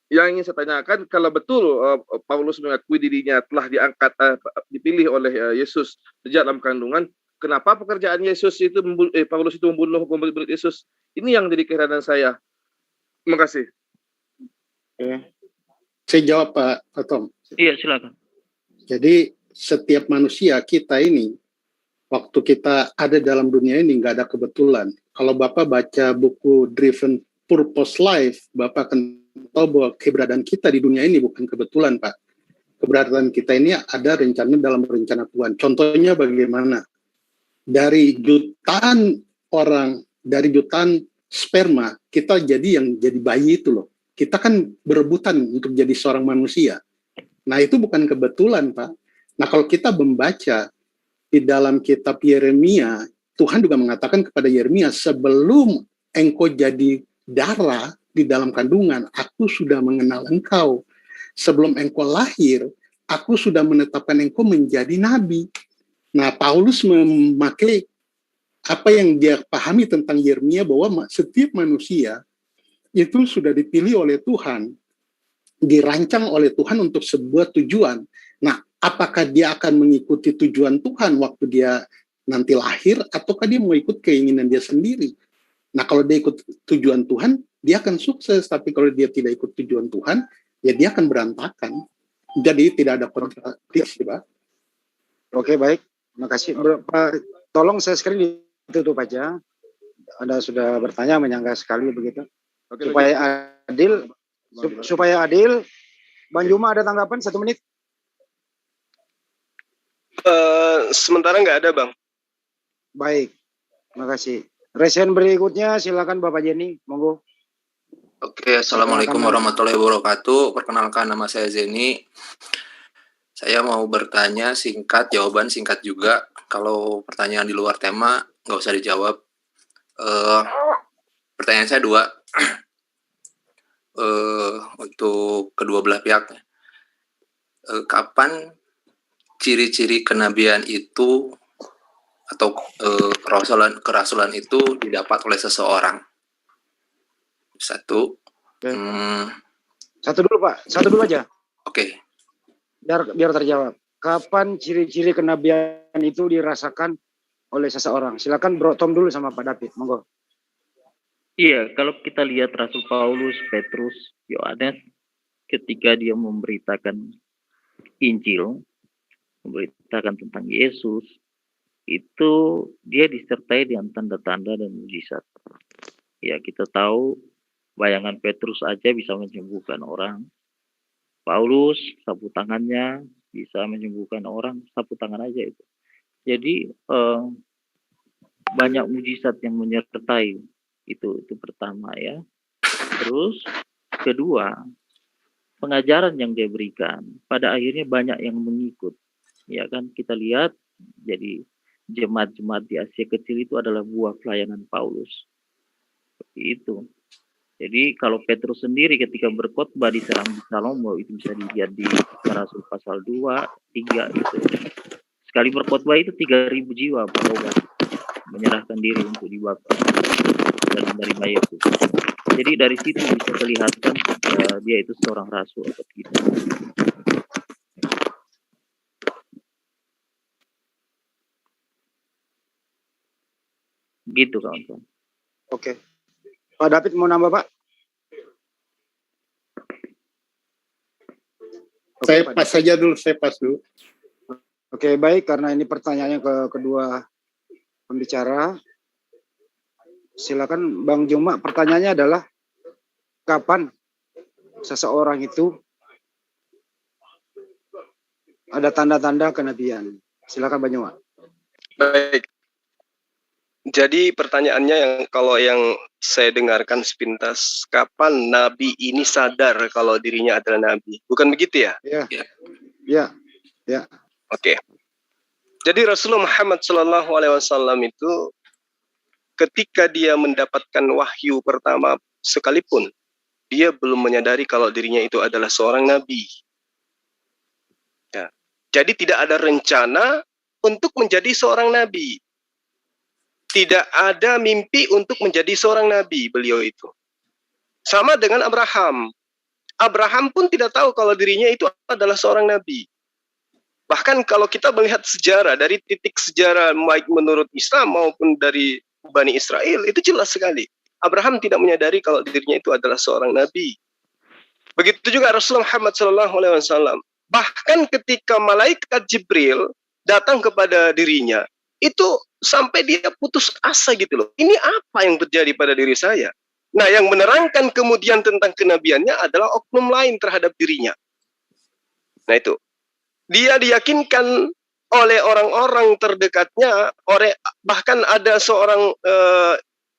Yang ingin saya tanyakan, kalau betul Paulus mengakui dirinya telah dipilih oleh Yesus sejak dalam kandungan, kenapa pekerjaan Yesus itu Paulus itu membunuh murid Yesus? Ini yang jadi keheranan saya. Terima kasih. Saya jawab, Pak Tom. Iya, silakan. Jadi setiap manusia kita ini, waktu kita ada dalam dunia ini nggak ada kebetulan. Kalau Bapak baca buku Driven Purpose Life, Bapak akan tahu bahwa keberadaan kita di dunia ini bukan kebetulan, Pak. keberadaan kita ini ada rencana dalam rencana Tuhan. Contohnya bagaimana? Dari jutaan orang, dari jutaan sperma, kita jadi bayi itu loh. Kita kan berebutan untuk jadi seorang manusia. Nah, itu bukan kebetulan, Pak. Nah, kalau kita membaca di dalam kitab Yeremia, Tuhan juga mengatakan kepada Yeremia, sebelum engkau jadi darah di dalam kandungan, aku sudah mengenal engkau. Sebelum engkau lahir, aku sudah menetapkan engkau menjadi nabi. Nah, Paulus memakai apa yang dia pahami tentang Yeremia, bahwa setiap manusia itu sudah dipilih oleh Tuhan, dirancang oleh Tuhan untuk sebuah tujuan. Nah, apakah dia akan mengikuti tujuan Tuhan waktu dia nanti lahir, ataukah dia mau ikut keinginan dia sendiri? Nah, kalau dia ikut tujuan Tuhan, dia akan sukses. Tapi kalau dia tidak ikut tujuan Tuhan, ya dia akan berantakan. Jadi tidak ada kontradiksi, Pak. Oke, baik. Terima kasih. Pak, tolong saya sekali ditutup aja. Anda sudah bertanya, menyangka sekali begitu. Oke, supaya adil, Bang Juma ada tanggapan 1 menit? Sementara nggak ada, Bang. Baik, terima kasih. Resen berikutnya silakan Bapak Jenny, monggo. Oke, Assalamualaikum warahmatullahi wabarakatuh. Perkenalkan, nama saya Zeni. Saya mau bertanya singkat, jawaban singkat juga. Kalau pertanyaan di luar tema, nggak usah dijawab. Pertanyaan saya 2. Untuk kedua belah pihak. Kapan ciri-ciri kenabian itu atau kerasulan itu didapat oleh seseorang? 1. Satu dulu, Pak. Satu dulu aja. Oke. Biar terjawab. Kapan ciri-ciri kenabian itu dirasakan oleh seseorang? Silakan Bro Tom dulu sama Pak David, monggo. Iya, kalau kita lihat Rasul Paulus, Petrus, Yohanes, ketika dia memberitakan Injil, memberitakan tentang Yesus, itu dia disertai dengan tanda-tanda dan mujizat. Ya, kita tahu bayangan Petrus aja bisa menyembuhkan orang. Paulus, sapu tangannya bisa menyembuhkan orang, sapu tangan aja itu. Jadi banyak mujizat yang menyertai itu pertama ya. Terus kedua, pengajaran yang dia berikan pada akhirnya banyak yang mengikut. Ya kan, kita lihat jadi jemaat-jemaat di Asia Kecil itu adalah buah pelayanan Paulus. Seperti itu. Jadi kalau Petrus sendiri ketika berkhotbah di Serambi Salomo, itu bisa dilihat di Rasul pasal 2, 3 gitu. Sekali berkhotbah itu 3.000 jiwa bertobat, menyerahkan diri untuk dibaptis dan menerima Yesus. Jadi dari situ bisa kelihatan dia itu seorang rasul atau tidak. Gitu kawan-kawan. Oke. Pak David mau nambah, Pak? Saya pas saja dulu, saya pas dulu. Oke, baik, karena ini pertanyaannya ke kedua pembicara. Silakan Bang Juma, pertanyaannya adalah kapan seseorang itu ada tanda-tanda kenabian? Silakan Bang Juma. Baik. Jadi pertanyaannya yang saya dengarkan sepintas, kapan nabi ini sadar kalau dirinya adalah nabi? Bukan begitu ya? Ya. Oke. Jadi Rasulullah Muhammad SAW itu ketika dia mendapatkan wahyu pertama sekalipun, dia belum menyadari kalau dirinya itu adalah seorang nabi. Ya. Jadi tidak ada rencana untuk menjadi seorang nabi. Tidak ada mimpi untuk menjadi seorang nabi beliau itu. Sama dengan Abraham. Abraham pun tidak tahu kalau dirinya itu adalah seorang nabi. Bahkan kalau kita melihat sejarah, dari titik sejarah baik menurut Islam maupun dari Bani Israel, itu jelas sekali. Abraham tidak menyadari kalau dirinya itu adalah seorang nabi. Begitu juga Rasulullah Muhammad SAW. Bahkan ketika malaikat Jibril datang kepada dirinya, itu sampai dia putus asa gitu loh. Ini apa yang terjadi pada diri saya? Nah, yang menerangkan kemudian tentang kenabiannya adalah oknum lain terhadap dirinya. Nah itu. dia diyakinkan oleh orang-orang terdekatnya, bahkan ada seorang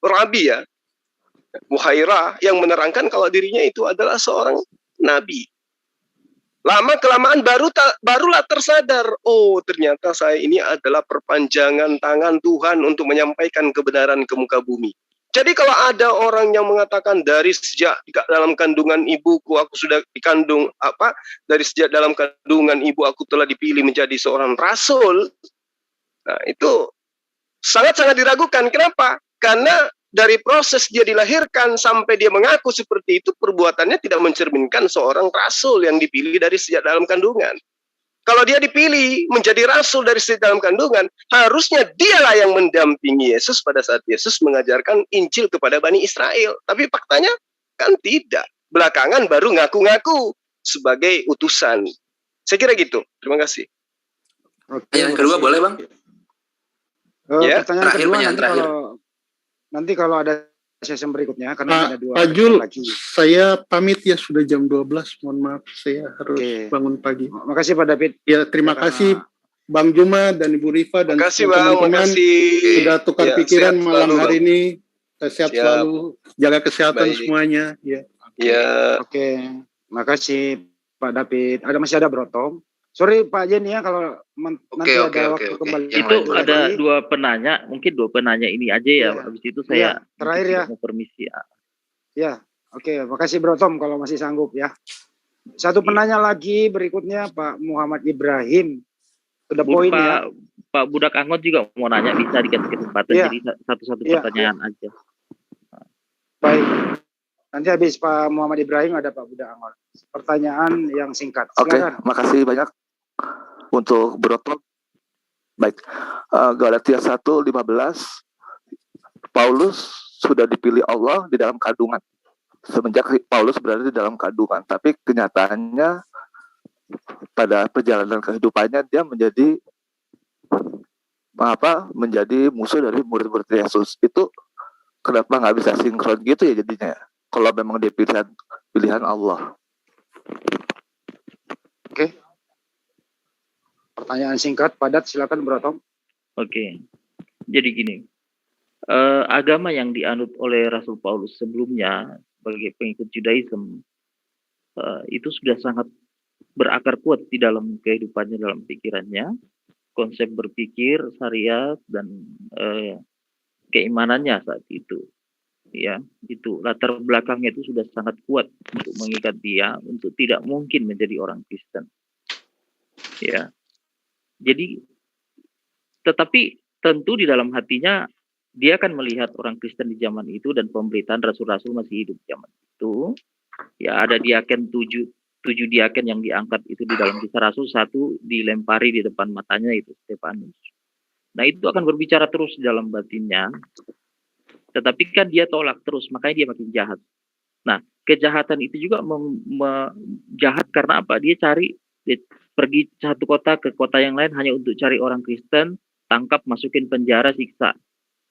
rabi ya, Buhairah, yang menerangkan kalau dirinya itu adalah seorang nabi. Lama kelamaan barulah tersadar, oh ternyata saya ini adalah perpanjangan tangan Tuhan untuk menyampaikan kebenaran ke muka bumi. Jadi kalau ada orang yang mengatakan dari sejak dalam kandungan ibuku aku sudah dikandung dari sejak dalam kandungan ibu aku telah dipilih menjadi seorang rasul, nah itu sangat-sangat diragukan. Kenapa? Karena dari proses dia dilahirkan sampai dia mengaku seperti itu, perbuatannya tidak mencerminkan seorang rasul yang dipilih dari sejak dalam kandungan. Kalau dia dipilih menjadi rasul dari sejak dalam kandungan, harusnya dialah yang mendampingi Yesus pada saat Yesus mengajarkan Injil kepada Bani Israel. Tapi faktanya kan tidak. Belakangan baru ngaku-ngaku sebagai utusan. Saya kira gitu. Terima kasih. Oke, yang kedua boleh, Bang? Ya, pertanyaan terakhir, kedua nanti kalau ada sesi berikutnya karena ada dua Pak Jul, lagi. saya pamit ya, sudah jam 12. Mohon maaf, saya harus bangun pagi. Makasih Pak David. Ya, terima kasih Bang Juma dan Ibu Rifa dan teman-teman sudah tukar pikiran malam hari ini. Sehat Siap. Selalu, jaga kesehatan Baik. semuanya. Ya. Oke, makasih Pak David. Masih ada Bro Tom. Sorry Pak Jen ya kalau nanti ada waktu kembali. Itu ada dua penanya, mungkin dua penanya ini aja ya. Habis itu saya terakhir ya. mau permisi ya. Ya, oke, makasih Bro Tom kalau masih sanggup ya. Satu penanya lagi berikutnya Pak Muhammad Ibrahim. Sudah poin ya. Pak Budak Angot juga mau nanya, bisa dikasih kesempatan jadi satu-satu pertanyaan aja. Baik. Nanti habis Pak Muhammad Ibrahim ada Pak Budak Angot. Pertanyaan yang singkat. Oke, Silakan. makasih banyak untuk Broto. Baik, Galatia 1:15, Paulus sudah dipilih Allah di dalam kandungan. Semenjak Paulus berada di dalam kandungan, tapi kenyataannya pada perjalanan kehidupannya dia menjadi musuh dari murid-murid Yesus. Itu kenapa nggak bisa sinkron gitu ya jadinya? Kalau memang dia pilihan Allah. Oke. Pertanyaan singkat, padat, silakan Bro Tom. Oke. Jadi gini, agama yang dianut oleh Rasul Paulus sebelumnya sebagai pengikut Judaism itu sudah sangat berakar kuat di dalam kehidupannya, dalam pikirannya, konsep berpikir, syariat dan keimanannya saat itu. Ya, itu latar belakangnya itu sudah sangat kuat untuk mengikat dia untuk tidak mungkin menjadi orang Kristen. Ya. Jadi tetapi tentu di dalam hatinya dia akan melihat orang Kristen di zaman itu dan pemberitaan rasul-rasul masih hidup zaman itu. Ya, ada diaken tujuh diaken yang diangkat itu di dalam Kisah Rasul, 1 dilempari di depan matanya itu Stefanus. Nah, itu akan berbicara terus di dalam batinnya. Tetapi kan dia tolak terus, makanya dia makin jahat. Nah, kejahatan itu juga jahat karena apa? Dia pergi satu kota ke kota yang lain hanya untuk cari orang Kristen, tangkap, masukin penjara, siksa,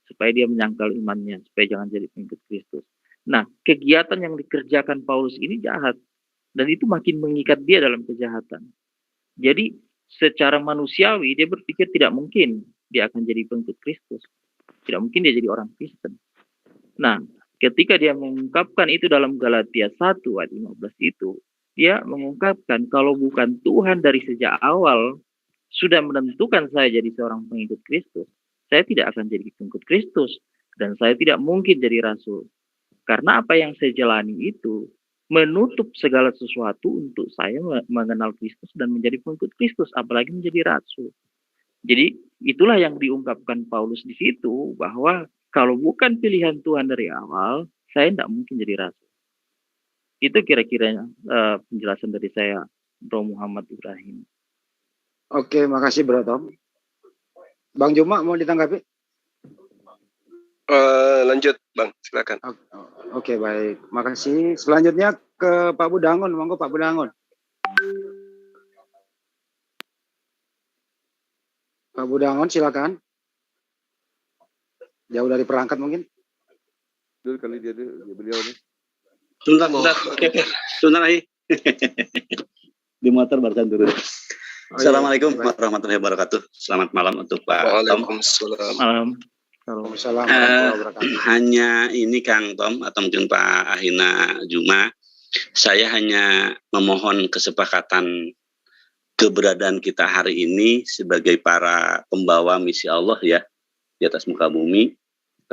supaya dia menyangkal imannya, supaya jangan jadi pengikut Kristus. Nah, kegiatan yang dikerjakan Paulus ini jahat, dan itu makin mengikat dia dalam kejahatan. Jadi, secara manusiawi, dia berpikir tidak mungkin dia akan jadi pengikut Kristus. Tidak mungkin dia jadi orang Kristen. Nah, ketika dia mengungkapkan itu dalam Galatia 1 ayat 15 itu, dia mengungkapkan kalau bukan Tuhan dari sejak awal sudah menentukan saya jadi seorang pengikut Kristus, saya tidak akan jadi pengikut Kristus dan saya tidak mungkin jadi rasul. Karena apa yang saya jalani itu menutup segala sesuatu untuk saya mengenal Kristus dan menjadi pengikut Kristus, apalagi menjadi rasul. Jadi itulah yang diungkapkan Paulus di situ, bahwa kalau bukan pilihan Tuhan dari awal, saya tidak mungkin jadi rasul. Itu kira-kira penjelasan dari saya, Bro Muhammad Ibrahim. Oke, makasih Bro Tom. Bang Juma mau ditanggapi? Lanjut Bang, silakan. Oke, baik. Makasih. Selanjutnya ke Pak Budangun, monggo Pak Budangun. Pak Budangun, silakan. Jauh dari perangkat mungkin. Dulu kali dia beliau nih. Sebentar. Oke. Sebentar lagi. Di motor barusan turun. Assalamualaikum warahmatullahi wabarakatuh. Selamat malam untuk Pak Tom. Waalaikumsalam. Malam. Waalaikumsalam warahmatullahi wabarakatuh. Hanya ini Kang Tom atau mungkin Pak Ahina Juma, saya hanya memohon kesepakatan keberadaan kita hari ini sebagai para pembawa misi Allah ya di atas muka bumi.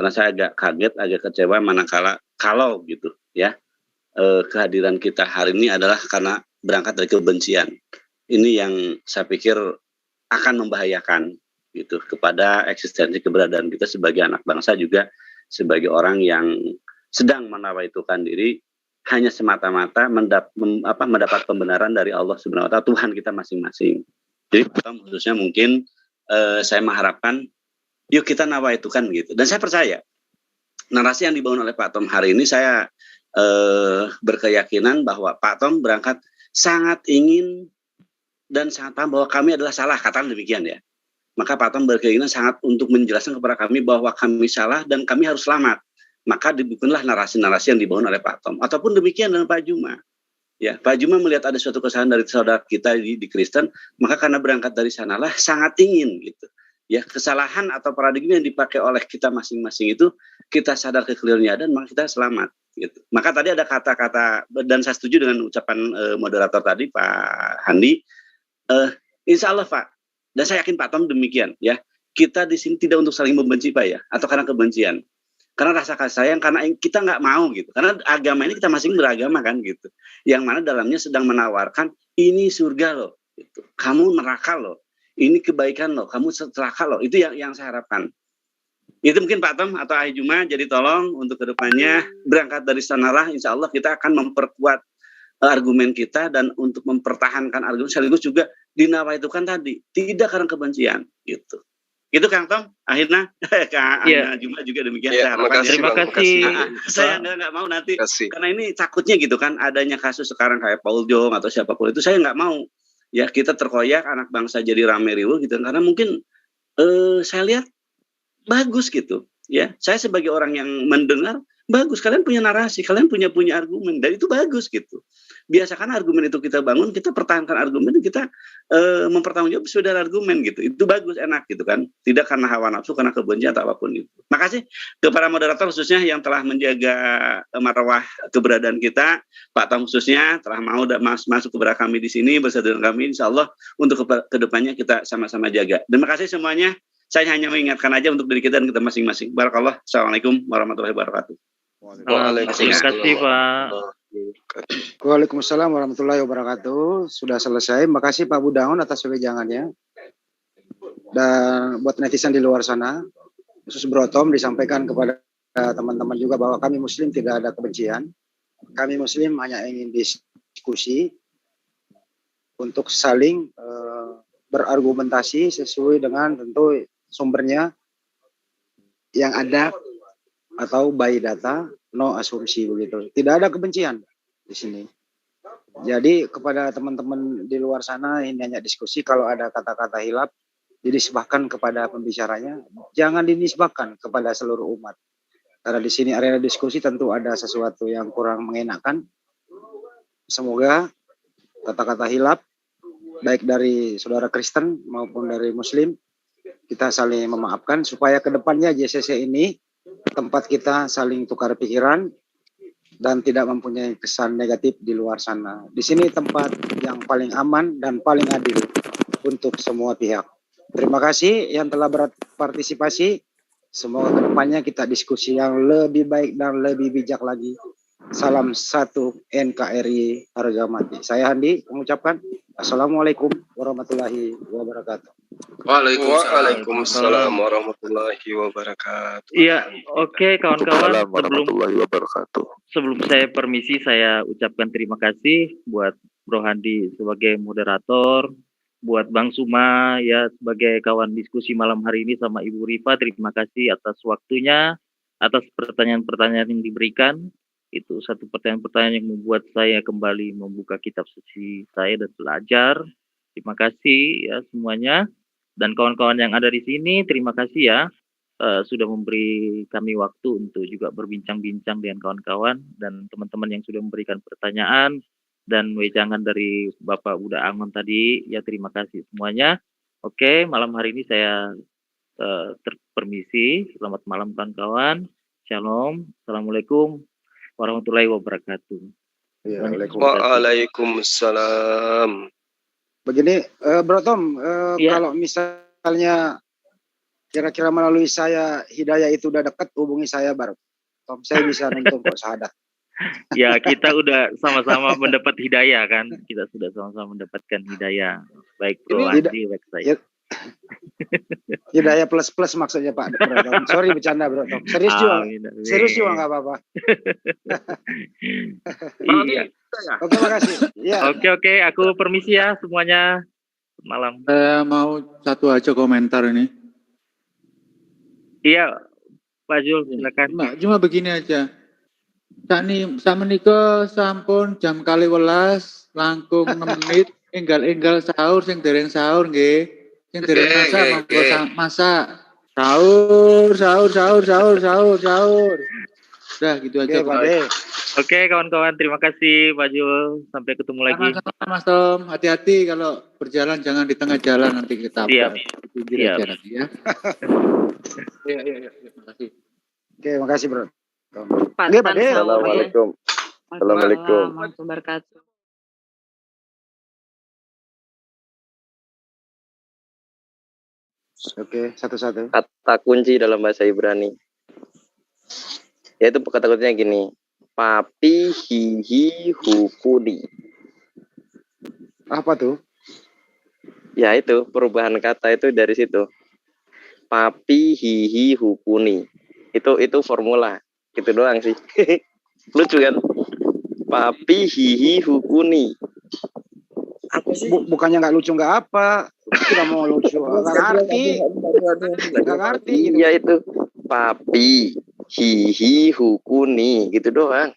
Karena saya agak kaget, agak kecewa manakala kalau gitu ya kehadiran kita hari ini adalah karena berangkat dari kebencian. Ini yang saya pikir akan membahayakan gitu kepada eksistensi keberadaan kita sebagai anak bangsa, juga sebagai orang yang sedang menawaitukan diri hanya semata-mata mendapat pembenaran dari Allah Subhanahu wa taala, Tuhan kita masing-masing. Jadi khususnya mungkin saya mengharapkan yuk kita nawaitukan gitu. Dan saya percaya narasi yang dibangun oleh Pak Tom hari ini, saya berkeyakinan bahwa Pak Tom berangkat sangat ingin dan sangat paham bahwa kami adalah salah, katakan demikian ya. Maka Pak Tom berkeinginan sangat untuk menjelaskan kepada kami bahwa kami salah dan kami harus selamat. Maka dibikinlah narasi-narasi yang dibangun oleh Pak Tom. Ataupun demikian dengan Pak Juma. Ya, Pak Juma melihat ada suatu kesalahan dari saudara kita di Kristen, maka karena berangkat dari sanalah sangat ingin gitu. Ya, kesalahan atau paradigma yang dipakai oleh kita masing-masing itu kita sadar kekeliruannya dan maka kita selamat gitu. Maka tadi ada kata-kata, dan saya setuju dengan ucapan moderator tadi Pak Handi. Insya Allah Pak, dan saya yakin Pak Tom demikian ya. Kita di sini tidak untuk saling membenci Pak ya, atau karena kebencian, karena rasa kasih sayang, karena kita nggak mau gitu. Karena agama ini kita masing beragama kan gitu, yang mana dalamnya sedang menawarkan ini surga loh, gitu. Kamu neraka loh, ini kebaikan loh, kamu celaka loh. Itu yang saya harapkan. Itu mungkin Pak Tom atau Ahi Juma, jadi tolong untuk kedepannya berangkat dari sanalah, insya Allah kita akan memperkuat argumen kita dan untuk mempertahankan argumen sekaligus juga dinawaitukan tadi tidak karena kebencian gitu. Itu Kang Tom, akhirnya Kang Ahina Juma juga demikian. Ya, Terima kasih. Saya nggak mau nanti karena ini takutnya gitu kan adanya kasus sekarang kayak Paul Jong atau siapapun itu, saya nggak mau ya kita terkoyak anak bangsa jadi rame riuh gitu karena mungkin saya lihat bagus gitu ya. Saya sebagai orang yang mendengar bagus, kalian punya narasi, kalian punya argumen, dan itu bagus gitu. Biasakan argumen itu kita bangun, kita pertahankan argumen, kita mempertanggungjawab sesuai dengan argumen gitu. Itu bagus, enak gitu kan. Tidak karena hawa nafsu, karena kebencian atau apapun itu. Makasih kepada moderator khususnya yang telah menjaga marwah keberadaan kita, Pak Tom khususnya telah mau masuk kepada kami di sini bersama dengan kami, insya Allah untuk kedepannya kita sama-sama jaga. Terima kasih semuanya. Saya hanya mengingatkan aja untuk diri kita dan kita masing-masing. Barakallah. Assalamualaikum warahmatullahi wabarakatuh. Terima kasih Pak. Waalaikumsalam warahmatullahi wabarakatuh. Sudah selesai. Terima kasih Pak Budaun atas wejangannya. Dan buat netizen di luar sana, khusus Bro Tom disampaikan kepada teman-teman juga bahwa kami Muslim tidak ada kebencian. Kami Muslim hanya ingin diskusi untuk saling berargumentasi sesuai dengan tentu sumbernya yang ada atau by data, no asumsi begitu. Tidak ada kebencian di sini. Jadi kepada teman-teman di luar sana ini hanya diskusi, kalau ada kata-kata hilaf dinisbahkan kepada pembicaranya, jangan dinisbahkan kepada seluruh umat. Karena di sini arena diskusi tentu ada sesuatu yang kurang mengenakan. Semoga kata-kata hilaf baik dari saudara Kristen maupun dari Muslim kita saling memaafkan supaya kedepannya JCC ini tempat kita saling tukar pikiran dan tidak mempunyai kesan negatif di luar sana. Di sini tempat yang paling aman dan paling adil untuk semua pihak. Terima kasih yang telah berpartisipasi. Semoga kedepannya kita diskusi yang lebih baik dan lebih bijak lagi. Salam satu NKRI harga mati. Saya Handi mengucapkan Assalamualaikum warahmatullahi wabarakatuh. Waalaikumsalam warahmatullahi wabarakatuh. Iya, oke kawan-kawan. Warahmatullahi wabarakatuh. Sebelum saya permisi, saya ucapkan terima kasih buat Bro Handi sebagai moderator, buat Bang Suma ya sebagai kawan diskusi malam hari ini sama Ibu Rifa. Terima kasih atas waktunya, atas pertanyaan-pertanyaan yang diberikan. Itu satu pertanyaan-pertanyaan yang membuat saya kembali membuka kitab suci saya dan belajar. Terima kasih ya semuanya. Dan kawan-kawan yang ada di sini, terima kasih ya sudah memberi kami waktu untuk juga berbincang-bincang dengan kawan-kawan dan teman-teman yang sudah memberikan pertanyaan dan wejangan dari Bapak Buda Angon tadi. Ya, terima kasih semuanya. Oke, malam hari ini saya permisi. Selamat malam kawan-kawan. Shalom. Assalamualaikum warahmatullahi wabarakatuh. Ya, Waalaikumsalam. Begini, Bro Tom, kalau misalnya kira-kira melalui saya hidayah itu udah dekat, hubungi saya baru. Tom, saya bisa nonton kok syahadat. Ya, kita udah sama-sama mendapat hidayah kan. Kita sudah sama-sama mendapatkan hidayah. Baik Bro Andi, baik saya. Hidayah plus maksudnya Pak Bro Tom. Sorry bercanda Bro Tom. Serius juga. Serius juga nggak apa-apa. Iya. Oke, makasih. Ya. Oke, aku permisi ya semuanya. Malam. Saya mau satu aja komentar ini. Iya, Pak Jul, silakan. Nah, cuma begini aja. Sak menika sampun jam kali 11 langkung 6 menit enggal sahur sing dereng sahur nggih. Sing dereng masak monggo masak. Sahur. Udah gitu aja Pak. Oke, kawan-kawan, terima kasih Pak Jul. Sampai ketemu lagi. Sama-sama Mas Tom. Hati-hati kalau berjalan jangan di tengah jalan nanti kita Siap. Aja nanti ya. Iya. Makasih. Oke, makasih Bro. Assalamualaikum. Assalamualaikum. Warahmatullahi wabarakatuh. Oke, satu-satu. Kata kunci dalam bahasa Ibrani. Yaitu kata kuncinya gini. Papi hihi hukuni. Apa tuh? Ya itu, perubahan kata itu dari situ. Papi hihi hukuni. Itu formula. Gitu doang sih. Lucu kan? Papi hihi hukuni. Apa sih? Bukannya nggak lucu nggak apa. Tidak mau lucu. Nggak ngerti. Gitu. Iya itu. Papi hihi hukuni. Gitu doang.